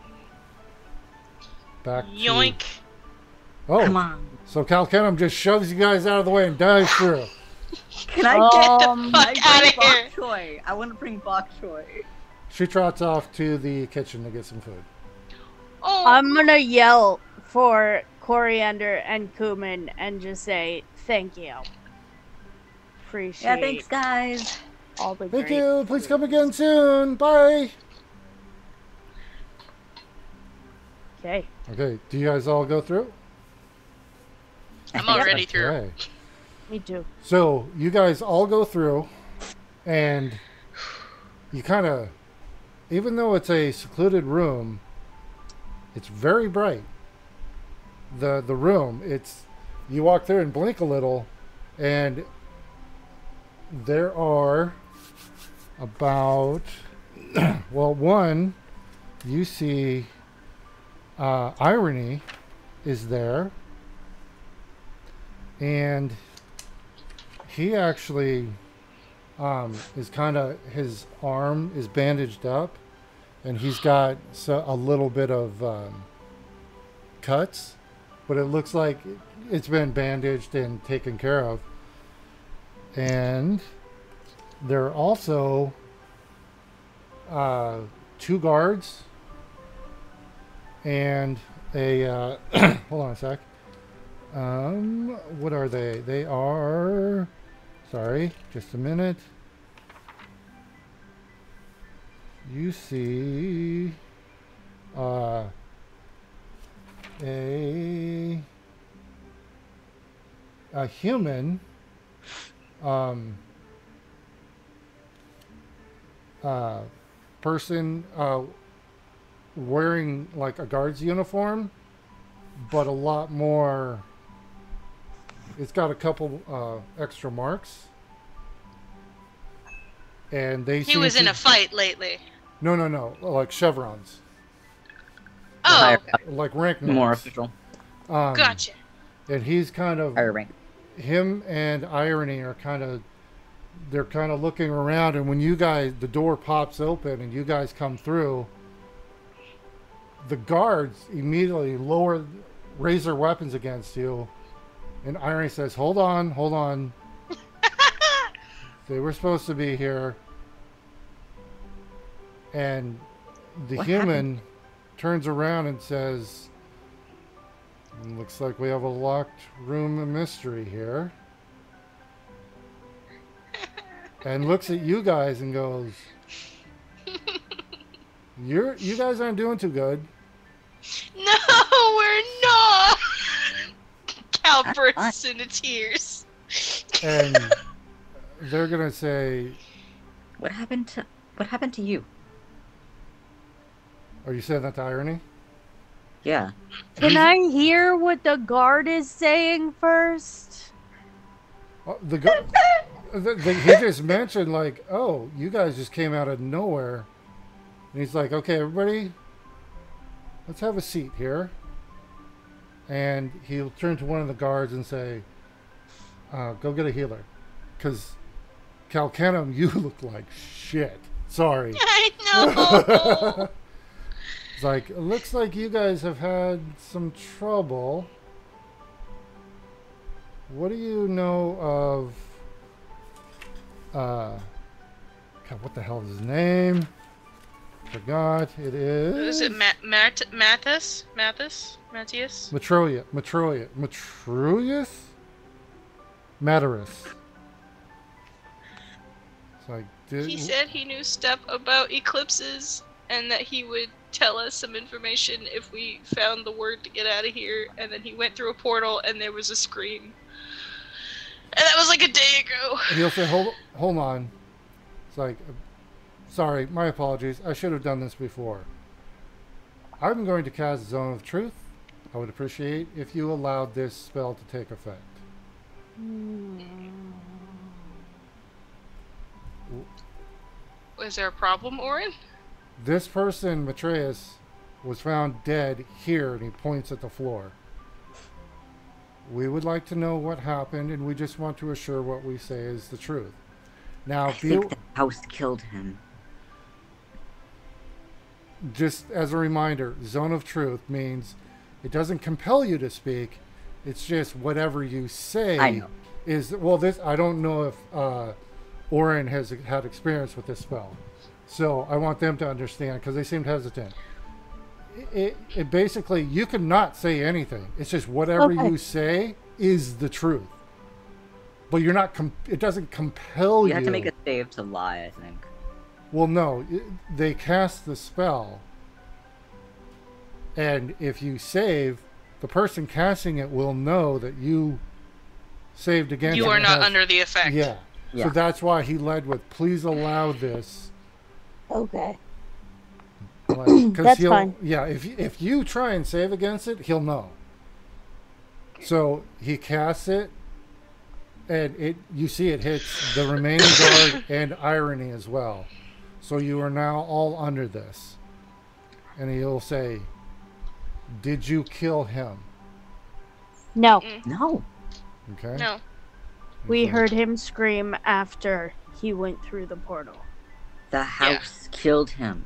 back Yoink. to... Oh, Come on. so Calcanum just shoves you guys out of the way and dives through. Can I get Um, Fuck I outta bring Bok here. Choy? I want to bring Bok Choy. She trots off to the kitchen to get some food. Oh, I'm gonna yell for Coriander and Cumin and just say thank you. Appreciate Yeah, thanks, guys. all the Thank great you. Please food. come again soon. Bye. Okay. Okay, do you guys all go through? I'm already through. Okay. Me too. So you guys all go through, and you kind of, even though it's a secluded room, it's very bright. The room, you walk through and blink a little, and there are about, well, one, you see Irony is there, and he actually is kind of, his arm is bandaged up, and he's got a little bit of cuts, but it looks like it's been bandaged and taken care of. And there are also 2 guards and a hold on a sec. What are they? They are, sorry, just a minute. You see a human person wearing like a guard's uniform, but a lot more. It's got a couple extra marks, and they. He was in a fight lately. No, like chevrons. Oh, like rank marks. More official. Gotcha. And he's kind of Higher rank. Him and Irony are kind of. They're kind of looking around, and when you guys, the door pops open, and you guys come through. The guards immediately raise their weapons against you, and Irony says, "Hold on." They were supposed to be here, and the human turns around and says, "Looks like we have a locked room of mystery here," and looks at you guys and goes, "You guys aren't doing too good." No, we're not. Cal bursts into tears. And they're gonna say, What happened to you? Are you saying that to Irony? Yeah. Can I hear what the guard is saying first? He just mentioned, like, "Oh, you guys just came out of nowhere," and he's like, "Okay, everybody, let's have a seat here." And he'll turn to one of the guards and say, "Go get a healer, because Calcanum, you look like shit. Sorry." I know. It's like, "It looks like you guys have had some trouble. What do you know of God, what the hell is his name? Forgot. It is. Is it Matthias? Matthias? Matruius? Matarus. It's like, He said he knew stuff about eclipses and that he would tell us some information if we found the word to get out of here. And then he went through a portal and there was a scream. And that was like a day ago. And he'll say, hold on. It's like, sorry, my apologies. I should have done this before. I'm going to cast Zone of Truth. I would appreciate if you allowed this spell to take effect. Was there a problem, Orin? This person, Matreus, was found dead here, and he points at the floor. We would like to know what happened, and we just want to assure what we say is the truth. Now, I think the house killed him. Just as a reminder, Zone of Truth means it doesn't compel you to speak. It's just whatever you say. I know. This I don't know if Orin has had experience with this spell, so I want them to understand because they seemed hesitant. It basically, you cannot say anything. It's just whatever you say is the truth. But you're not. It doesn't compel you. You have to make a save to lie, I think. Well, no. They cast the spell, and if you save, the person casting it will know that you saved against. You are not under the effect. Yeah. So that's why he led with, "Please allow this." Okay. That's fine. Yeah, if you try and save against it, he'll know. So he casts it, And you see it hits the remaining guard and Irony as well. So you are now all under this. And he'll say, "Did you kill him?" No. No. Okay. No. We Okay. heard him scream after he went through the portal. The house killed him.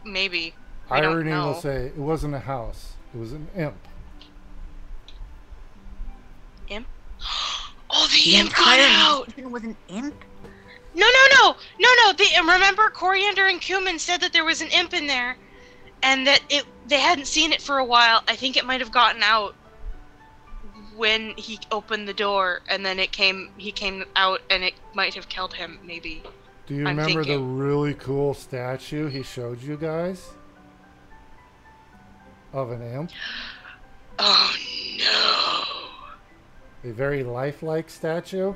Maybe. We don't Irony will know. say, "It wasn't a house. It was an imp." Imp? Oh, the imp got out! It was an imp? No. Remember, Coriander and Cumin said that there was an imp in there, and that they hadn't seen it for a while. I think it might have gotten out when he opened the door, and then he came out, and it might have killed him. Maybe. Do you I'm remember the thinking. really cool statue he showed you guys? Of an imp? Oh no! A very lifelike statue.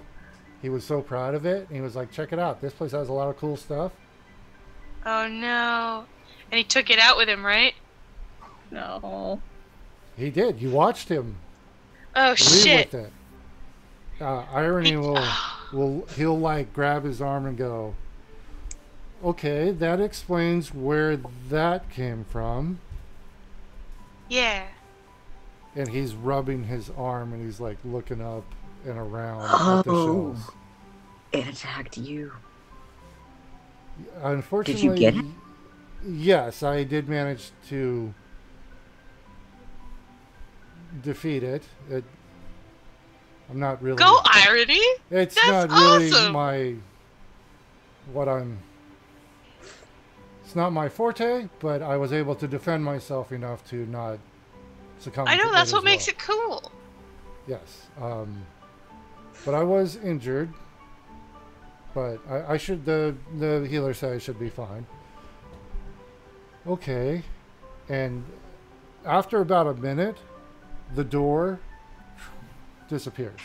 He was so proud of it, and he was like, "Check it out. This place has a lot of cool stuff." Oh no! And he took it out with him, right? No. He did. You watched him Oh leave shit! with it. Irony he'll like grab his arm and go, "Okay, that explains where that came from." Yeah. And he's rubbing his arm, and he's like looking up and around at the Oh. shells. It attacked you. Unfortunately, Did you get it? Yes, I did manage to defeat it. I'm not really. Go Irony! It's That's not really awesome! It's not my forte, but I was able to defend myself enough to not succumb. I to know, it that's as what makes well. it cool. Yes. But I was injured. But I should. The healer said I should be fine. Okay. And after about a minute, the door disappears.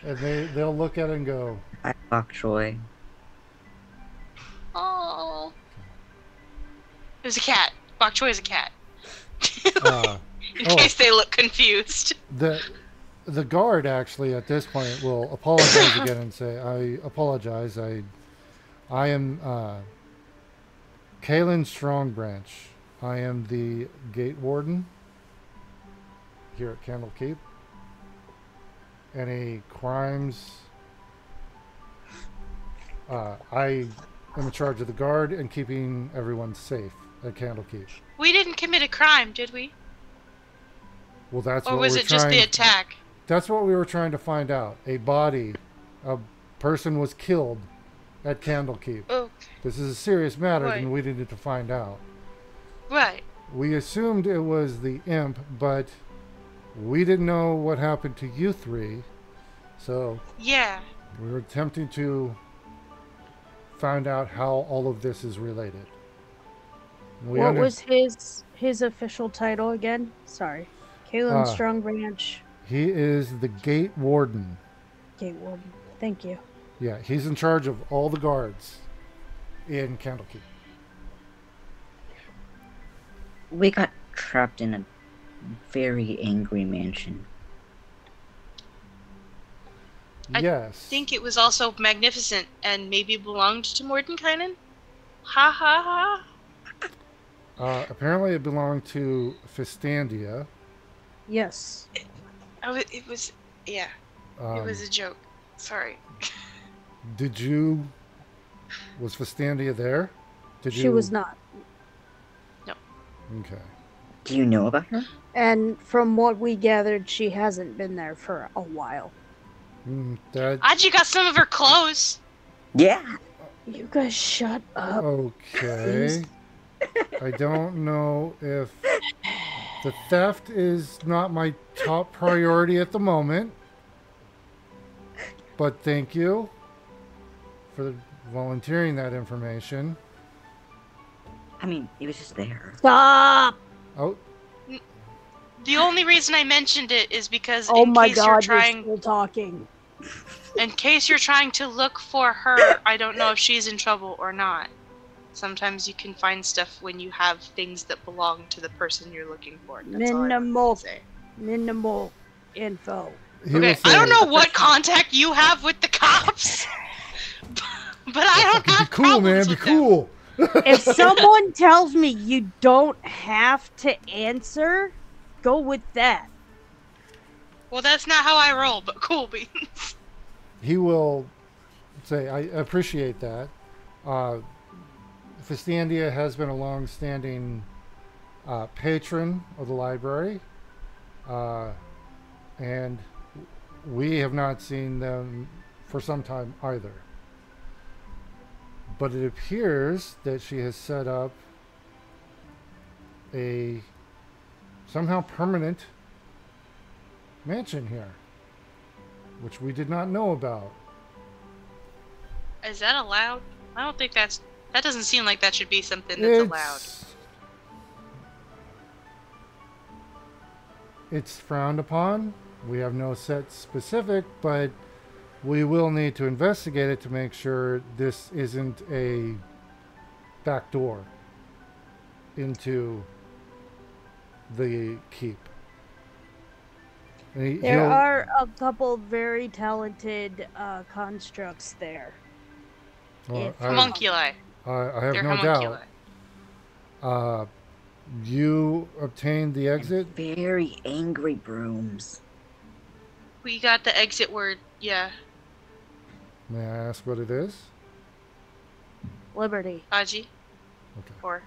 And they'll look at it and go, I bok choy. Oh. It was a cat. Bok Choy is a cat. In oh. case they look confused. the guard actually at this point will apologize again and say, "I apologize. I am Kalen Strongbranch. I am the gate warden here at Candlekeep. Any crimes? I am in charge of the guard and keeping everyone safe at Candlekeep." We didn't commit a crime, did we? Well, that's Or what was we're it just the trying- attack? That's what we were trying to find out. A person was killed at Candlekeep. Oh, This is a serious matter, Right. and we needed to find out. right. We assumed it was the imp, but we didn't know what happened to you three, so Yeah. we were attempting to find out how all of this is related. What was his official title again? Sorry. Kalen Strongbranch, He is the gate warden. Gate Warden. Thank you. Yeah, he's in charge of all the guards in Candlekeep. We got trapped in a very angry mansion. Yes. I think it was also magnificent and maybe belonged to Mordenkainen. Ha ha ha. Apparently it belonged to Fistandia. Yes. It was, yeah. It was a joke. Sorry. Was Fistandia there? She was not. Okay. Do you know about her? And from what we gathered, she hasn't been there for a while. Aji got some of her clothes. Yeah. You guys shut up. Okay. I don't know if the theft is not my top priority at the moment. But thank you for volunteering that information. I mean, it was just there. Stop! Oh, The only reason I mentioned it is because Oh in my case you're god, trying, you're still talking. in case you're trying to look for her, I don't know if she's in trouble or not. Sometimes you can find stuff when you have things that belong to the person you're looking for. That's all I wanted to Minimal say. minimal info. He will Okay, say, I don't know what contact you have with the cops, but I don't "Fucking have be cool, man. problems Be with them. cool." If someone tells me you don't have to answer, go with that. Well, that's not how I roll, but cool beans. He will say, "I appreciate that. Festandia has been a long-standing patron of the library, and we have not seen them for some time either. But it appears that she has set up a somehow permanent mansion here, which we did not know about." Is that allowed? I don't think that doesn't seem like that should be something that's allowed. It's frowned upon. We have no set specific, but we will need to investigate it to make sure this isn't a back door into the keep. And There are a couple very talented constructs there. Well, Homunculi. I have They're no homunculi. doubt. You obtained the exit? Very angry brooms. We got the exit word, yeah. May I ask what it is? Liberty. Aji. Okay. For it.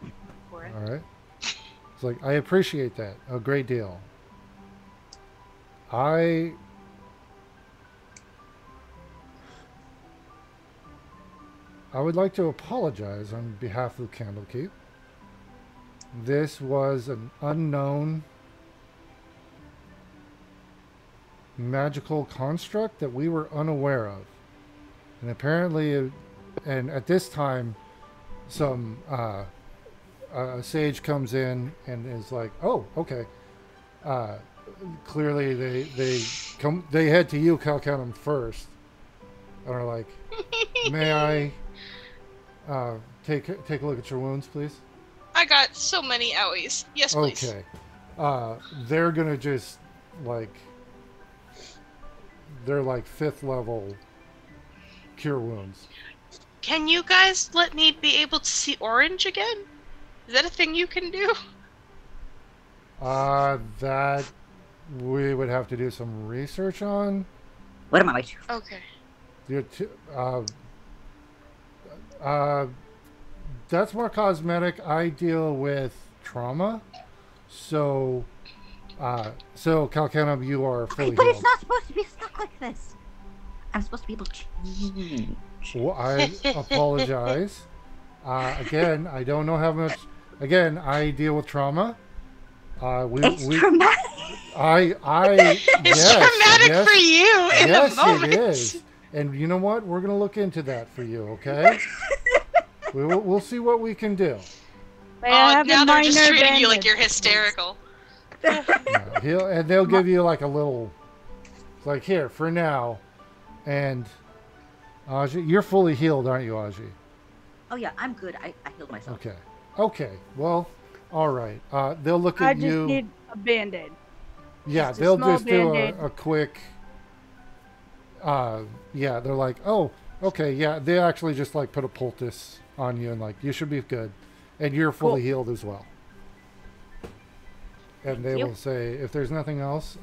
All right. It's like, I appreciate that a great deal. I would like to apologize on behalf of Candlekeep. This was an unknown magical construct that we were unaware of. And apparently, and at this time, some a sage comes in and is like, "Oh, okay." Clearly, they head to you, Calcanum, first, and are like, "May I take a look at your wounds, please?" I got so many owies. Yes, please. Okay. They're gonna just they're like 5th level cure wounds. Can you guys let me be able to see orange again? Is that a thing you can do? That we would have to do some research on. What am I waiting for? Okay. That's more cosmetic. I deal with trauma. So Calcanum, you are fully But healed. it's not supposed to be stuck like this. I'm supposed to be able to change. Well, I apologize. Again, I don't know how much. Again, I deal with trauma. It's traumatic. It's traumatic for you in the moment. It is. And you know what? We're gonna look into that for you. Okay. We'll see what we can do. Now they're just treating you like you're hysterical. Yeah, they'll give you like a little, like, here for now, and Aji, you're fully healed, aren't you, Aji? Oh yeah, I'm good. I healed myself. Okay. Well, all right. They'll look at you. I just need a band-aid. Yeah, just they'll small just do Band-Aid. a quick. Yeah, they're like, oh, okay, yeah. They actually just like put a poultice on you and like you should be good, and you're fully healed as well. And they will say, if there's nothing else,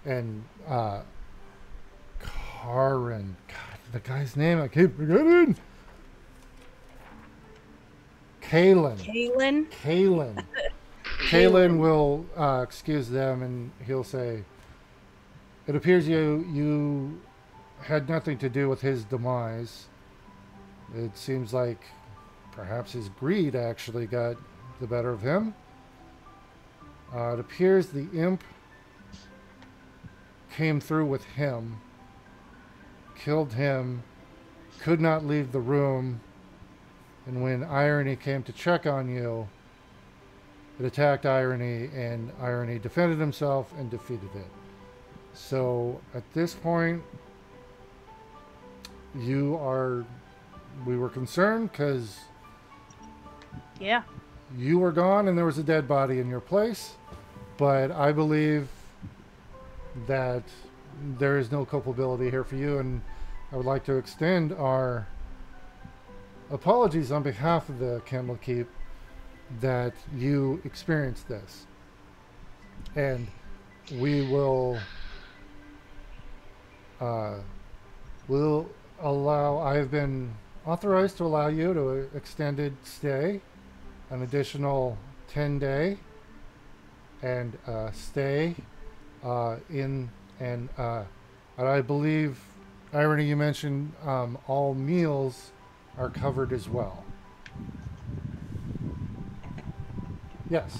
and Karin, God, the guy's name I keep forgetting. Kalen. Kalen will excuse them, and he'll say, "It appears you had nothing to do with his demise. It seems like perhaps his greed actually got the better of him. It appears the imp came through with him, killed him, could not leave the room, and when Irony came to check on you, it attacked Irony, and Irony defended himself and defeated it. So at this point, we were concerned because Yeah. you were gone and there was a dead body in your place. but I believe that there is no culpability here for you, and I would like to extend our apologies on behalf of the Candlekeep that you experienced this. And we will I've been authorized to allow you to extended stay, an additional 10-day, and stay in, and I believe, Irony, you mentioned all meals are covered as well. Yes.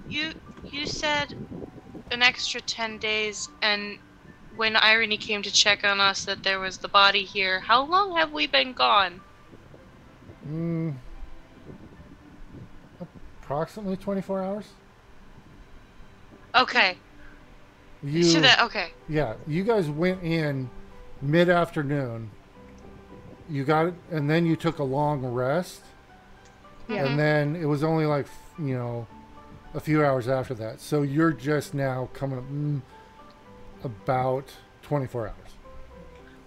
You said an extra 10 days, and when Irony came to check on us that there was the body here, how long have we been gone? Approximately 24 hours. Okay. Okay. Yeah, you guys went in mid-afternoon. You got it, and then you took a long rest. Yeah. And then it was only like, a few hours after that. So you're just now coming about 24 hours.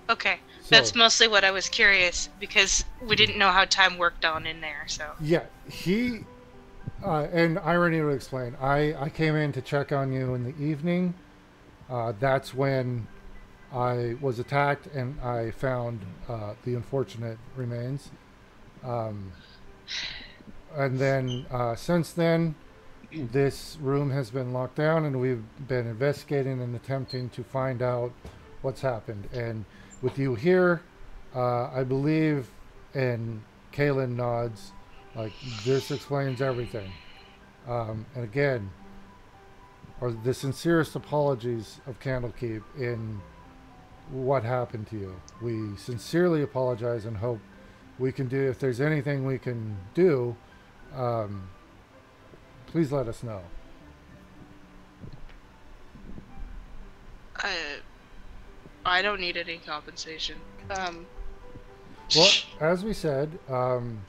Okay. So, That's mostly what I was curious, because we didn't know how time worked on in there, so. Yeah, he, and Irony will explain, I came in to check on you in the evening. That's when I was attacked and I found the unfortunate remains. And then since then, this room has been locked down and we've been investigating and attempting to find out what's happened. And with you here, I believe, and Kaylin nods, like, this explains everything. And again, are the sincerest apologies of Candlekeep in what happened to you. We sincerely apologize and hope we can do, if there's anything we can do, please let us know. I don't need any compensation. Well, as we said, I'm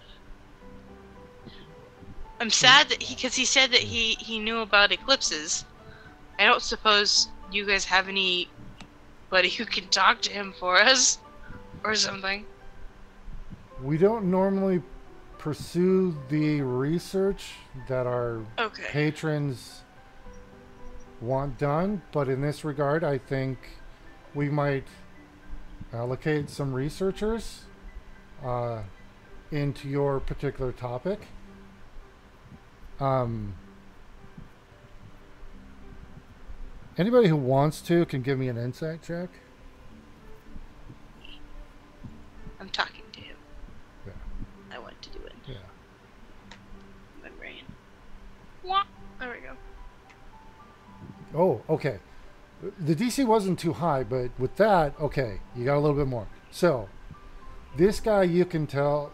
sad that because he said that he knew about eclipses. I don't suppose you guys have anybody who can talk to him for us or something. we don't normally pursue the research that our patrons want done, but in this regard, I think we might allocate some researchers into your particular topic. Anybody who wants to can give me an insight check. I'm talking to him. Yeah. I want to do it. Yeah. My brain. Wah. There we go. Oh, okay. The DC wasn't too high, but with that, okay, you got a little bit more. So, this guy, you can tell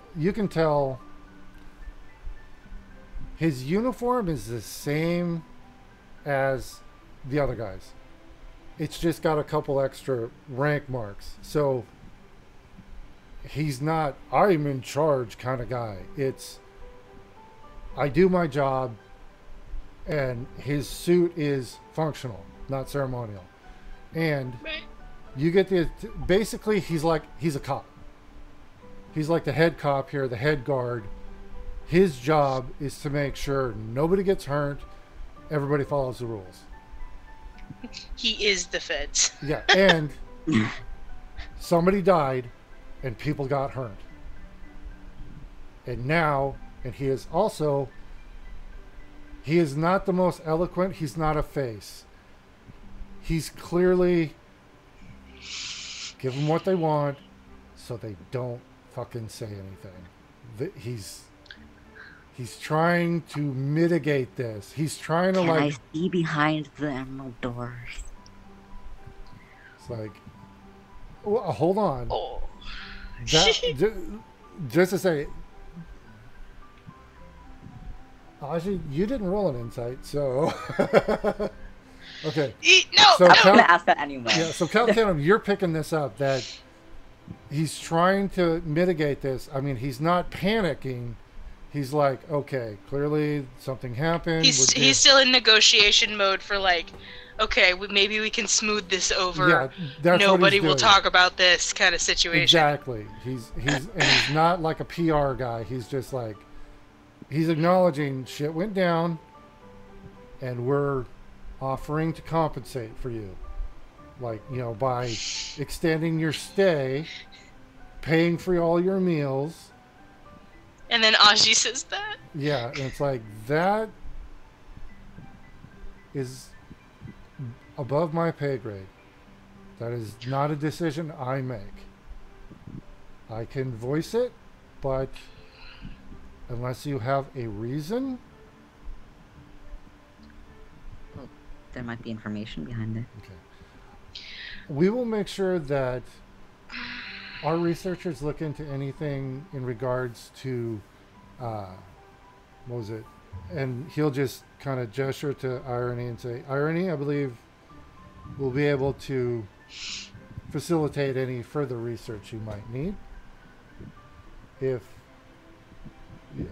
his uniform is the same as the other guys. It's just got a couple extra rank marks. So, he's not, I'm in charge kind of guy. It's, I do my job, and his suit is functional, not ceremonial. And you get the, basically he's a cop. He's like the head cop here, the head guard. His job is to make sure nobody gets hurt, everybody follows the rules. He is the feds. Yeah, and somebody died and people got hurt. And now, and he is also, he is not the most eloquent, he's not a face. He's clearly, give them what they want so they don't fucking say anything. He's trying to mitigate this. He's trying to Can I see behind the emerald doors? It's like, well, hold on. Oh. Just to say, Aji, you didn't roll an insight, so okay. No, so I'm gonna ask that anyway. Yeah, so Cal Canum, you're picking this up that he's trying to mitigate this. I mean, he's not panicking. he's like, okay, clearly something happened. He's still in negotiation mode for like, okay, maybe we can smooth this over. Yeah, that's Nobody what will he's talk about this kind of situation. Exactly. He's not like a PR guy. He's just like, he's acknowledging shit went down, and we're offering to compensate for you, like, you know, by extending your stay, paying for all your meals. And then Aji says that. Yeah, and it's like, that is above my pay grade. That is not a decision I make. I can voice it, but unless you have a reason. Well, there might be information behind it. Okay. We will make sure that our researchers look into anything in regards to, what was it? And he'll just kind of gesture to Irony and say, Irony, I believe we'll be able to facilitate any further research you might need.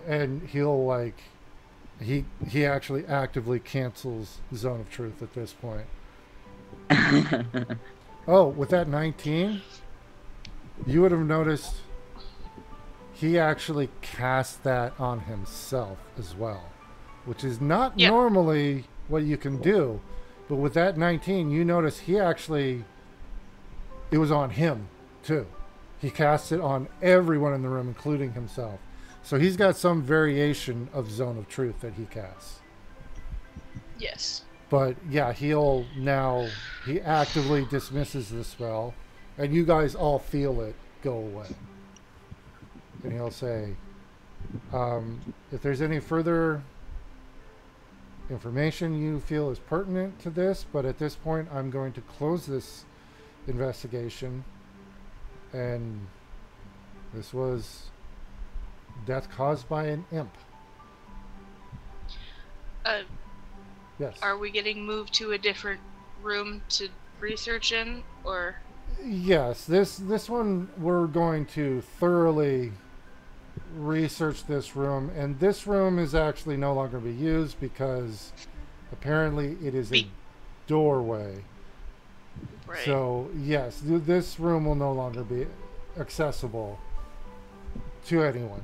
And he'll like, he actually actively cancels Zone of Truth at this point. Oh, with that 19, you would have noticed he actually cast that on himself as well, which is not normally what you can do. But with that 19, you notice he actually, it was on him too. He cast it on everyone in the room, including himself. So he's got some variation of Zone of Truth that he casts. Yes. But yeah, he actively dismisses the spell, and you guys all feel it go away. And he'll say, if there's any further information you feel is pertinent to this, but at this point I'm going to close this investigation, and this was death caused by an imp. Yes. Are we getting moved to a different room to research in, or? Yes, this one we're going to thoroughly research this room, and this room is actually no longer be used because apparently it is a doorway. Right. So yes, this room will no longer be accessible to anyone.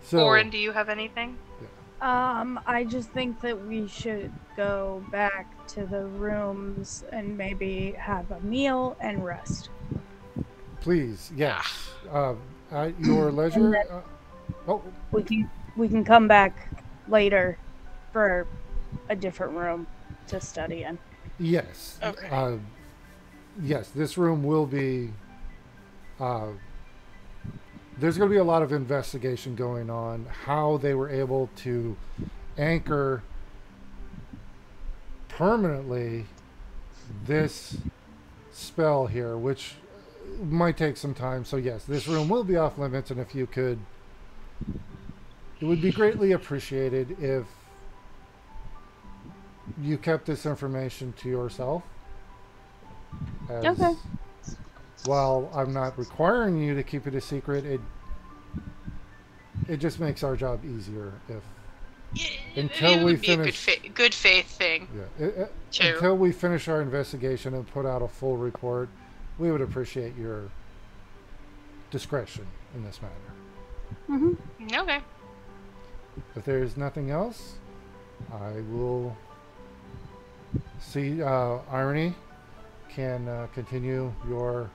So, Oren, do you have anything? I just think that we should go back to the rooms and maybe have a meal and rest. please, yes. At your leisure. We can come back later for a different room to study in. Yes. Okay. Yes, this room will be. There's going to be a lot of investigation going on. How they were able to anchor permanently this spell here, which might take some time. So yes, this room will be off limits, and if you could, it would be greatly appreciated if you kept this information to yourself. Okay. While I'm not requiring you to keep it a secret, it just makes our job easier until we finish. A good faith thing. Yeah. Until we finish our investigation and put out a full report, we would appreciate your discretion in this matter. Mm-hmm. Okay. If there's nothing else, I will see Irony can continue your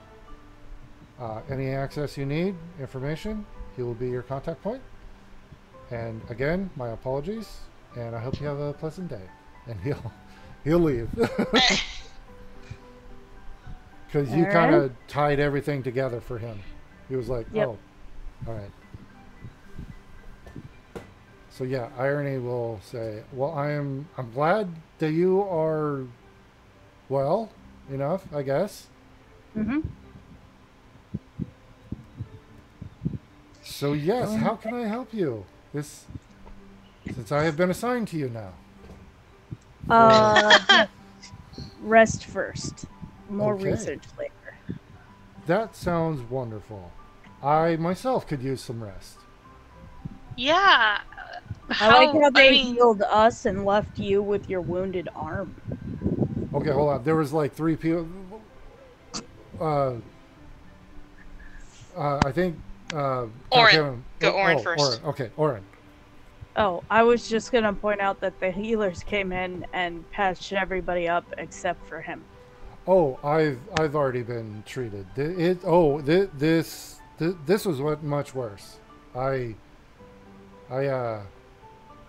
any access you need, information. He will be your contact point. And again, my apologies, and I hope you have a pleasant day. And he'll leave. Because you kind of tied everything together for him. He was like, yep. Oh, all right. So yeah, Irony will say, well, I'm glad that you are well enough, I guess. Mm-hmm. So yes, how can I help you? Since I have been assigned to you now. Rest first. More Okay. research later. That sounds wonderful. I myself could use some rest. Yeah. I like how they mean, healed us and left you with your wounded arm. Okay, hold on. There was like 3 people. Uh, I think. Oren. Go Oren first. Oren. Okay, Oren. Oh, I was just gonna point out that the healers came in and patched everybody up except for him. Oh, I've already been treated. This was much worse. I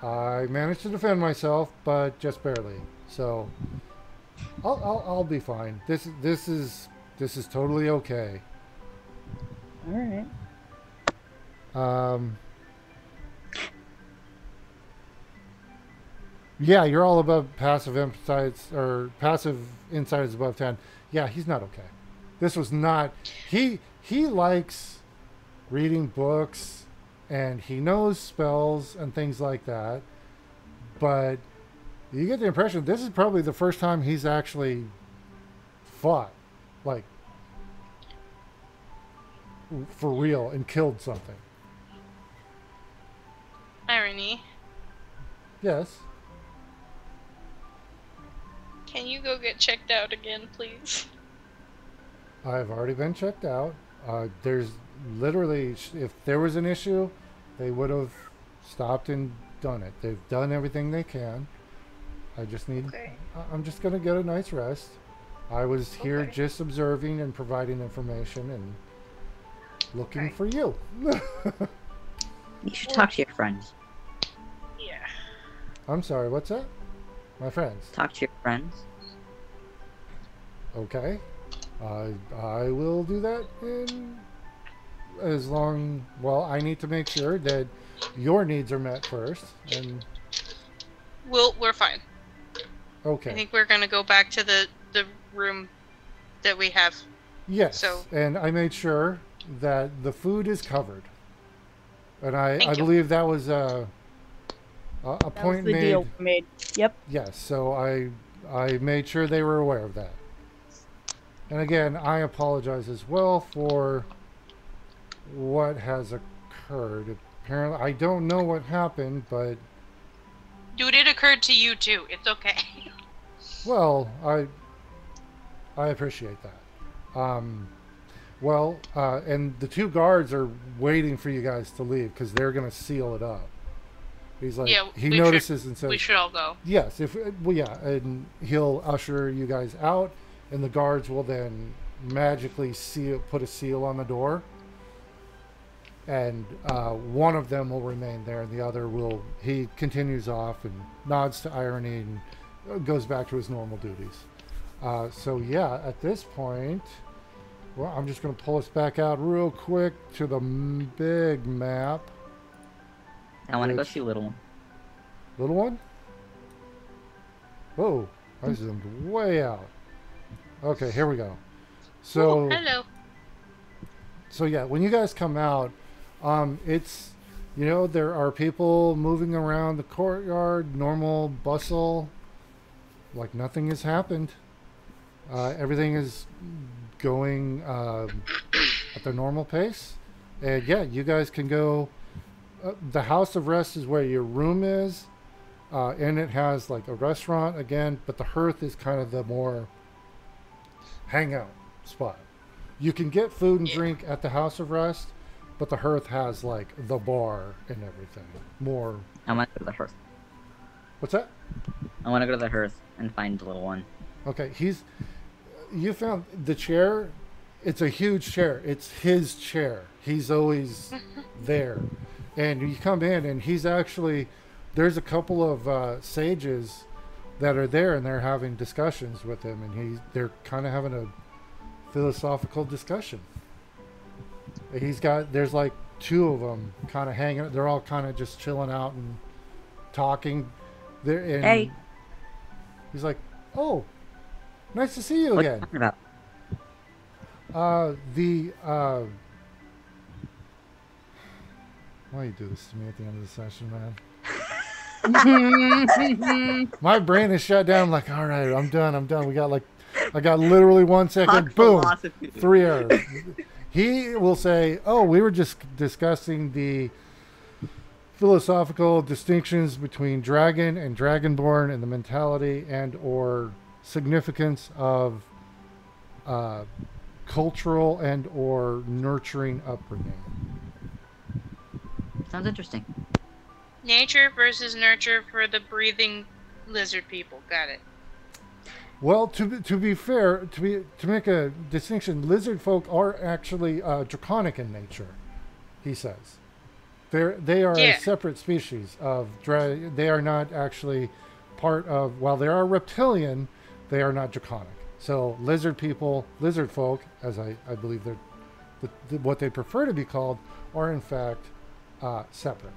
managed to defend myself, but just barely. So I'll be fine. This is totally okay. All right. Yeah, you're all above passive insights, or passive insight is above 10. Yeah, he's not okay. This was not. He likes reading books, and he knows spells and things like that. But you get the impression this is probably the first time he's actually fought, like for real, and killed something. Irony. Yes. Can you go get checked out again, please? I've already been checked out. There's literally, if there was an issue, they would have stopped and done it. They've done everything they can. I just need, Okay. I'm just going to get a nice rest. I was here Okay. just observing and providing information and looking Okay. for you. You should talk to your friends. Yeah. I'm sorry, what's that? My friends. Talk to your friends. Okay. I will do that in as long, well, I need to make sure that your needs are met first. And We're fine. okay. I think we're gonna go back to the room that we have. Yes. So- And I made sure that the food is covered. And I Thank you. believe that was a That was point the made. deal we made. Yep. Yes. So I made sure they were aware of that. And again, I apologize as well for what has occurred. Apparently, I don't know what happened, but Dude, it occurred to you too. It's okay. well, I appreciate that. And the 2 guards are waiting for you guys to leave because they're going to seal it up. He's like, Yeah, he we notices and says, We should all go. yes, and he'll usher you guys out, and the guards will then magically put a seal on the door, and one of them will remain there, and the other he continues off and nods to Irony and goes back to his normal duties. So yeah, at this point, well, I'm just going to pull us back out real quick to the big map. I want to go Which- see Little One. Little one? Oh, I zoomed way out. Okay, here we go. So, Ooh, hello. so yeah, when you guys come out, it's, there are people moving around the courtyard, normal bustle, like nothing has happened. Everything is going at their normal pace. And yeah, you guys can go. The House of Rest is where your room is. And it has like a restaurant again, but the hearth is kind of the more hangout spot. You can get food and drink at the House of Rest, but the hearth has like the bar and everything. More. I want to go to the hearth. What's that? I want to go to the hearth and find the Little One. Okay, you found the chair. It's a huge chair. It's his chair. He's always there. And you come in and he's actually, there's a couple of sages that are there and they're having discussions with him, and they're kind of having a philosophical discussion. There's like 2 of them kind of hanging, they're all kind of just chilling out and talking. Hey. He's like, oh, nice to see you What are you again. talking about? Why you do this to me at the end of the session, man? My brain is shut down. I'm like, all right, I'm done. I got literally 1 second. Talk Boom. philosophy. 3 errors. He will say, oh, we were just discussing the philosophical distinctions between dragon and dragonborn and the mentality and or significance of cultural and or nurturing upbringing. Sounds interesting. Nature versus nurture for the breathing lizard people. Got it. Well, to be fair, to make a distinction, lizard folk are actually draconic in nature. He says, they are a separate species of they are not actually part of. While they are reptilian, they are not draconic. So lizard people, lizard folk, as I believe they're what they prefer to be called, are in fact separate.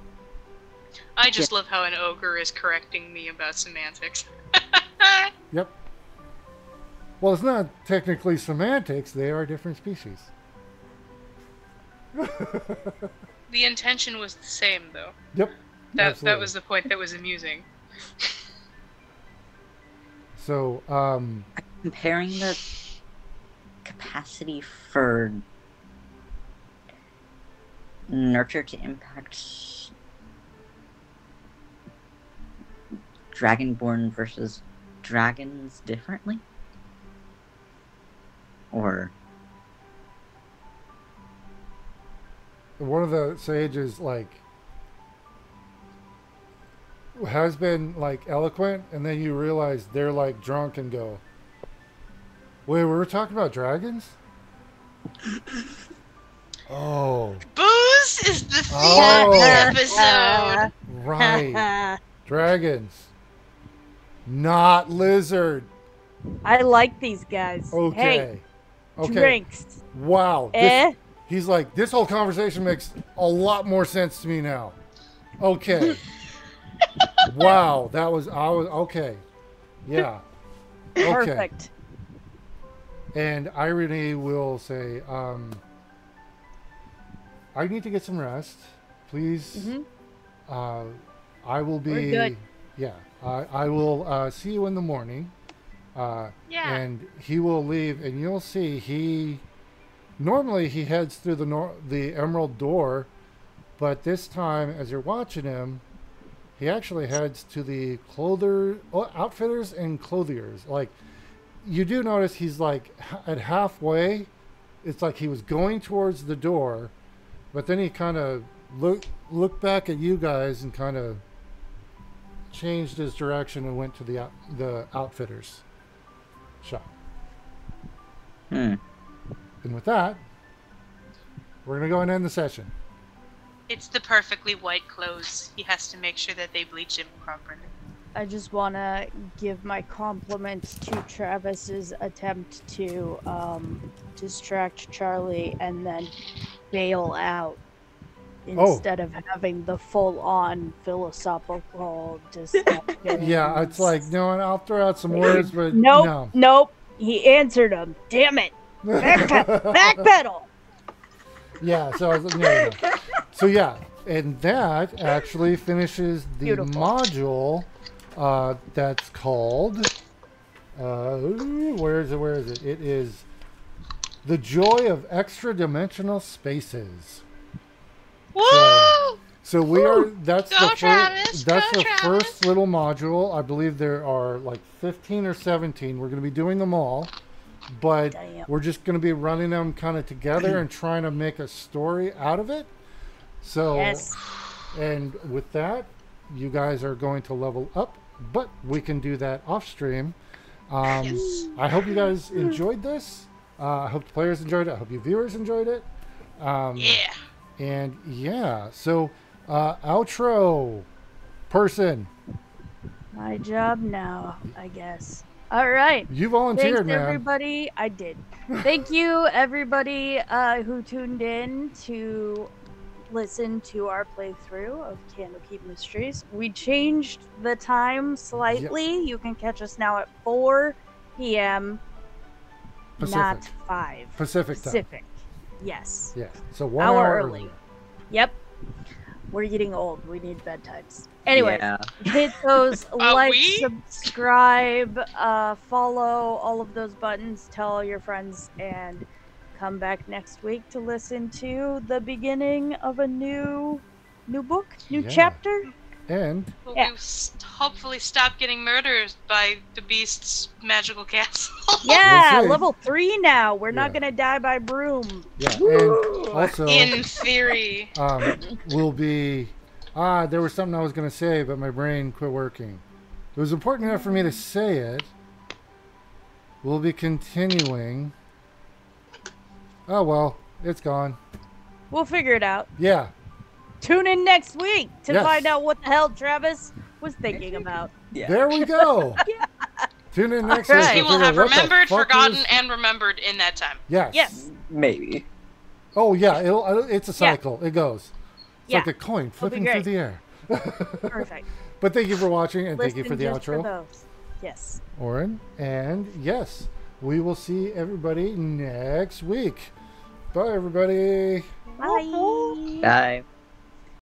I just love how an ogre is correcting me about semantics. Yep. Well, it's not technically semantics. They are different species. The intention was the same, though. Yep. That was the point that was amusing. So, comparing the capacity for nurture to impact dragonborn versus dragons differently? Or one of the sages has been eloquent, and then you realize they're drunk and go, wait, we were talking about dragons? Oh. Booze is the theme of the episode. Right. Dragons. Not lizard. I like these guys. Okay. Hey, drinks. Wow. He's like, this whole conversation makes a lot more sense to me now. Okay. Wow. I was, okay. Yeah. Okay. Perfect. And Irony will say, I need to get some rest. Please. Mm-hmm. I will be. We're good. Yeah. I will see you in the morning. And he will leave, and you'll see normally he heads through the emerald door, but this time, as you're watching him, he actually heads to the outfitters and clothiers. You do notice he's at halfway. It's like he was going towards the door, but then he kind of looked back at you guys and kind of changed his direction and went to the outfitters shop. And with that, we're going to go and end the session. It's the perfectly white clothes. He has to make sure that they bleach him properly. I just want to give my compliments to Travis's attempt to distract Charlie and then bail out instead of having the full-on philosophical discussion. Yeah, it's no, and I'll throw out some words, but Nope. He answered them. Damn it. Backpedal. Yeah, so I was no. So yeah, and that actually finishes the module that's called where is it? It is The Joy of Extra-Dimensional Spaces. Woo! So we are that's the first little module. I believe there are 15 or 17. We're going to be doing them all. But we're just going to be running them kind of together and trying to make a story out of it. So, and with that, you guys are going to level up, but we can do that off stream. I hope you guys enjoyed this. I hope the players enjoyed it. I hope you viewers enjoyed it. And so outro person. My job now, I guess. All right. You volunteered, Thanks, man. Everybody. I did. Thank you, everybody who tuned in to listen to our playthrough of Candlekeep Mysteries. We changed the time slightly. Yep. You can catch us now at 4 p.m. Pacific. Not 5. Pacific time. Yes. Yeah. So 1 hour early. Yep. We're getting old. We need bedtimes. Anyway, hit those subscribe, follow, all of those buttons. Tell all your friends, and come back next week to listen to the beginning of a new New book? New Yeah. chapter? And Will Yeah. we hopefully stop getting murdered by the beast's magical castle? Yeah, see. level 3 now. We're not Yeah. gonna die by broom. yeah, and also In theory. will be there was something I was going to say, but my brain quit working. It was important enough for me to say it. We'll be continuing. Oh well, it's gone. We'll figure it out. Yeah. Tune in next week to Yes. find out what the hell Travis was thinking about. Yeah. There we go. Tune in next All week. right. He to will figure have out what the remembered, fuck forgotten, is- and remembered in that time. Yes. Yes. Maybe. Oh yeah, it's a Yeah. cycle. It goes. It's Yeah. like a coin be flipping through great. the air. Perfect. But thank you for watching, and thank you for Listen the just for outro, those. Yes. Oren. And yes, we will see everybody next week. Bye, everybody. Bye. Bye.